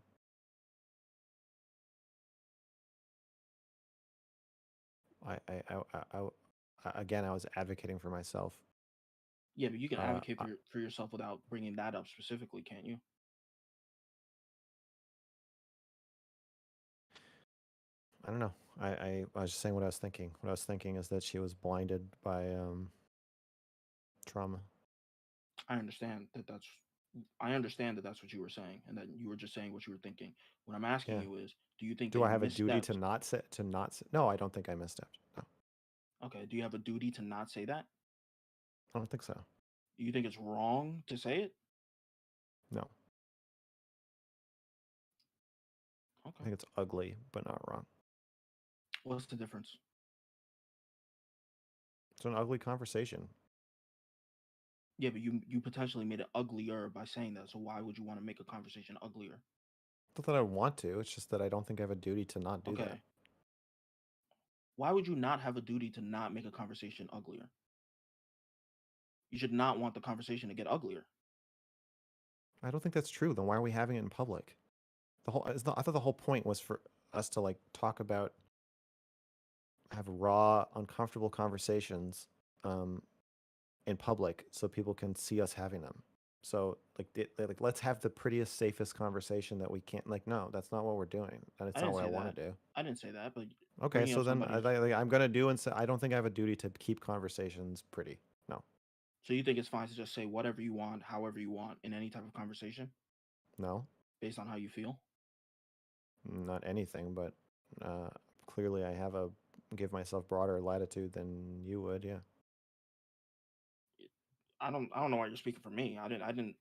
again, I was advocating for myself. Yeah, but you can Uh, advocate I, for yourself without bringing that up specifically, can't you? I don't know. I was just saying what I was thinking. What I was thinking is that she was blinded by trauma. I understand that that's I understand that that's what you were saying and that you were just saying what you were thinking. What I'm asking Yeah. you is, do you think Do that I you have a duty misstepped? to not say? No, I don't think I misstepped. No, Okay, do you have a duty to not say that? I don't think so. Do you think it's wrong to say it? No, I Okay. think it's ugly, but not wrong. What's the difference? It's an ugly conversation. Yeah, but you potentially made it uglier by saying that. So why would you want to make a conversation uglier? Not that I want to. It's just that I don't think I have a duty to not do that. Okay. Why would you not have a duty to not make a conversation uglier? You should not want the conversation to get uglier. I don't think that's true. Then why are we having it in public? I thought the whole point was for us to like talk about, have raw, uncomfortable conversations in public so people can see us having them. So like let's have the prettiest, safest conversation that we can. Like, no, that's not what we're doing, and it's I not didn't what I say want that. to do. I didn't say that, but Okay, bringing so up then somebody's. I'm gonna do and say I don't think I have a duty to keep conversations pretty. No, So you think it's fine to just say whatever you want, however you want, in any type of conversation, no, based on how you feel? not anything, but uh, clearly I have a give myself broader latitude than you would. Yeah. I don't know why you're speaking for me. I didn't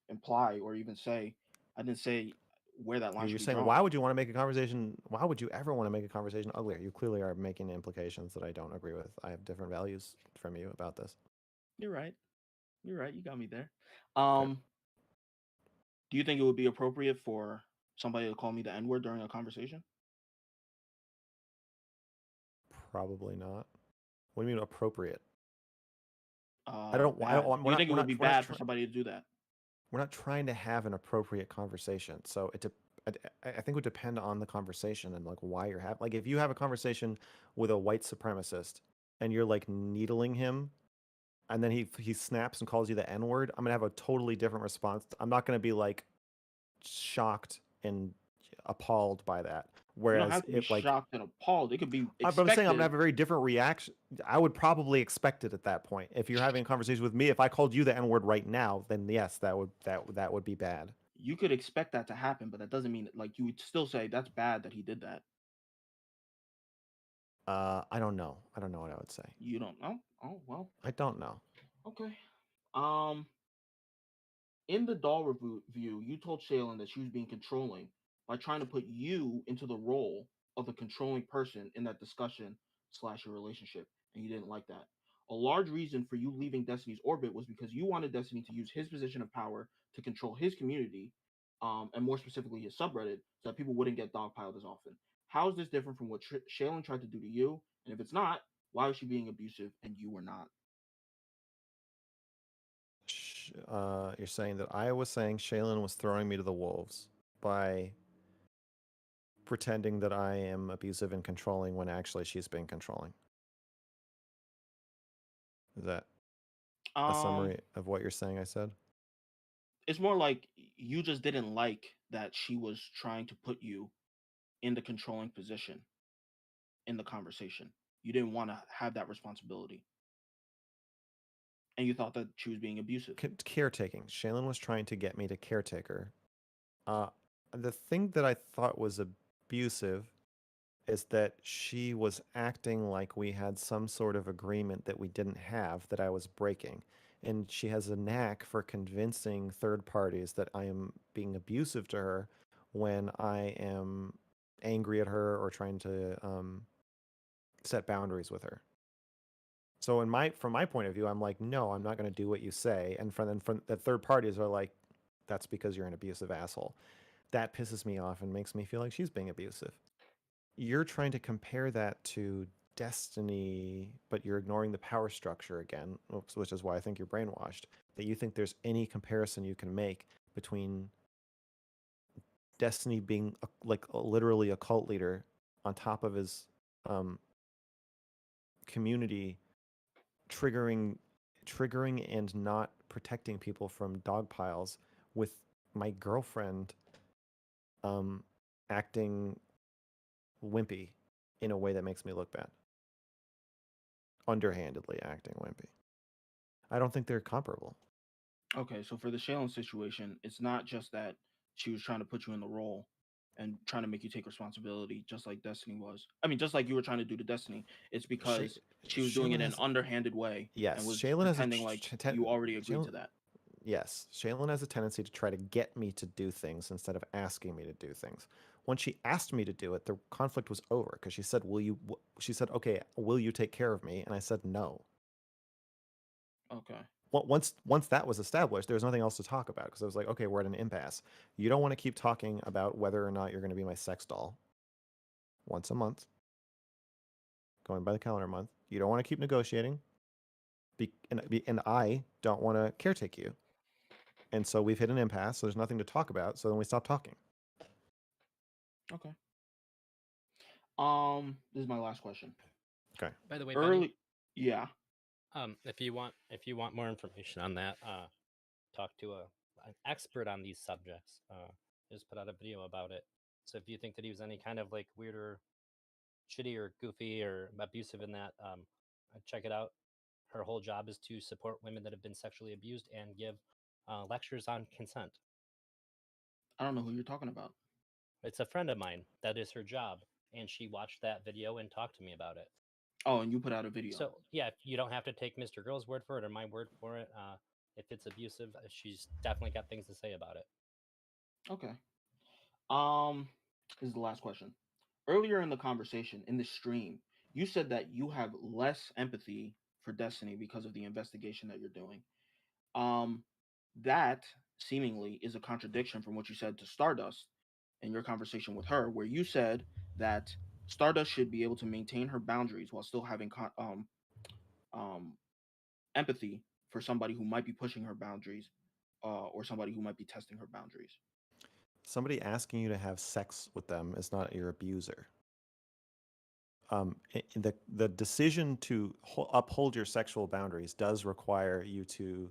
imply or even say. I didn't say where that line should You're be saying, why drawn. would you want to make a conversation? Why would you ever want to make a conversation uglier? You clearly are making implications that I don't agree with. I have different values from you about this. You're right. You're right. You got me there. Okay. Do you think it would be appropriate for somebody to call me the N word during a conversation? Probably not. What do you mean appropriate? I don't. Bad. Do you think it would be We're not bad for somebody to do that? we're not trying to have an appropriate conversation. So I think it would depend on the conversation and like why you're having. Like if you have a conversation with a white supremacist and you're like needling him, and then he snaps and calls you the N word, I'm gonna have a totally different response. I'm not gonna be like shocked and appalled by that. You don't Whereas have to be if like, shocked and appalled. It could be but I'm saying I'm gonna expected. have a very different reaction. I would probably expect it at that point. If you're having a conversation with me, if I called you the N word right now, then yes, that would be bad. You could expect that to happen, but that doesn't mean like you would still say that's bad that he did that. I don't know. I don't know what I would say. You don't know? Oh well. I don't know. Okay. Um, in the doll review, you told Shaylin that she was being controlling by trying to put you into the role of the controlling person in that discussion slash your relationship, and you didn't like that. A large reason for you leaving Destiny's orbit was because you wanted Destiny to use his position of power to control his community, and more specifically his subreddit, so that people wouldn't get dogpiled as often. How is this different from what Shaylin tried to do to you? And if it's not, why was she being abusive and you were not? You're saying that I was saying Shaylin was throwing me to the wolves by pretending that I am abusive and controlling when actually she's been controlling. Is that a Um, summary of what you're saying I said? it's more like you just didn't like that she was trying to put you in the controlling position in the conversation. You didn't want to have that responsibility, and you thought that she was being abusive. Caretaking. Shaylin was trying to get me to caretaker. Uh, the thing that I thought was abusive is that she was acting like we had some sort of agreement that we didn't have that I was breaking. And she has a knack for convincing third parties that I am being abusive to her when I am angry at her or trying to set boundaries with her. So from my point of view, I'm like, no, I'm not going to do what you say. And from the third parties are like, that's because you're an abusive asshole. That pisses me off and makes me feel like she's being abusive. You're trying to compare that to Destiny, but you're ignoring the power structure again, which is why I think you're brainwashed. That you think there's any comparison you can make between Destiny being literally a cult leader on top of his community triggering and not protecting people from dog piles, with my girlfriend acting wimpy in a way that makes me look bad. Underhandedly acting wimpy. I don't think they're comparable. Okay, so for the Shaylin situation, it's not just that she was trying to put you in the role and trying to make you take responsibility, just like Destiny was. I mean, just like you were trying to do to Destiny. It's because she was doing it Shaylin in an has underhanded way and yes. was pretending like you already agreed to that. Yes, Shaylin has a tendency to try to get me to do things instead of asking me to do things. When she asked me to do it, the conflict was over because she said, "Will you?" She said, "Okay, will you take care of me?" And I said, "No." Okay. Once that was established, there was nothing else to talk about because I was like, "Okay, we're at an impasse. You don't want to keep talking about whether or not you're going to be my sex doll once a month, going by the calendar month. You don't want to keep negotiating, and I don't want to caretake you. And so we've hit an impasse. So there's nothing to talk about. So then we stop talking. Okay. This is my last question. Okay. By the way, Benny, Early, yeah. if you want more information on that, talk to an expert on these subjects. Just put out a video about it. So if you think that he was any kind of like weird or shitty or goofy or abusive in that, check it out. Her whole job is to support women that have been sexually abused and give lectures on consent. I don't know who you're talking about. It's a friend of mine. That is her job. And she watched that video and talked to me about it. Oh, and you put out a video. So, yeah, you don't have to take Mr. Girl's word for it or my word for it. If it's abusive, she's definitely got things to say about it. Okay. This is the last question. Earlier in the conversation, in the stream, you said that you have less empathy for Destiny because of the investigation that you're doing. That seemingly is a contradiction from what you said to Stardust in your conversation with her, where you said that Stardust should be able to maintain her boundaries while still having empathy for somebody who might be pushing her boundaries, or somebody who might be testing her boundaries. Somebody asking you to have sex with them is not your abuser. The decision to uphold your sexual boundaries does require you to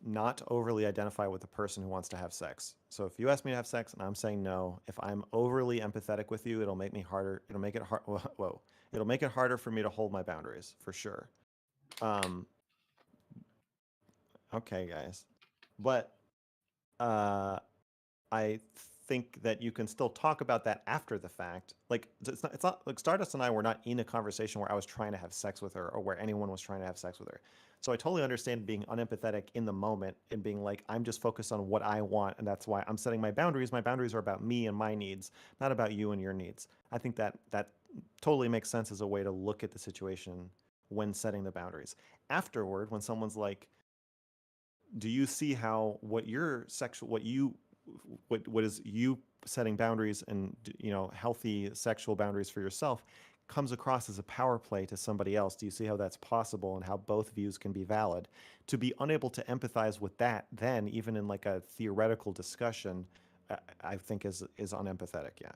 not overly identify with the person who wants to have sex. So if you ask me to have sex and I'm saying no, if I'm overly empathetic with you, it'll make me harder. It'll make it hard. Whoa! It'll make it harder for me to hold my boundaries for sure. Okay, guys, but I think that you can still talk about that after the fact. Like it's not like Stardust and I were not in a conversation where I was trying to have sex with her or where anyone was trying to have sex with her. So I totally understand being unempathetic in the moment and being like, I'm just focused on what I want, and that's why I'm setting my boundaries. My boundaries are about me and my needs, not about you and your needs. I think that totally makes sense as a way to look at the situation when setting the boundaries. Afterward, when someone's like, do you see how what is you setting boundaries and healthy sexual boundaries for yourself comes across as a power play to somebody else? Do you see how that's possible and how both views can be valid? To be unable to empathize with that, then even in like a theoretical discussion, I think is unempathetic. Yeah.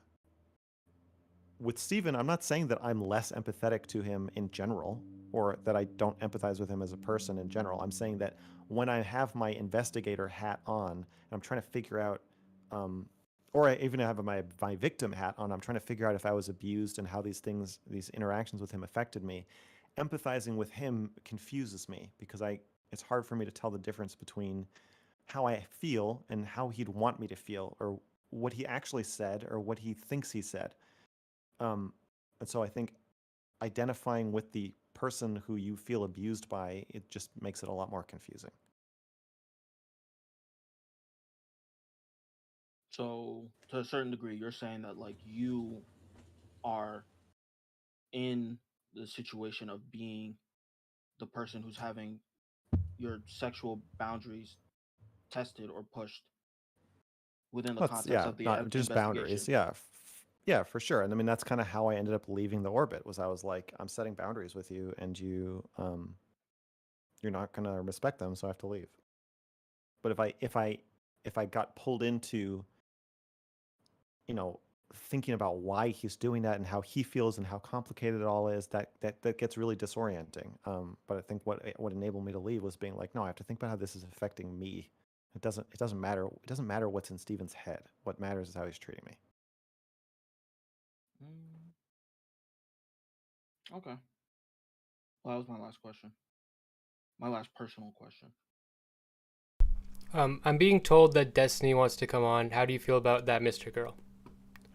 With Steven, I'm not saying that I'm less empathetic to him in general or that I don't empathize with him as a person in general. I'm saying that when I have my investigator hat on and I'm trying to figure out, or I even have my victim hat on, I'm trying to figure out if I was abused and how these interactions with him affected me. Empathizing with him confuses me because it's hard for me to tell the difference between how I feel and how he'd want me to feel, or what he actually said or what he thinks he said. And so I think identifying with the person who you feel abused by, it just makes it a lot more confusing. So, to a certain degree, you're saying that like you are in the situation of being the person who's having your sexual boundaries tested or pushed within the context of the Not just boundaries. investigation. Yeah, yeah, for sure. And I mean, that's kind of how I ended up leaving the orbit. Was I was like, I'm setting boundaries with you, and you're not gonna respect them, so I have to leave. But if I got pulled into, thinking about why he's doing that and how he feels and how complicated it all is, that gets really disorienting. But I think what enabled me to leave was being like, no, I have to think about how this is affecting me. It doesn't matter what's in Steven's head. What matters is how he's treating me. Okay. Well, that was my last question. My last personal question. I'm being told that Destiny wants to come on. How do you feel about that, Mr. Girl?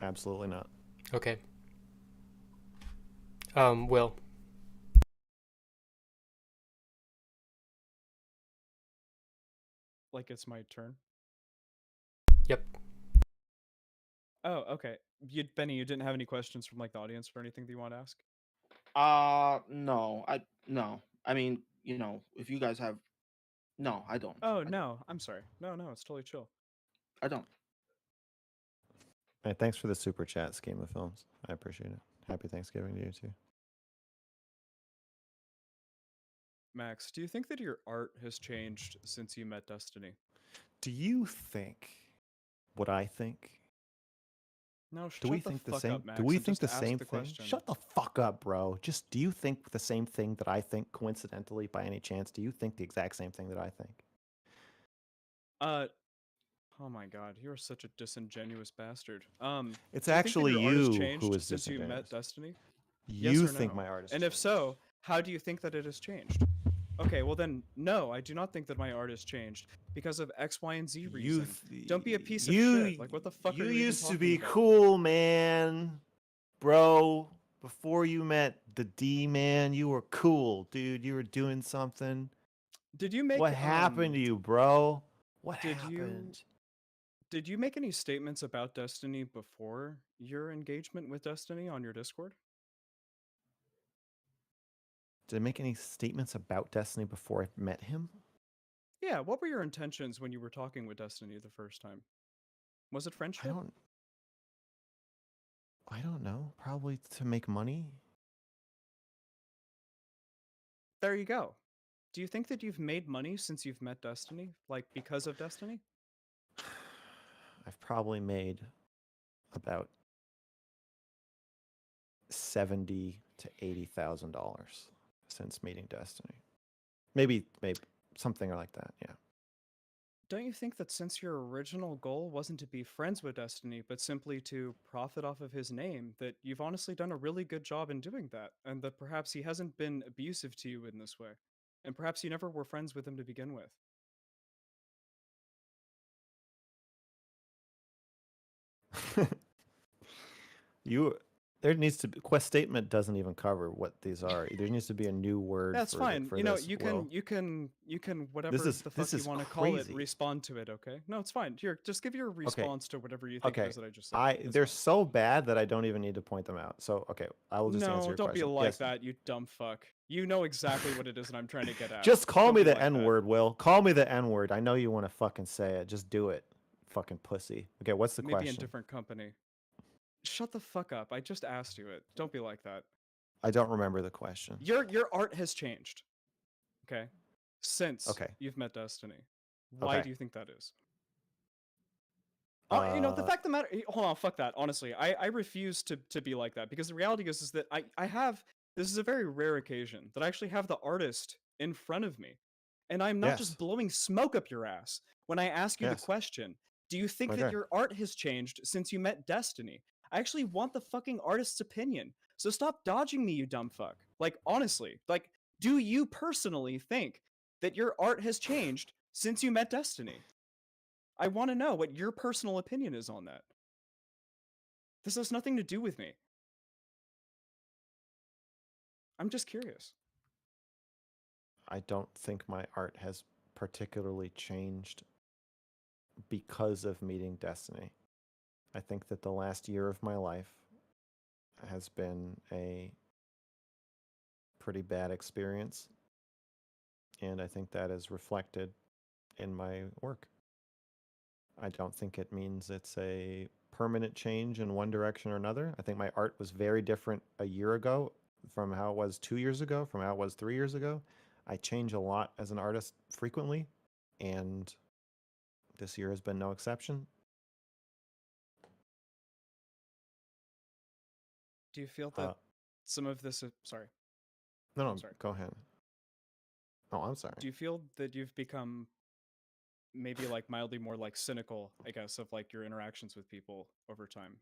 Absolutely not. Okay. Will. Like it's my turn. Yep. Oh, okay. Benny, you didn't have any questions from like the audience or anything that you want to ask? No. I mean, if you guys have, no, I don't. Oh no, I'm sorry. No, it's totally chill. I don't. Hey, thanks for the super chat, Scheme of Films. I appreciate it. Happy Thanksgiving to you too. Max, do you think that your art has changed since you met Destiny? Do you think what I think? No, Do we shut the think the fuck same? up, Max, Do we and think just the ask same the thing? question. Shut the fuck up, bro. Just do you think the same thing that I think coincidentally by any chance? Do you think the exact same thing that I think? Oh my god, you're such a disingenuous bastard. It's Do you think that actually your art has you changed who is since you met disingenuous. Destiny? Yes You or think no? my art is And if so, how do you think that it has changed? Okay, well then, no, I do not think that my art has changed because of X, Y, and Z You, reason. Don't be a piece of you, shit. Like, what the fuck are you you even used to talking be about? cool, man, bro. Before you met the D man, you were cool, dude. You were doing something. Did you make What happened to you, bro? What did happened? did you make any statements about Destiny before your engagement with Destiny on your Discord? Did I make any statements about Destiny before I met him? Yeah, what were your intentions when you were talking with Destiny the first time? Was it I friendship? don't. I don't know. Probably to make money. There you go. Do you think that you've made money since you've met Destiny? Like, because of Destiny? I've probably made about $70,000 to $80,000 since meeting Destiny. Maybe something like that. Yeah. Don't you think that since your original goal wasn't to be friends with Destiny, but simply to profit off of his name, that you've honestly done a really good job in doing that, and that perhaps he hasn't been abusive to you in this way, and perhaps you never were friends with him to begin with? You there needs to be quest statement doesn't even cover what these are. There needs to be a new word That's for fine. for You know, this. Will. you can whatever is the this fuck you is want to call it, crazy. respond to it. Okay? No, it's fine. Here, just give your Okay. response to whatever you think it Okay. is that I just said. It's They're fine. so bad that I don't even need to point them out. So okay, I will just answer No, your don't be question. like Yes. that, you dumb fuck. You know exactly what it is that I'm trying to get at. Just call Don't me be the like N that. word, Will. Call me the N word. I know you want to fucking say it. Just do it. Fucking pussy. Okay, what's the Maybe in question? different company. Shut the fuck up. I just asked you it. Don't be like that. I don't remember the question. Your art has changed. Okay? Since Okay. you've met Destiny. Why Okay. do you think that is? You know, the fact of the matter, hold on, fuck that. Honestly, I refuse to be like that because the reality is that I have, this is a very rare occasion that I actually have the artist in front of me. And I'm not Yes. just blowing smoke up your ass when I ask you the Yes. question, do you think that Okay. your art has changed since you met Destiny? I actually want the fucking artist's opinion. So stop dodging me, you dumb fuck. Like, honestly, like, do you personally think that your art has changed since you met Destiny? I want to know what your personal opinion is on that. This has nothing to do with me. I'm just curious. I don't think my art has particularly changed because of meeting Destiny. I think that the last year of my life has been a pretty bad experience, and I think that is reflected in my work. I don't think it means it's a permanent change in one direction or another. I think my art was very different a year ago from how it was 2 years ago, from how it was 3 years ago. I change a lot as an artist frequently, and this year has been no exception. Do you feel that some of this is, sorry. No, I'm sorry. go ahead. Oh, I'm sorry. Do you feel that you've become maybe like mildly more like cynical, I guess, of like your interactions with people over time?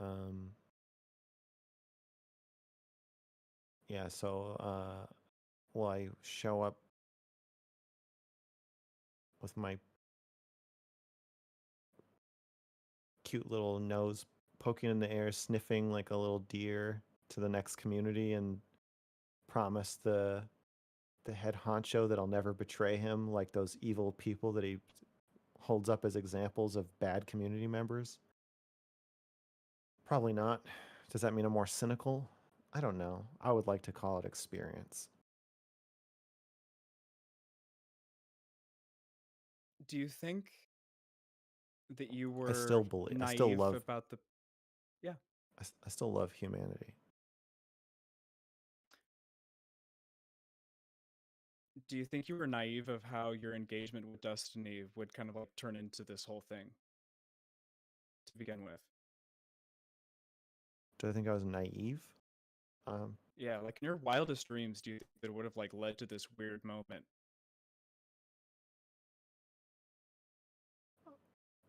Um, yeah, so will I show up with my cute little nose poking in the air, sniffing like a little deer to the next community and promise the head honcho that I'll never betray him like those evil people that he holds up as examples of bad community members? Probably not. Does that mean I'm more cynical? I don't know. I would like to call it experience. Do you think that you were I still believe. I naive still love. about the, yeah? I still love humanity. do you think you were naive of how your engagement with Destiny would kind of like turn into this whole thing to begin with? Do I think I was naive? Yeah, like in your wildest dreams, do you think that it would have like led to this weird moment?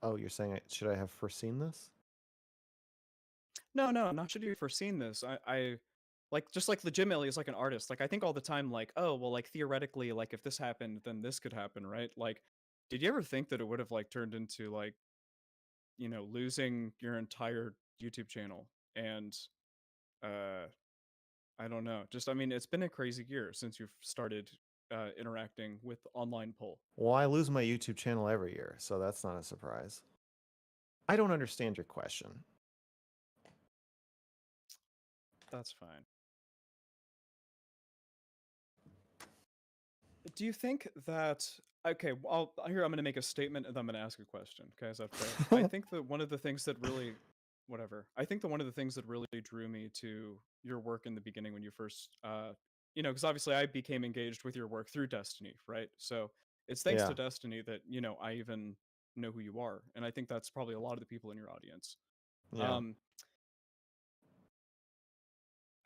Oh, you're saying should I have foreseen this? No, not should you have foreseen this. I like just like legitimately as like an artist, like I think all the time, like, oh well, like theoretically, like if this happened, then this could happen, right? Like, did you ever think that it would have like turned into like, losing your entire YouTube channel and uh I don't know. Just I mean, it's been a crazy year since you've started interacting with online poll. Well, I lose my YouTube channel every year, so that's not a surprise. I don't understand your question. That's fine. Do you think that okay, well, here I'm going to make a statement and then I'm going to ask a question. Okay, is that fair? I think that one of the things that really whatever. I think that one of the things that really drew me to your work in the beginning when you first because obviously I became engaged with your work through Destiny, right? So, it's thanks to Yeah. Destiny that, I even know who you are, and I think that's probably a lot of the people in your audience. Yeah. Um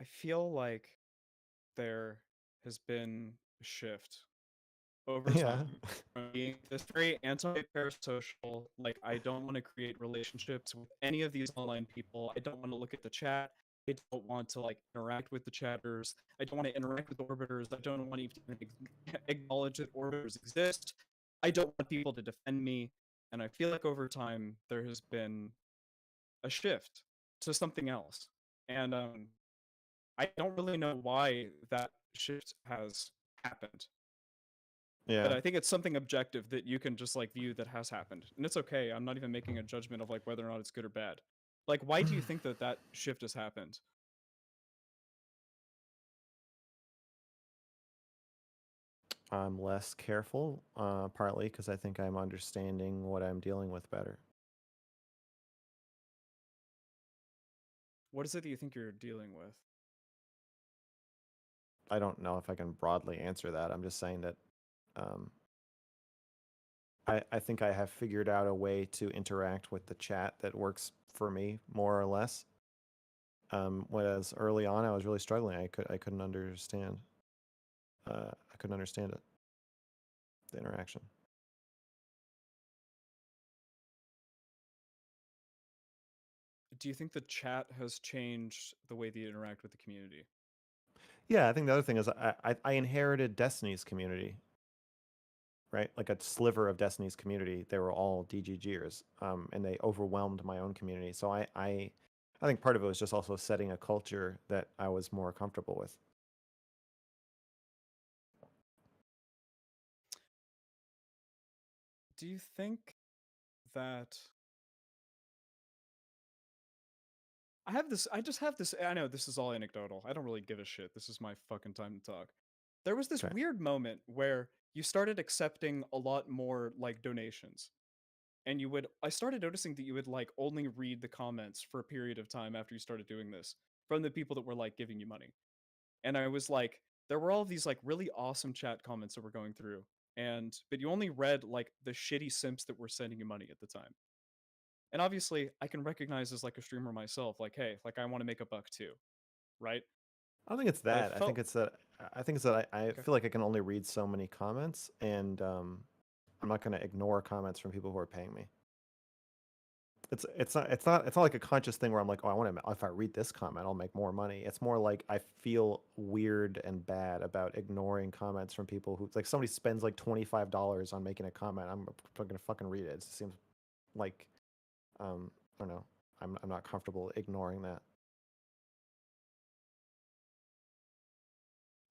I feel like there has been a shift over Yeah. time from being this very anti-parasocial, like I don't want to create relationships with any of these online people. I don't want to look at the chat. I don't want to like interact with the chatters. I don't want to interact with orbiters. I don't want to even acknowledge that orbiters exist. I don't want people to defend me. And I feel like over time there has been a shift to something else. And I don't really know why that shift has happened. But Yeah. I think it's something objective that you can just like view that has happened. And it's okay. I'm not even making a judgment of like whether or not it's good or bad. Like why do you think that that shift has happened? I'm less careful, partly because I think I'm understanding what I'm dealing with better. What is it that you think you're dealing with? I don't know if I can broadly answer that. I'm just saying that um, I think I have figured out a way to interact with the chat that works for me more or less. Whereas early on, I was really struggling. I couldn't understand. I couldn't understand it. The interaction. Do you think the chat has changed the way that you interact with the community? Yeah, I think the other thing is I inherited Destiny's community, right? Like a sliver of Destiny's community. They were all DGGers, and they overwhelmed my own community. So I think part of it was just also setting a culture that I was more comfortable with. Do you think that I just have this I know this is all anecdotal. I don't really give a shit. This is my fucking time to talk. There was this Okay. weird moment where you started accepting a lot more like donations. And I started noticing that you would like only read the comments for a period of time after you started doing this from the people that were like giving you money. And I was like, there were all these like really awesome chat comments that were going through. But you only read like the shitty simps that were sending you money at the time. And obviously I can recognize as like a streamer myself, like, hey, like I want to make a buck too. Right. I don't think it's But I that. felt I think it's that I okay. feel like I can only read so many comments, and I'm not going to ignore comments from people who are paying me. It's not like a conscious thing where I'm like, oh, I want to. If I read this comment, I'll make more money. It's more like I feel weird and bad about ignoring comments from people who like somebody spends like $25 on making a comment. I'm gonna fucking read it. It seems like I don't know. I'm not comfortable ignoring that.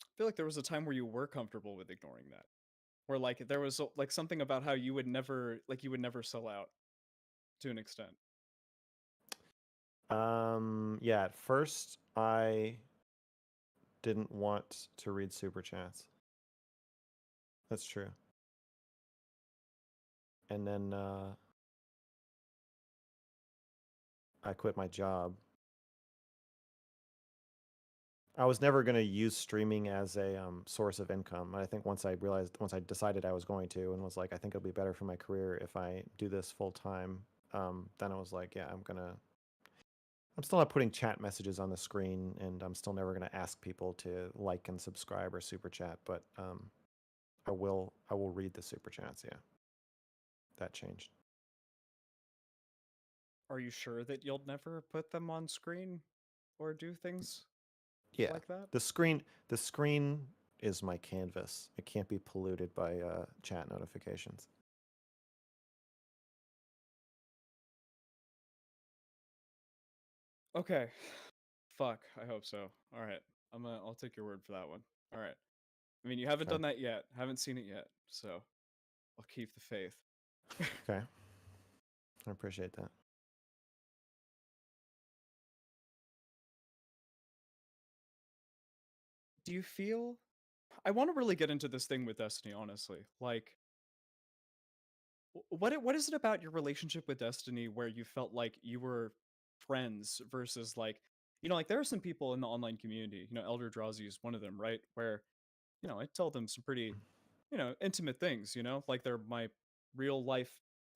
I feel like there was a time where you were comfortable with ignoring that. Where like there was like something about how you would never sell out to an extent. Yeah, at first I didn't want to read super chats. That's true. And then I quit my job. I was never going to use streaming as a source of income. And I think once I decided I was going to, and was like, I think it'll be better for my career if I do this full time. Then I was like, yeah, I'm still not putting chat messages on the screen, and I'm still never going to ask people to like and subscribe or super chat. But I will read the super chats. Yeah, that changed. Are you sure that you'll never put them on screen or do things Yeah, like that? the screen is my canvas. It can't be polluted by chat notifications. Okay. Fuck, I hope so. All right. I'll take your word for that one. All right. I mean, you haven't Okay. done that yet. Haven't seen it yet. So, I'll keep the faith. Okay, I appreciate that. Do you feel I want to really get into this thing with Destiny, honestly. Like what is it about your relationship with Destiny where you felt like you were friends versus like like there are some people in the online community, Elder Drazi is one of them, right? Where, I tell them some pretty, intimate things, like they're my real life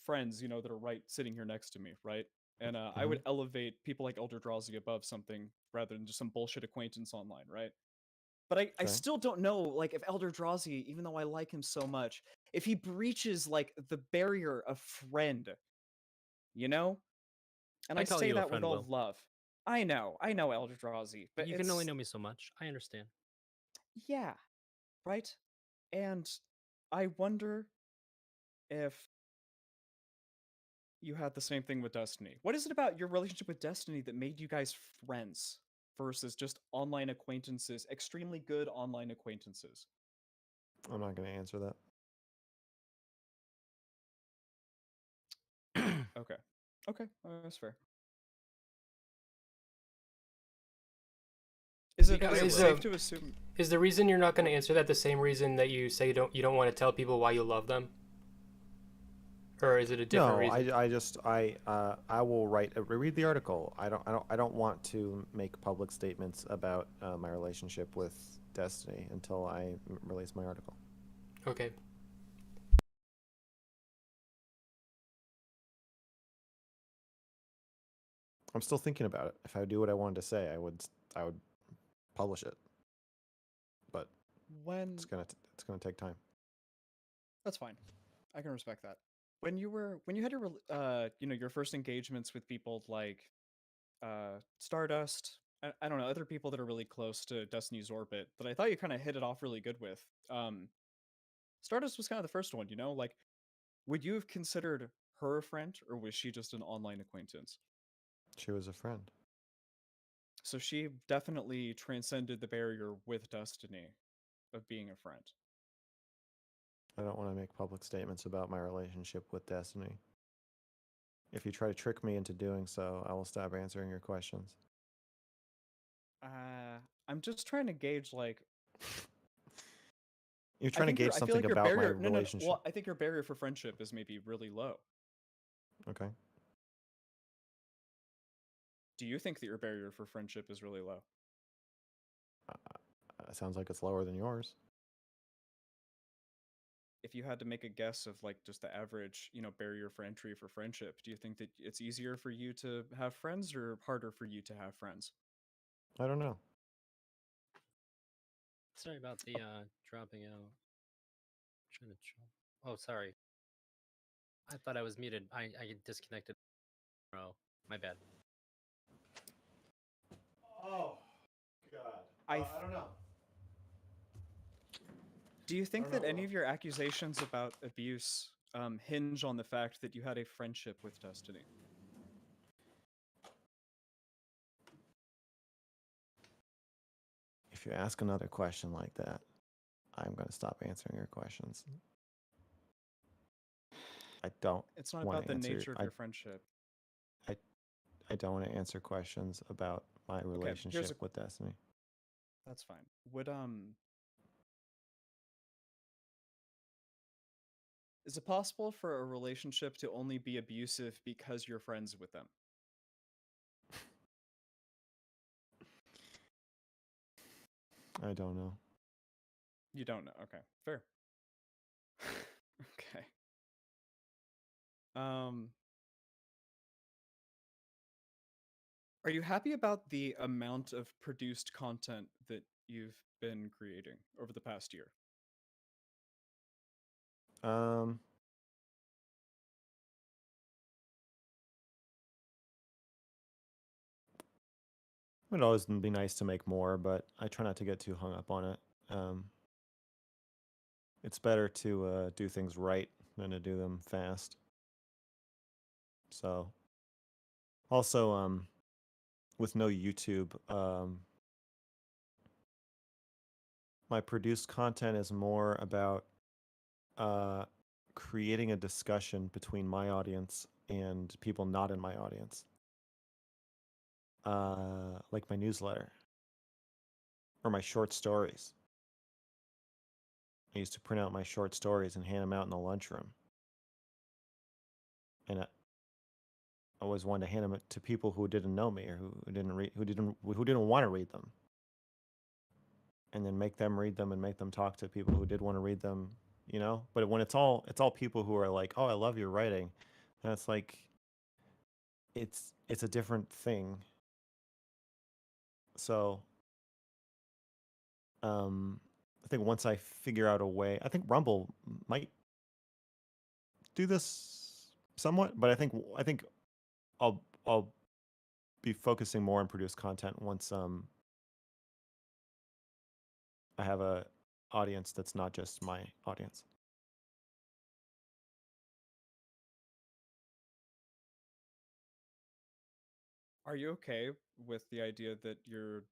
friends, that are right sitting here next to me, right? And I would elevate people like Elder Drazi above something rather than just some bullshit acquaintance online, right? But I Okay. still don't know, like, if Elder Drazi, even though I like him so much, if he breaches, like, the barrier of friend, you know? And I I call say you a that with friend, all Will. love. I know Elder Drazi, but You can only know me so much. I understand. yeah, right? And I wonder if you had the same thing with Destiny. What is it about your relationship with Destiny that made you guys friends versus just online acquaintances, extremely good online acquaintances? I'm not going to answer that. Okay. Okay, that's fair. Is it Because safe to assume? is the reason you're not going to answer that the same reason that you say you don't want to tell people why you love them, or is it a different No, reason? I will read the article. I don't want to make public statements about my relationship with Destiny until I release my article. Okay. I'm still thinking about it. If I do what I wanted to say, I would publish it. But When it's gonna take time. That's fine. I can respect that. When you had your first engagements with people like Stardust, I don't know, other people that are really close to Destiny's orbit that I thought you kind of hit it off really good with. Stardust was kind of the first one, like would you have considered her a friend or was she just an online acquaintance? She was a friend. So she definitely transcended the barrier with Destiny of being a friend. I don't want to make public statements about my relationship with Destiny. If you try to trick me into doing so, I will stop answering your questions. I'm just trying to gauge like You're trying to gauge I feel something like your about my barrier no. relationship. Well, I think your barrier for friendship is maybe really low. Okay. Do you think that your barrier for friendship is really low? Sounds like it's lower than yours. If you had to make a guess of like just the average, barrier for entry for friendship, do you think that it's easier for you to have friends or harder for you to have friends? I don't know. Sorry about the dropping out. Trying to. Oh, sorry. I thought I was muted. I disconnected. Oh, my bad. Oh, God. I I don't know. Do you think don't that know, any Will. of your accusations about abuse hinge on the fact that you had a friendship with Destiny? If you ask another question like that, I'm going to stop answering your questions. I don't It's not want about to the answer. nature of your friendship. I don't want to answer questions about my Here's a relationship with Destiny. That's fine. Is it possible for a relationship to only be abusive because you're friends with them? I don't know. You don't know. Okay, fair. Okay. Are you happy about the amount of produced content that you've been creating over the past year? It would always be nice to make more, but I try not to get too hung up on it. It's better to do things right than to do them fast. So, also, with no YouTube, my produced content is more about creating a discussion between my audience and people not in my audience. Like my newsletter or my short stories. I used to print out my short stories and hand them out in the lunchroom. And I always wanted to hand them to people who didn't know me or who didn't want to read them. And then make them read them and make them talk to people who did want to read them, you know? But when it's all people who are like, "Oh, I love your writing." That's like it's a different thing. So I think once I figure out a way, I think Rumble might do this somewhat, but I think I'll be focusing more on produced content once I have a audience that's not just my audience. Are you okay with the idea that your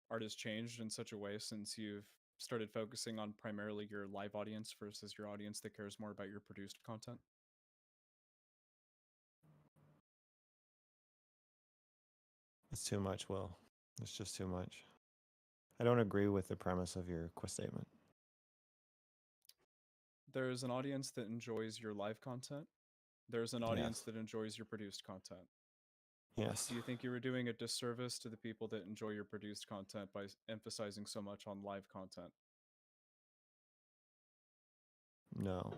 art has changed in such a way since you've started focusing on primarily your live audience versus your audience that cares more about your produced content? It's too much, Will. It's just too much. I don't agree with the premise of your statement. There's an audience that enjoys your live content. There's an audience Yes. that enjoys your produced content. Yes. Do you think you were doing a disservice to the people that enjoy your produced content by emphasizing so much on live content? No.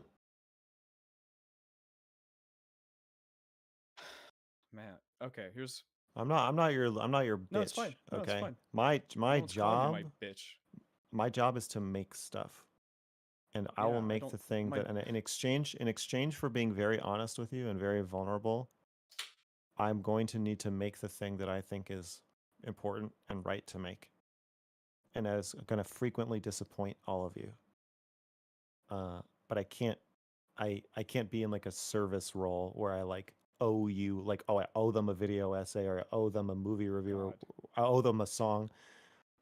Man, okay, here's I'm not your bitch. No, it's fine. No, it's Okay. fine. My No one's calling you job my bitch. my job is to make stuff. And I will Yeah, I make don't the thing my that in exchange for being very honest with you and very vulnerable, I'm going to need to make the thing that I think is important and right to make. And that is going to frequently disappoint all of you. But I can't be in like a service role where I like owe you, like, oh, I owe them a video essay or I owe them a movie review or God. I owe them a song.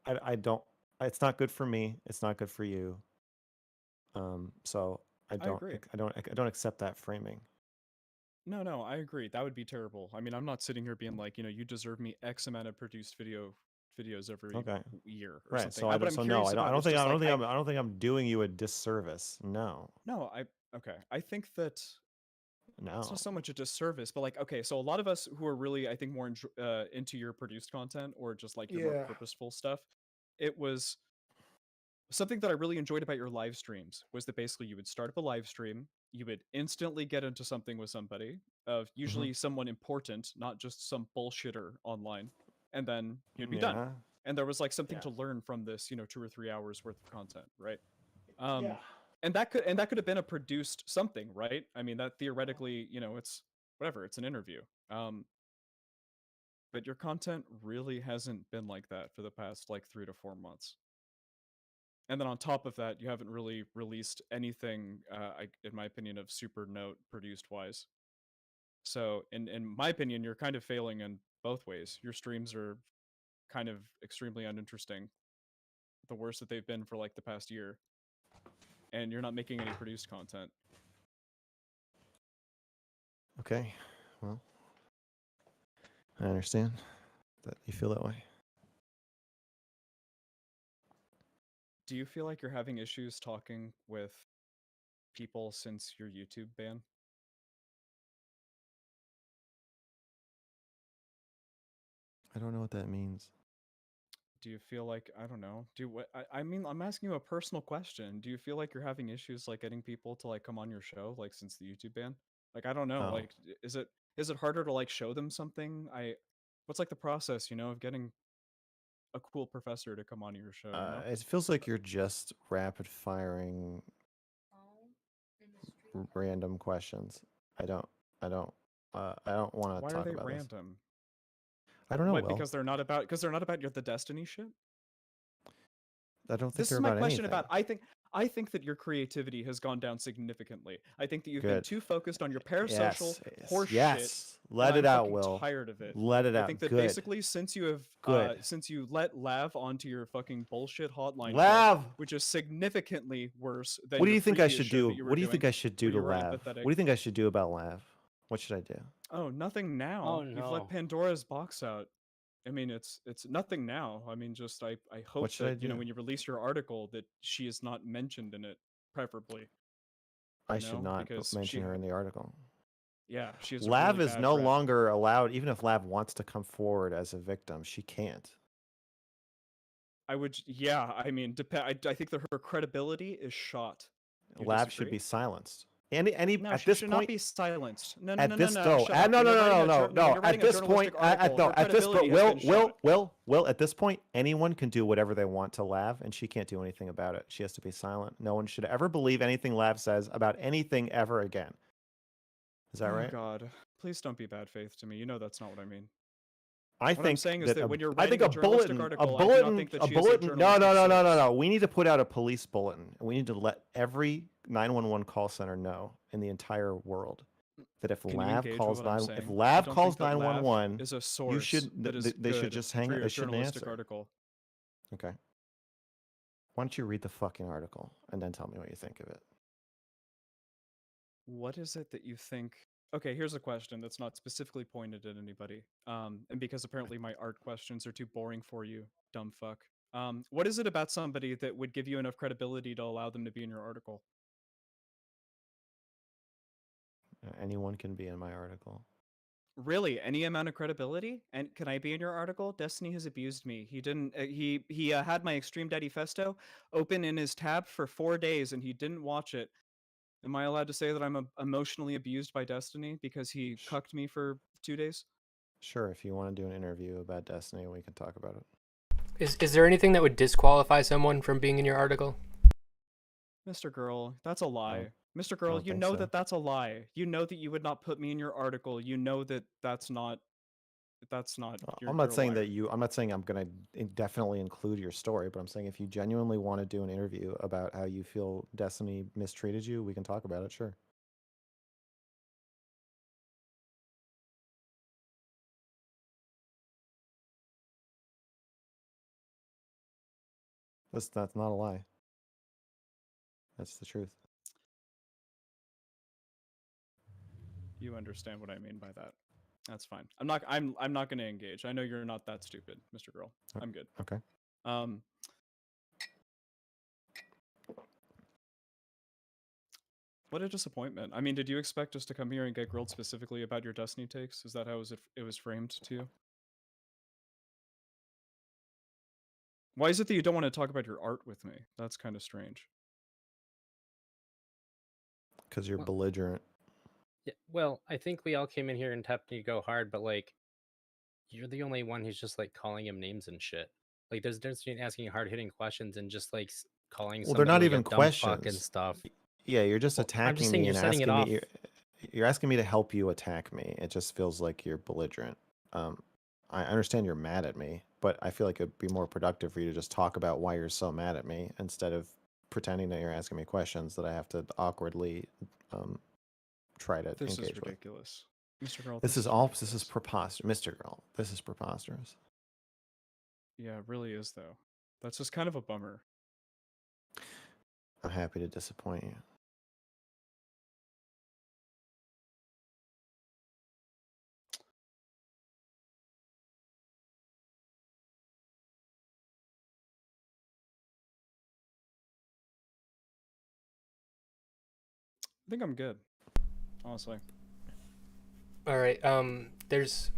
I don't. It's not good for me. It's not good for you. So I agree. don't accept that framing. No, I agree. That would be terrible. I mean, I'm not sitting here being like, you deserve me X amount of produced videos every Okay. year or Right. something. So I What don't. I'm So no, curious about is just like I don't think I'm doing you a disservice. No. no, okay. I think that it's No. not so much a disservice, but like, okay, so a lot of us who are really, I think, more into your produced content or just like your more Yeah. purposeful stuff, it was something that I really enjoyed about your live streams was that basically you would start up a live stream, you would instantly get into something with somebody, of usually someone important, not just some bullshitter online, and then you'd be done. Yeah. And there was like something Yeah. to learn from this, 2 or 3 hours worth of content, right? Yeah. And that could have been a produced something, right? I mean, that theoretically, it's whatever, it's an interview. But your content really hasn't been like that for the past like 3 to 4 months. And then on top of that, you haven't really released anything, in my opinion, of super note produced wise. So, in my opinion, you're kind of failing in both ways. Your streams are kind of extremely uninteresting, the worst that they've been for like the past year, and you're not making any produced content. Okay. Well, I understand that you feel that way. Do you feel like you're having issues talking with people since your YouTube ban? I don't know what that means. Do you feel like, I don't know, I mean, I'm asking you a personal question. Do you feel like you're having issues like getting people to like come on your show, like since the YouTube ban? Like, I don't know, Oh. like is it harder to like show them something? What's like the process, of getting a cool professor to come on your show, It feels like you're just rapid firing random questions. I don't want to Why are talk they about this. random? I don't know, What, Will. because they're not about the Destiny shit? I don't think This they're is my about question anything. about I think that your creativity has gone down significantly. I think that you've been Good. too focused on your parasocial Yes. horse shit. Yes. Let and it I'm out, fucking Will. tired of it. Let it I out. think that Good. basically since you let Lav onto your fucking bullshit hotline show, Lav! which is significantly worse than What do your you think I previous should show do? that you were What do you doing, think I should do where to you were Lav? empathetic. What do you think I should do about Lav? What should I do? Oh, nothing now. Oh, You've no. let Pandora's box out. I mean, it's nothing now. I mean, just I hope should I that do? when you release your article that she is not mentioned in it, preferably. I should not because mention her in the article. Yeah, she has Lav a really is bad no rep. longer allowed, even if Lav wants to come forward as a victim, she can't. I would, yeah. I mean, I think that her credibility is shot. You Lav disagree? should be silenced. No, At she this should point, not be silenced. No, at this no, shut up. no, When no, you're writing no, a no, jour- no. when you're At writing a this point, journalistic article, her at this credibility point, has been shot. Will, at this point, anyone can do whatever they want to Lav, and she can't do anything about it. She has to be silent. No one should ever believe anything Lav says about anything ever again. Is that right? Oh God, please don't be bad faith to me. You know that's not what I mean. I What think I'm saying is that when you're I think writing a a journalistic bulletin, article, I do not think that she is a journalistic source. We need to put out a police bulletin. We need to let every 911 call center know in the entire world that if Can you Lav engage with calls what I'm saying? if I Lav don't calls think that Lav 911, is a source should that is they should good just hang for it. your They shouldn't journalistic answer. article. Okay. Why don't you read the fucking article and then tell me what you think of it? What is it that you think? Okay, here's a question that's not specifically pointed at anybody. And because apparently my art questions are too boring for you, dumb fuck. What is it about somebody that would give you enough credibility to allow them to be in your article? Anyone can be in my article. Really, any amount of credibility? And can I be in your article? Destiny has abused me. He didn't. He had my Extreme Daddy Festo open in his tab for 4 days, and he didn't watch it. Am I allowed to say that I'm emotionally abused by Destiny because he cucked me for 2 days? Sure, if you want to do an interview about Destiny, we can talk about it. Is there anything that would disqualify someone from being in your article? Mr. Girl, that's a lie. Mr. Girl, don't you think know so. that that's a lie. You know that you would not put me in your article. You know that that's not. I'm not saying that you. I'm not saying I'm going to definitely include your story, but I'm saying if you genuinely want to do an interview about how you feel Destiny mistreated you, we can talk about it. Sure. That's not a lie. That's the truth. You understand what I mean by that. That's fine. I'm not going to engage. I know you're not that stupid, Mr. Girl. I'm good. Okay. What a disappointment. I mean, did you expect us to come here and get grilled specifically about your Destiny takes? Is that how it was framed to you? Why is it that you don't want to talk about your art with me? That's kind of strange. Because you're belligerent. Yeah, well, I think we all came in here and tapped you go hard, but like, you're the only one who's just like calling him names and shit. Like, there's a difference between asking hard hitting questions and just like calling. Well, they're not like even a dumb fuck and questions. stuff. Yeah, you're just Well, I'm attacking just saying me you're and setting it asking me. off. You're asking me to help you attack me. It just feels like you're belligerent. I understand you're mad at me, but I feel like it'd be more productive for you to just talk about why you're so mad at me instead of pretending that you're asking me questions that I have to awkwardly try to This engage is ridiculous. Mr. Girl, This is preposterous. Mr. Girl, this is preposterous. Yeah, it really is, though. That's just kind of a bummer. I'm happy to disappoint you. I think I'm good, honestly. All right. There's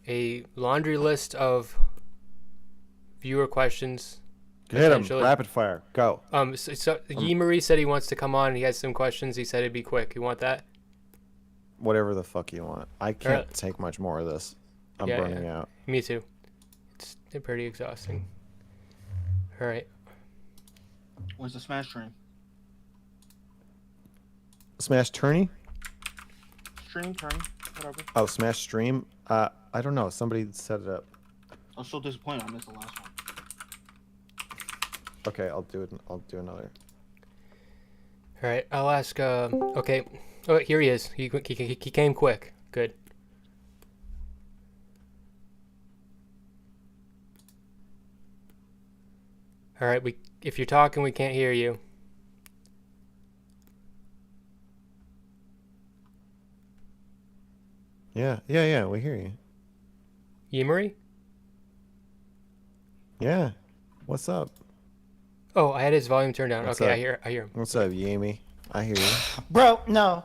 a laundry list of viewer questions. Hit him. Essentially. Rapid fire. Go. So Yi Marie said he wants to come on. He has some questions. He said it'd be quick. You want that? Whatever the fuck you want. I can't Alright. take much more of this. I'm Yeah, burning out. Me too. It's pretty exhausting. All right. Where's the smash stream? Smash tourney? Stream, turn, whatever. Oh, Smash stream? I don't know. Somebody set it up. I'm so disappointed I missed the last one. Okay, I'll do it. I'll do another. All right. I'll ask. Okay. Oh, here he is. He came quick. Good. All right. If you're talking, we can't hear you. Yeah. We hear you. Yi Marie? Yeah. What's up? Oh, I had his volume turned down. What's Okay, up? I hear him. What's up, Yami? I hear you. Bro, no.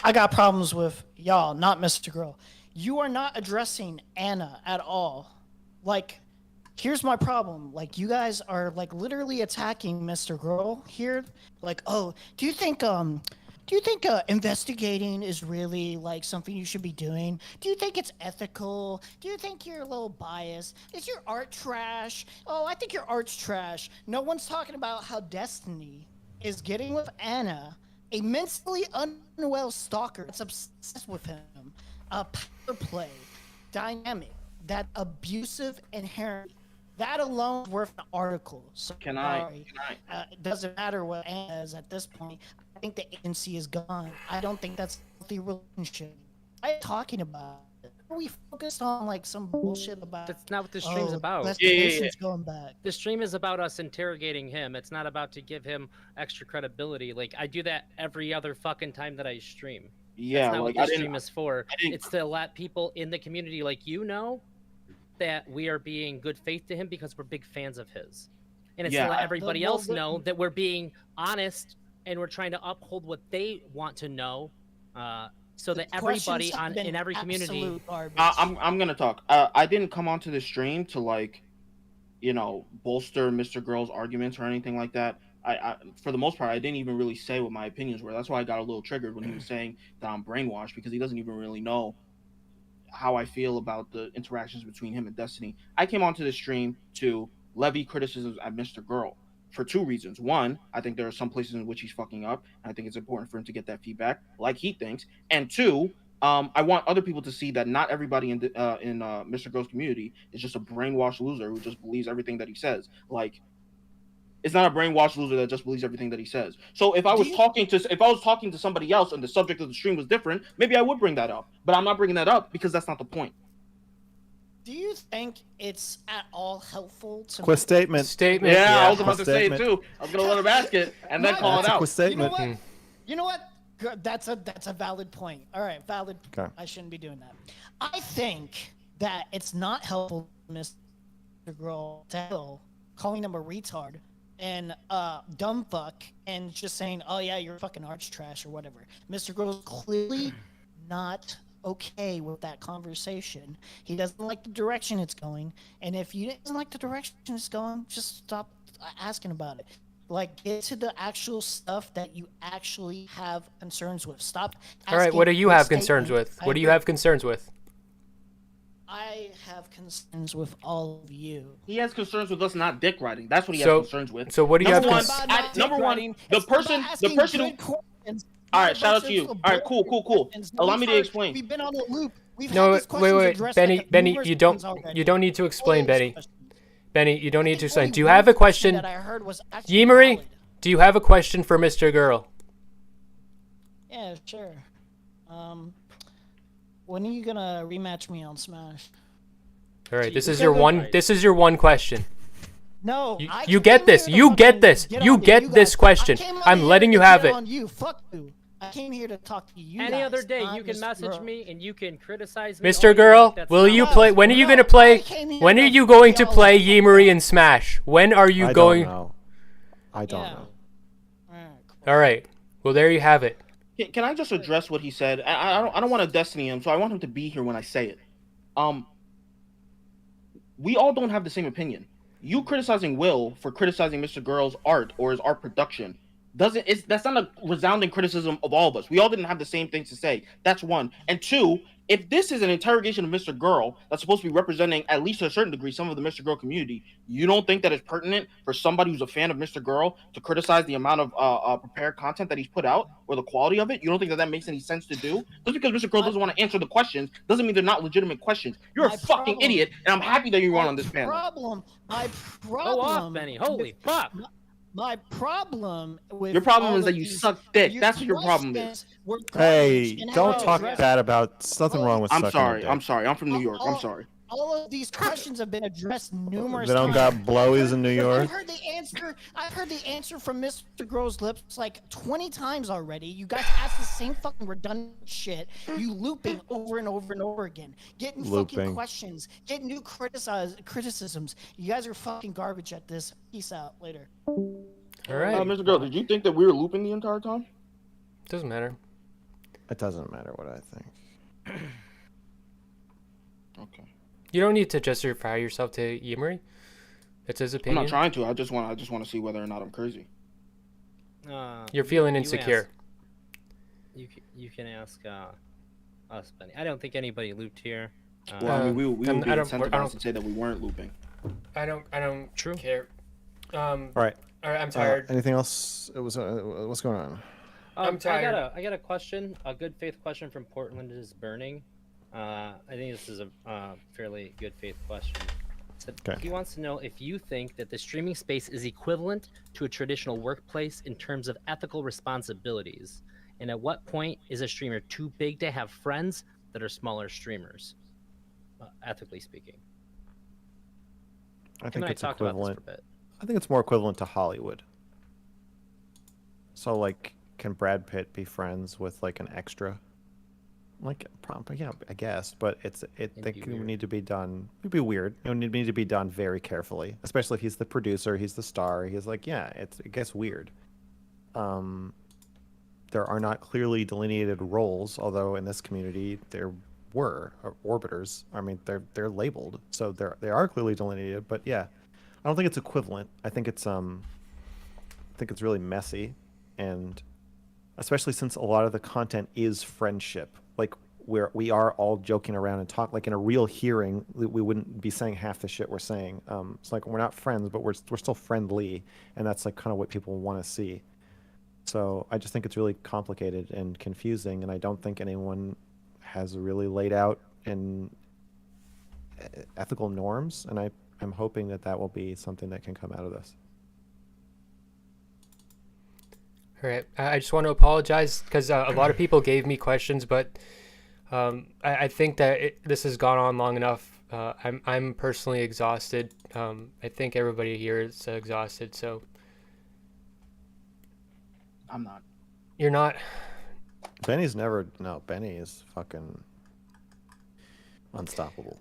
I got problems with y'all, not Mr. Girl. You are not addressing Anna at all. Like, here's my problem. Like, you guys are, like, literally attacking Mr. Girl here. Like, oh, do you think investigating is really, like, something you should be doing? Do you think it's ethical? Do you think you're a little biased? Is your art trash? Oh, I think your art's trash. No one's talking about how Destiny is getting with Anna, a mentally unwell stalker that's obsessed with him, power play, dynamic, that abusive inherent. That alone is worth an article. So Can I? it doesn't matter what Anna is at this point. I think the agency is gone. I don't think that's a healthy relationship. Why are you talking about it? Are we focused on like some bullshit about? That's not what the stream's about. Investigation's going back. The stream is about us interrogating him. It's not about to give him extra credibility. Like, I do that every other fucking time that I stream. Yeah, That's not like what the stream is for. didn't- It's to let people in the community like you know that we are being good faith to him because we're big fans of his. And it's Yeah, to let I- everybody else know that we're being honest and we're trying to uphold what they want to know, so that everybody in every community. I'm gonna talk. I didn't come onto the stream to like, bolster Mr. Girl's arguments or anything like that. I for the most part, I didn't even really say what my opinions were. That's why I got a little triggered when he was saying that I'm brainwashed, because he doesn't even really know how I feel about the interactions between him and Destiny. I came onto the stream to levy criticisms at Mr. Girl for two reasons. One, I think there are some places in which he's fucking up, and I think it's important for him to get that feedback, like he thinks. And two, I want other people to see that not everybody in Mr. Girl's community is just a brainwashed loser who just believes everything that he says. Like, it's not a brainwashed loser that just believes everything that he says. So if I was talking to somebody else and the subject of the stream was different, maybe I would bring that up. But I'm not bringing that up because that's not the point. Do you think it's at all helpful to Quick statement. Statement. Yeah, I was about to say it Statement. too. I was gonna let him ask it and then call it That's a out. quick statement. You know what? Good. That's a valid point. All right, valid. Okay. I shouldn't be doing that. I think that it's not helpful, Mr. Girl, to hell, calling him a retard and dumb fuck and just saying, oh yeah, you're fucking arch trash or whatever. Mr. Girl's clearly not okay with that conversation. He doesn't like the direction it's going, and if you doesn't like the direction it's going, just stop asking about it. Like, get to the actual stuff that you actually have concerns with. Stop asking. All right. What do you quick have concerns statements. with? What do you have concerns with? I have concerns with all of you. He has concerns with us not dick riding. That's what he So- has concerns with. So what do you Number have? one, About not number dick one, riding, the it's about person asking who. good questions, All not right, shout out to you. bunches of All right, cool. questions. Allow me to We've explain. We've been on a loop. We've No, had these wait, questions wait, addressed Benny, like Benny, numerous you don't, times already. you don't need to explain, Always Benny. questions. Benny, you don't need to The explain. only Do you have a one question? that I heard was actually Yi Marie, valid. do you have a question for Mr. Girl? Yeah, sure. When are you gonna rematch me on Smash? All right, this Jesus is your one. Christ. This is your one question. No, You- I you came get this. here to You fucking get this. get You on to get you this guys. question. I came I'm here letting to you have get it. on you. Fuck you. I came here to talk to you. Any guys, other day, not you can Mr. message Girl. me and you can criticize me. all Mr. you Girl, want. That's will not you what- play? When are you No, gonna play? I came here When to are you going to yell play at Yi Marie and Smash? When are you I going? don't know. I don't Yeah. know. Alright, cool. All right. Well, there you have it. Can I just address what he said? I don't want to destiny him, so I want him to be here when I say it. we all don't have the same opinion. You criticizing Will for criticizing Mr. Girl's art or his art production that's not a resounding criticism of all of us. We all didn't have the same things to say. That's one. And two, if this is an interrogation of Mr. Girl that's supposed to be representing, at least to a certain degree, some of the Mr. Girl community, you don't think that it's pertinent for somebody who's a fan of Mr. Girl to criticize the amount of prepared content that he's put out or the quality of it? You don't think that that makes any sense to do? Just because Mr. Girl doesn't want to answer the questions doesn't mean they're not legitimate questions. You're a My fucking problem- idiot, and I'm happy that you're on this panel. My Go off, problem. Benny. Holy fuck. My problem with Your problem all is that of you these- suck dick. That's what your problem is. questions were Hey, garbage, and don't how talk addressed- bad about. There's nothing wrong with I'm sucking a sorry. dick. I'm sorry. I'm from New York. I'm all- sorry. All of these questions have been addressed numerous They don't times. got blowies in New York. I've heard the answer from Mr. Gro's lips like 20 times already. You guys ask the same fucking redundant shit. You looping over and over and over again. Getting Looping. fucking questions. Getting new criticisms. You guys are fucking garbage at this. Peace out. Later. All right. Mr. Girl, did you think that we were looping the entire time? Doesn't matter. It doesn't matter what I think. Okay. You don't need to justify yourself to Yimri. It's his I'm opinion. not trying to. I just want to see whether or not I'm crazy. You're feeling you insecure. You can ask us, Benny. I don't think anybody looped here. Well, I mean, we would be I don't- incentivized to say that we weren't looping. I don't True. care. All right. All right, I'm tired. Anything else? It was. What's going on? I'm tired. I got a question. A good faith question from Portland is Burning. I think this is a fairly good faith question. So Okay. he wants to know if you think that the streaming space is equivalent to a traditional workplace in terms of ethical responsibilities, and at what point is a streamer too big to have friends that are smaller streamers, ethically speaking? I Him think and I it's talked about this equivalent. for a bit. I think it's more equivalent to Hollywood. So, like, can Brad Pitt be friends with like an extra? Like, probably, yeah, I guess. But it It'd would be weird. need to be done. It'd be weird. It would need to be done very carefully, especially if he's the producer, he's the star. He's like, yeah, it gets weird. There are not clearly delineated roles, although in this community there were orbiters. I mean, they're labeled, so they are clearly delineated. But yeah, I don't think it's equivalent. I think it's really messy, and especially since a lot of the content is friendship. Like we are all joking around and talk like in a real hearing. We wouldn't be saying half the shit we're saying. It's like we're not friends, but we're still friendly, and that's like kind of what people want to see. So I just think it's really complicated and confusing, and I don't think anyone has really laid out in ethical norms, and I'm hoping that will be something that can come out of this. All right. I just want to apologize because a lot of people gave me questions, but I think that this has gone on long enough. I'm personally exhausted. I think everybody here is exhausted. So I'm not. you're not. Benny is fucking unstoppable.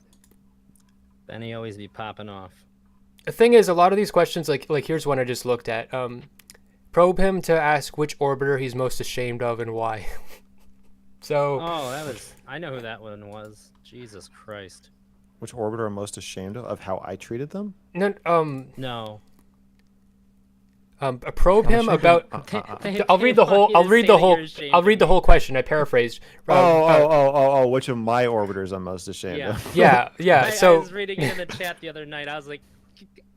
Benny always be popping off. The thing is, a lot of these questions, like here's one I just looked at. Probe him to ask which orbiter he's most ashamed of and why. So. Oh, I know who that one was. Jesus Christ. Which orbiter I'm most ashamed of shamed of how I treated them? No. No. Probe him about. I'll read the whole. I'll read the whole question. I paraphrased. Which of my orbiters I'm most ashamed Yeah. of? Yeah. I So was reading it in the chat the other night. I was like,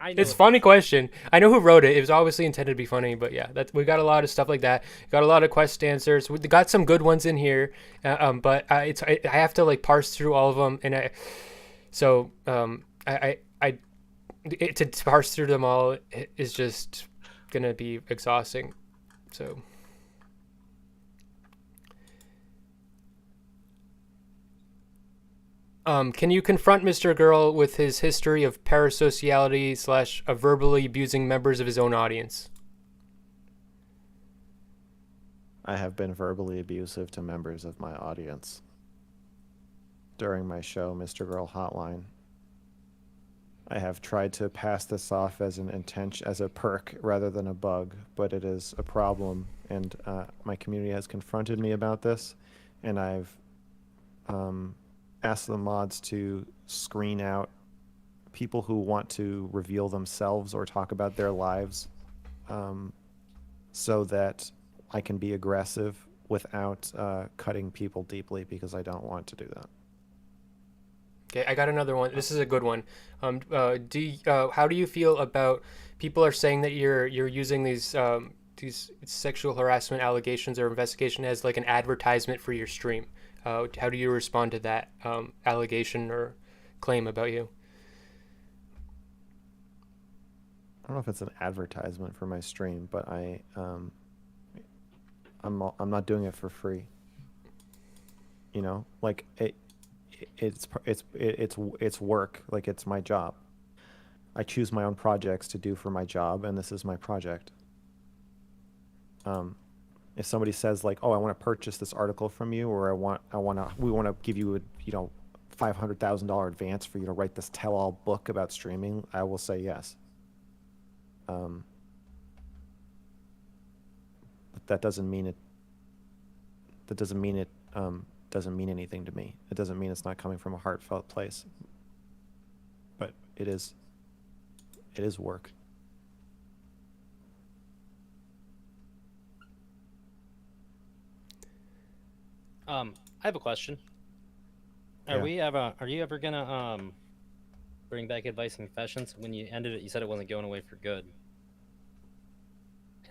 I know it's what funny question. I know who wrote it. It was obviously intended to be funny, but yeah, we got a lot of stuff like that. Got a lot of quest answers. We got some good ones in here, but I have to like parse through all of them, and to parse through them all is just gonna be exhausting. So. Can you confront Mr. Girl with his history of parasociality / of verbally abusing members of his own audience? I have been verbally abusive to members of my audience during my show, Mr. Girl Hotline. I have tried to pass this off as as a perk rather than a bug, but it is a problem, and my community has confronted me about this, and I've asked the mods to screen out people who want to reveal themselves or talk about their lives, so that I can be aggressive without cutting people deeply, because I don't want to do that. Okay, I got another one. This is a good one. How do you feel about people are saying that you're using these sexual harassment allegations or investigation as like an advertisement for your stream? How do you respond to that allegation or claim about you? I don't know if it's an advertisement for my stream, but I'm not doing it for free. You know, like it's work. Like, it's my job. I choose my own projects to do for my job, and this is my project. If somebody says like, "Oh, I want to purchase this article from you," or we want to give you a $500,000 advance for you to write this tell-all book about streaming, I will say yes. But that doesn't mean it. That doesn't mean it doesn't mean anything to me. It doesn't mean it's not coming from a heartfelt place. But it is work. I have a question. Yeah. Are you ever gonna bring back Advice and Confessions? When you ended it, you said it wasn't going away for good.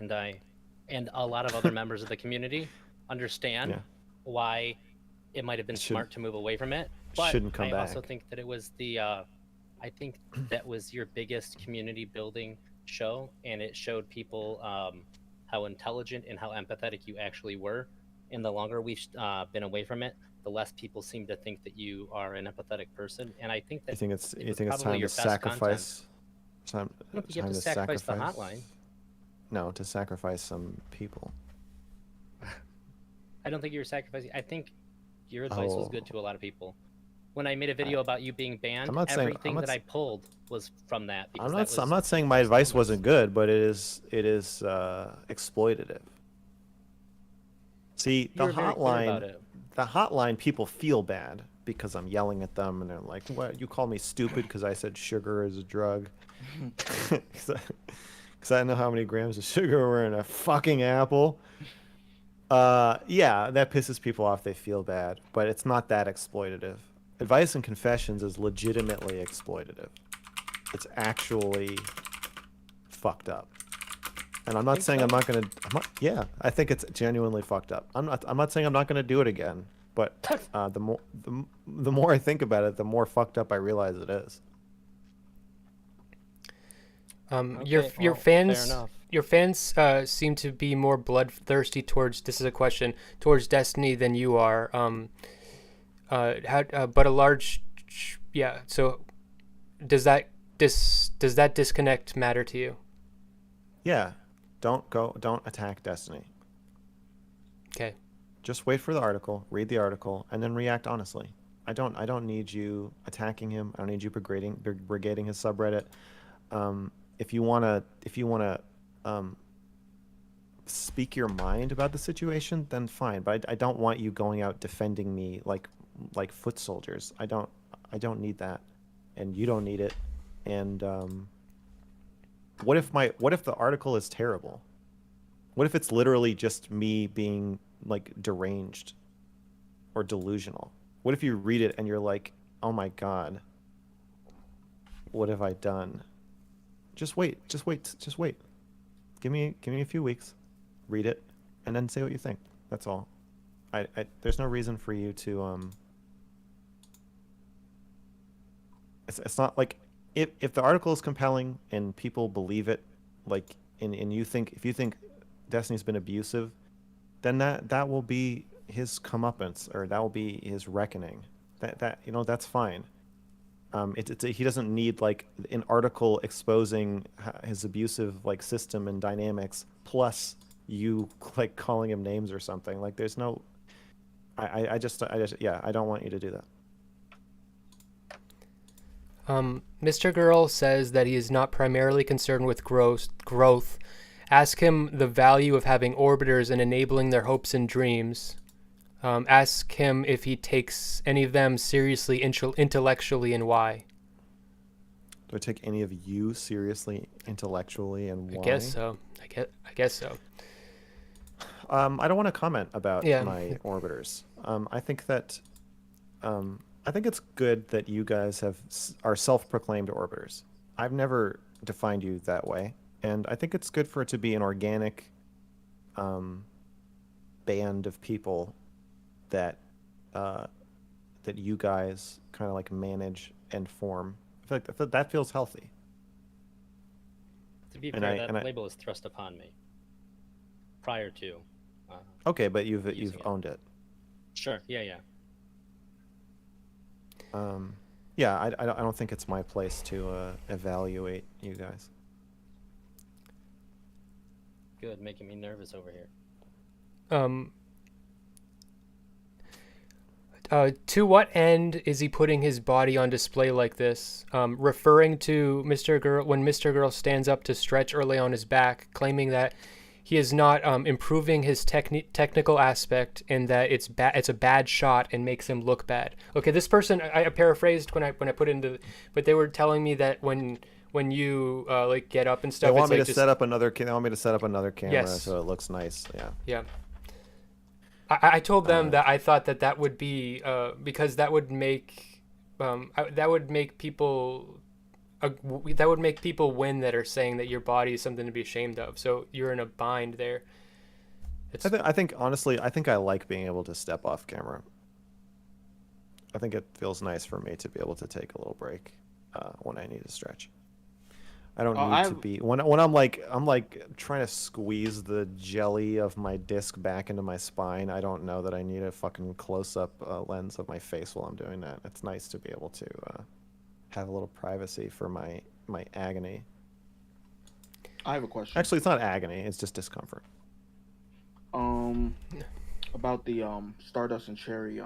And a lot of other members of the community understand Yeah. why it might have been smart to move away from it. But Shouldn't come I back. also think that it was I think that was your biggest community building show, and it showed people how intelligent and how empathetic you actually were. And the longer we've been away from it, the less people seem to think that you are an empathetic person. And I think that You think it's was time probably to your best sacrifice? content. I don't think you have to sacrifice the hotline. No, to sacrifice some people. I don't think you were sacrificing. I think your advice was good to a lot of people. When I made a video about you being banned, everything that I pulled was from that. Because I'm not saying my advice wasn't good, but it is exploitative. See, You were very clear about it. the hotline, people feel bad because I'm yelling at them, and they're like, "What? You call me stupid because I said sugar is a drug?" Because I know how many grams of sugar were in a fucking apple. Yeah, that pisses people off. They feel bad, but it's not that exploitative. Advice and Confessions is legitimately exploitative. It's actually fucked up. And I'm not saying yeah, I think it's genuinely fucked up. I'm not saying I'm not gonna do it again, but the more I think about it, the more fucked up I realize it is. Your fans seem to be more bloodthirsty towards, this is a question, towards Destiny than you are. But a large, yeah. So does that disconnect matter to you? Yeah, don't attack Destiny. Okay. Just wait for the article, read the article, and then react honestly. I don't need you attacking him. I don't need you brigading his subreddit. If you wanna speak your mind about the situation, then fine. But I don't want you going out defending me like foot soldiers. I don't need that, and you don't need it. And what if the article is terrible? What if it's literally just me being like deranged or delusional? What if you read it and you're like, "Oh my God, what have I done?" Just wait. Give me a few weeks, read it, and then say what you think. That's all. There's no reason for you to It's not like if the article is compelling and people believe it, like and if you think Destiny's been abusive, then that will be his comeuppance, or that will be his reckoning. That's fine. He doesn't need like an article exposing his abusive like system and dynamics plus you like calling him names or something. Like there's no. I just I don't want you to do that. Mr. Girl says that he is not primarily concerned with growth. Ask him the value of having orbiters and enabling their hopes and dreams. Ask him if he takes any of them seriously intellectually and why. Do I take any of you seriously intellectually, and why? I guess so. I guess so. I don't want to comment about Yeah. my orbiters. I think that I think it's good that you guys are self-proclaimed orbiters. I've never defined you that way, and I think it's good for it to be an organic band of people that that you guys kind of like manage and form. I feel like that feels healthy. To be And fair, I- that label is thrust upon me prior to. Okay, but you've Using it. owned it. Sure. Yeah. Yeah. Yeah, I don't think it's my place to evaluate you guys. Good, making me nervous over here. To what end is he putting his body on display like this? Referring to Mr. Girl when Mr. Girl stands up to stretch early on his back, claiming that he is not improving his technical aspect and that it's a bad shot and makes him look bad. Okay, this person I paraphrased when I put into, but they were telling me that when you like get up and stuff, They want it's me like to set up another. They want me to set up another camera Yes. so it looks nice. Yeah. Yeah. I told them that I thought that would be because that would make people that would make people win that are saying that your body is something to be ashamed of. So you're in a bind there. I think honestly, I think I like being able to step off camera. I think it feels nice for me to be able to take a little break when I need to stretch. I don't need to be when I'm like trying to squeeze the jelly of my disc back into my spine. I don't know that I need a fucking close-up lens of my face while I'm doing that. It's nice to be able to have a little privacy for my agony. I have a question. Actually, it's not agony; it's just discomfort. About the Stardust and Cherry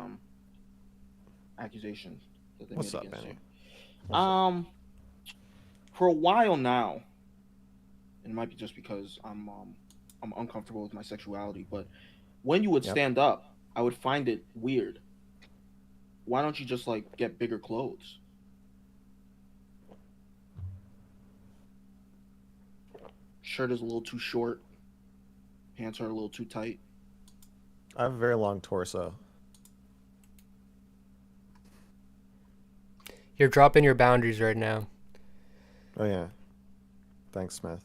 accusations that they What's made up, against Benny? you. For a while now, and it might be just because I'm uncomfortable with my sexuality, but when you would Yep. stand up, I would find it weird. Why don't you just like get bigger clothes? Shirt is a little too short. Pants are a little too tight. I have a very long torso. You're dropping your boundaries right now. Oh yeah. Thanks, Smith.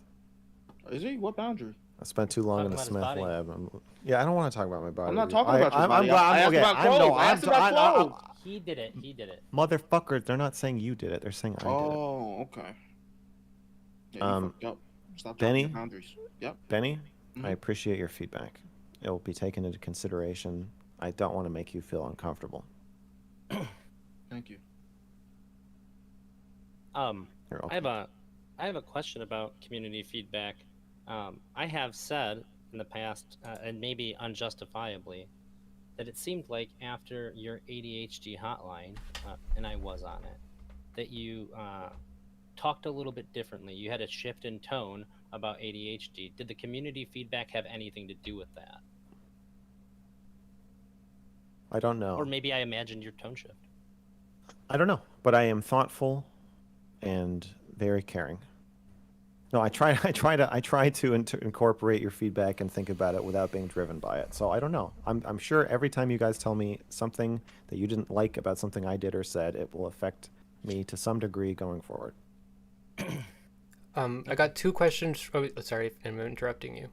Is he? What boundary? I spent too long in Talking the about his Smith body. lab. Yeah, I don't want to talk about my body. I'm not dude. talking about your body. I'm I asked okay. about I'm no. clothes. I I'm asked about clothes. He did it. He did it. Motherfucker, they're not saying you did it. They're saying I did it. Oh, okay. Yeah, you fucked up. Stop dropping Benny? your boundaries. Yep. Benny, Mhm. I appreciate your feedback. It will be taken into consideration. I don't want to make you feel uncomfortable. Thank you. You're I have a question about community feedback. I have said in the past, and maybe unjustifiably, that it seemed like after your ADHD hotline, and I was on it, that you talked a little bit differently. You had a shift in tone about ADHD. Did the community feedback have anything to do with that? I don't know. Or maybe I imagined your tone shift. I don't know, but I am thoughtful and very caring. No, I try to incorporate your feedback and think about it without being driven by it. So I don't know. I'm sure every time you guys tell me something that you didn't like about something I did or said, it will affect me to some degree going forward. I got two questions. Oh, sorry, I'm interrupting you.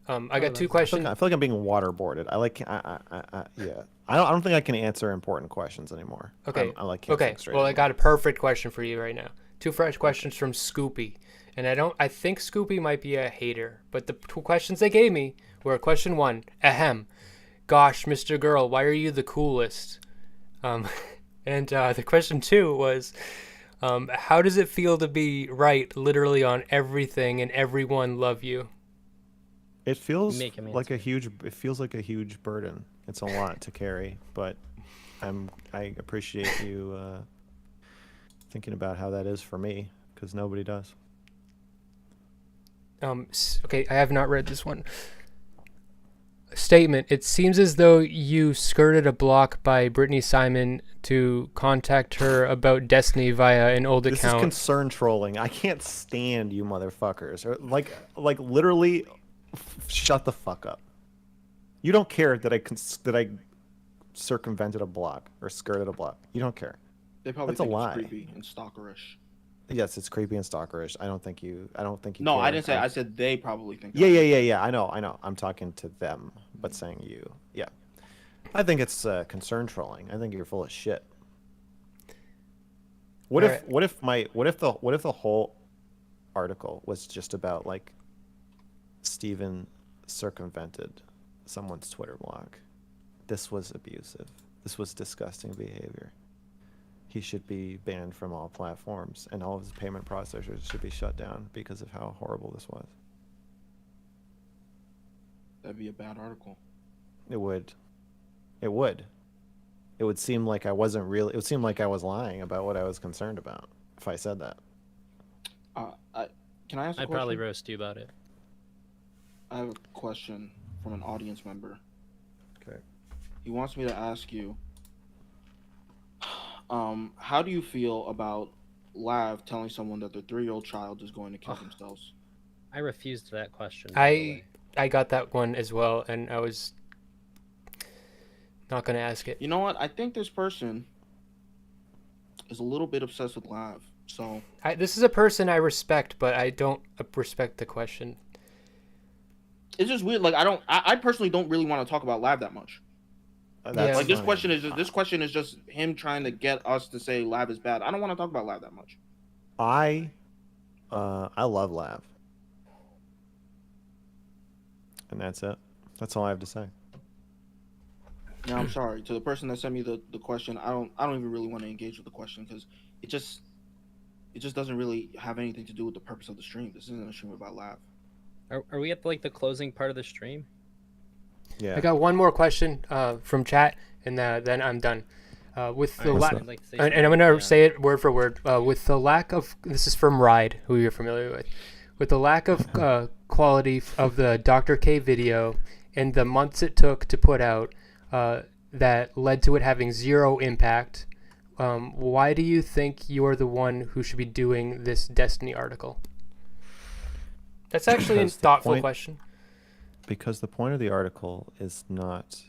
I got two questions. I feel like I'm being waterboarded. Yeah. I don't think I can answer important questions anymore. Okay. I can't Okay. think straight Well, I anymore. got a perfect question for you right now. Two fresh questions from Scoopy, and I think Scoopy might be a hater, but the two questions they gave me were question one, ahem, gosh, Mr. Girl, why are you the coolest? And the question two was, how does it feel to be right literally on everything and everyone love you? It feels Make him like a huge burden. It's a lot to carry, but I appreciate you thinking about how that is for me, because nobody does. Okay, I have not read this one. statement, it seems as though you skirted a block by Brittany Simon to contact her about Destiny via an old This is account. concern trolling. I can't stand you motherfuckers. Like literally, shut the fuck up. You don't care that I circumvented a block or skirted a block. You don't care. They probably That's a think lie. it's creepy and stalkerish. Yes, it's creepy and stalkerish. I don't think you. No, care. I didn't say. I said they probably think. Yeah. I know. I'm talking to them, but saying you. Yeah. I think it's concern trolling. I think you're full of shit. What if the whole article was just about like Steven circumvented someone's Twitter block? This was abusive. This was disgusting behavior. He should be banned from all platforms, and all of his payment processors should be shut down because of how horrible this was. That'd be a bad article. It would. It would. It would seem like I wasn't really. It would seem like I was lying about what I was concerned about if I said that. Can I ask a I'd question? probably roast you about it. I have a question from an audience member. Okay. He wants me to ask you, how do you feel about Lav telling someone that their 3-year-old child is going to kill themselves? I refused that question. by the I way. I got that one as well, and I was not gonna ask it. You know what? I think this person is a little bit obsessed with Lav. So This is a person I respect, but I don't respect the question. it's just weird. Like I personally don't really want to talk about Lav that much. Yeah. Like this fine. question is just him trying to get us to say Lav is bad. I don't want to talk about Lav that much. I love Lav. And that's it. That's all I have to say. Now I'm sorry to the person that sent me the question. I don't even really want to engage with the question because it just doesn't really have anything to do with the purpose of the stream. This isn't a stream about Lav. Are we at like the closing part of the stream? Yeah. I got one more question from chat, and then I'm done. With the Alright, lack, I'd like to say and I'm something, gonna yeah. say it word for word. With the lack of, this is from Ride, who you're familiar with the lack of quality of the Dr. K video and the months it took to put out, that led to it having zero impact. Why do you think you're the one who should be doing this Destiny article? That's actually a Because the thoughtful point- question. Because the point of the article is not.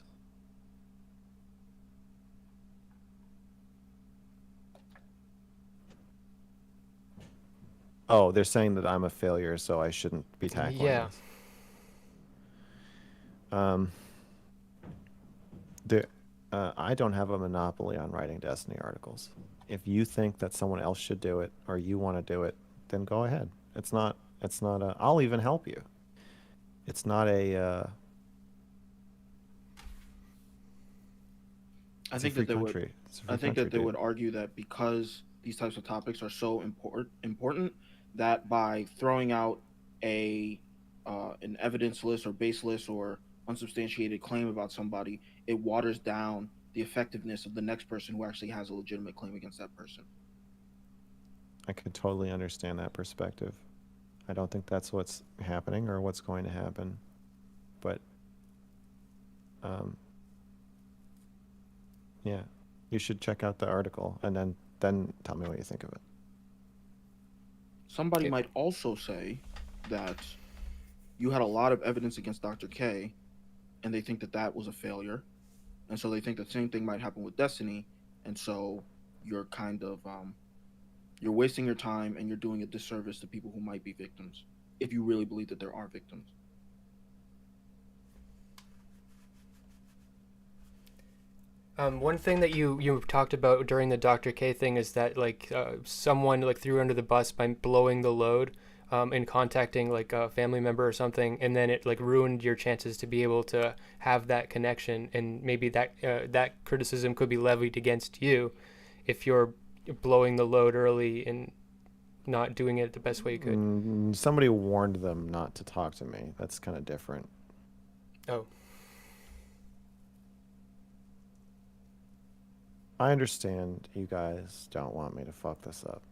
Oh, they're saying that I'm a failure, so I shouldn't be tackling Yeah. this. The, I don't have a monopoly on writing Destiny articles. If you think that someone else should do it or you want to do it, then go ahead. It's not a. I'll even help you. It's not a. I It's think a free that they country. would. It's a free I think that country, they dude. would argue that because these types of topics are so important, that by throwing out an evidence-less or baseless or unsubstantiated claim about somebody, it waters down the effectiveness of the next person who actually has a legitimate claim against that person. I could totally understand that perspective. I don't think that's what's happening or what's going to happen, but yeah, you should check out the article and then tell me what you think of it. Somebody Okay. might also say that you had a lot of evidence against Dr. K, and they think that that was a failure, and so they think the same thing might happen with Destiny, and so you're kind of you're wasting your time and you're doing a disservice to people who might be victims, if you really believe that there are victims. One thing that you talked about during the Dr. K thing is that like someone like threw under the bus by blowing the load and contacting like a family member or something, and then it like ruined your chances to be able to have that connection, and maybe that criticism could be levied against you if you're blowing the load early and not doing it the best way you could. Somebody warned them not to talk to me. That's kind of different. Oh. I understand you guys don't want me to fuck this up.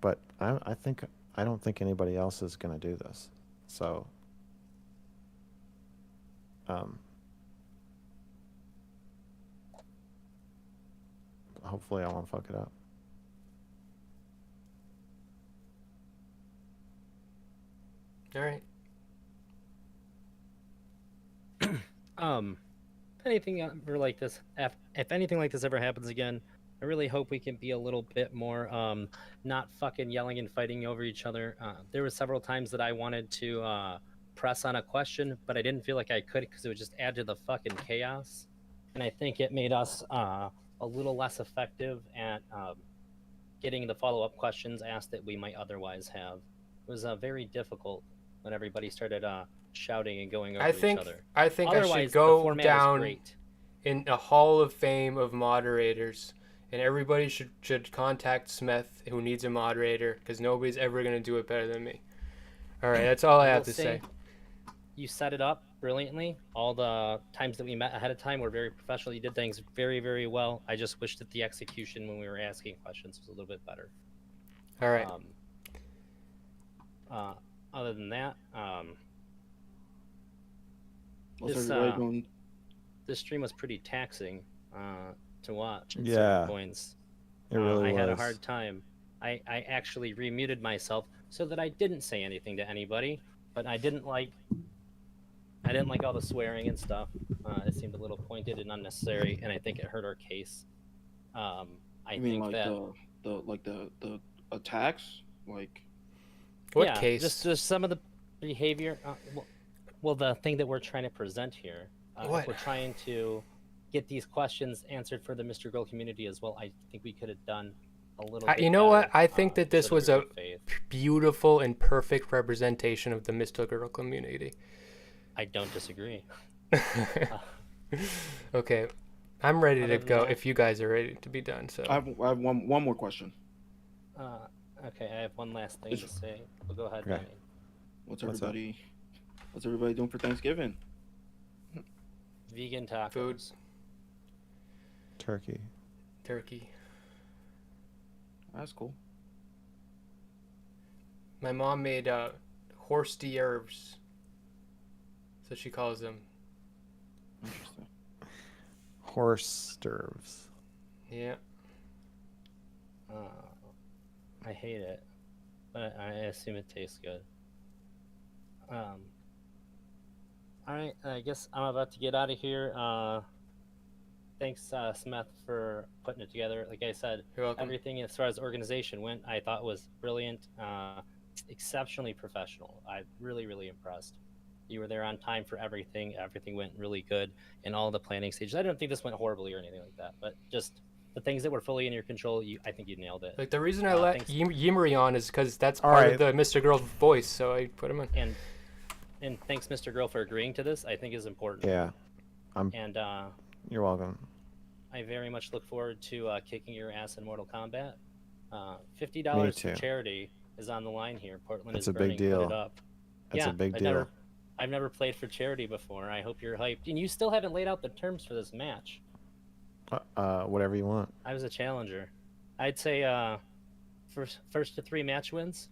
But I don't think anybody else is gonna do this. So Hopefully I won't fuck it up. All right. If anything ever like this, if anything like this ever happens again, I really hope we can be a little bit more not fucking yelling and fighting over each other. There were several times that I wanted to press on a question, but I didn't feel like I could because it would just add to the fucking chaos. And I think it made us a little less effective at getting the follow-up questions asked that we might otherwise have. It was very difficult when everybody started shouting and going over each other. I think I Otherwise, should the go format is down great. in a hall of fame of moderators, and everybody should contact Smith, who needs a moderator, because nobody's ever going to do it better than me. All right, that's all I have to say. You set it up brilliantly. All the times that we met ahead of time were very professional. You did things very, very well. I just wish that the execution when we were asking questions was a little bit better. All right. Other than that, What's this, everybody doing? this stream was pretty taxing to watch at Yeah, certain points. It really I was. had a hard time. I actually remuted myself so that I didn't say anything to anybody, but I didn't like all the swearing and stuff. It seemed a little pointed and unnecessary, and I think it hurt our case. I You mean think like that the attacks? Like What yeah, case? just some of the behavior. Well, the thing that we're trying to present here. What? We're trying to get these questions answered for the Mr. Girl community as well. I think we could have done a little bit You know what? better, I think that this so was we're a good faith. beautiful and perfect representation of the Mr. Girl community. I don't disagree. Okay, I'm ready Other to than go that- if you guys are ready to be done. So I have one more question. Okay, I have one last thing Is- to say. Well, go ahead, Okay. Danny. What's What's up? everybody doing for Thanksgiving? Vegan tacos. food, Turkey. turkey. That's cool. My mom made horse d'oeuvres. So she calls them. Interesting. Horse stirves. Yeah. I hate it, but I assume it tastes good. All right, I guess I'm about to get out of here. Thanks, Smith, for putting it together. Like I said, You're welcome. everything as far as organization went, I thought was brilliant, exceptionally professional. I'm really, really impressed. You were there on time for everything. Everything went really good in all the planning stages. I don't think this went horribly or anything like that, but just the things that were fully in your control, I think you nailed it. Like the reason I let thanks. Yimri on is because that's All part right. of the Mr. Girl's voice, so I put him in. And thanks, Mr. Girl, for agreeing to this. I think is important. Yeah. And You're welcome. I very much look forward to kicking your ass in Mortal Kombat. $50 Me for too. charity is on the line here. Portland That's is a big burning. Put deal. it up. That's yeah, a big I've deal. I've never played for charity before. I hope you're hyped. And you still haven't laid out the terms for this match. Whatever you want. I was a challenger. I'd say first to 3 match wins.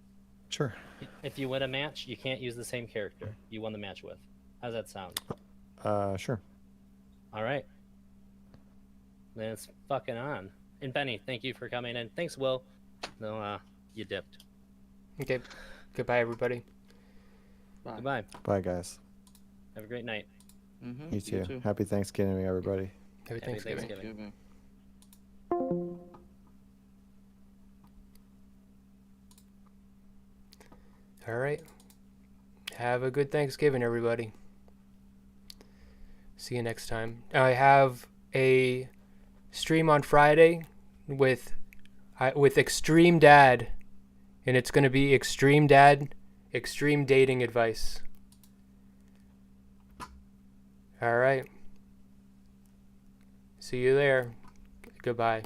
Sure. If you win a match, you can't use the same character you won the match with. How's that sound? Sure. All right. Then it's fucking on. And Benny, thank you for coming in. Thanks, Will. No, you dipped. Okay. Goodbye, everybody. Bye. Goodbye. Bye, guys. Have a great night. Mm-hmm. You too. Happy Thanksgiving, everybody. Happy Happy Thanksgiving. Thanksgiving. All right. Have a good Thanksgiving, everybody. See you next time. I have a stream on Friday with Extreme Dad, and it's going to be Extreme Dad, Extreme Dating Advice. All right. See you there. Goodbye.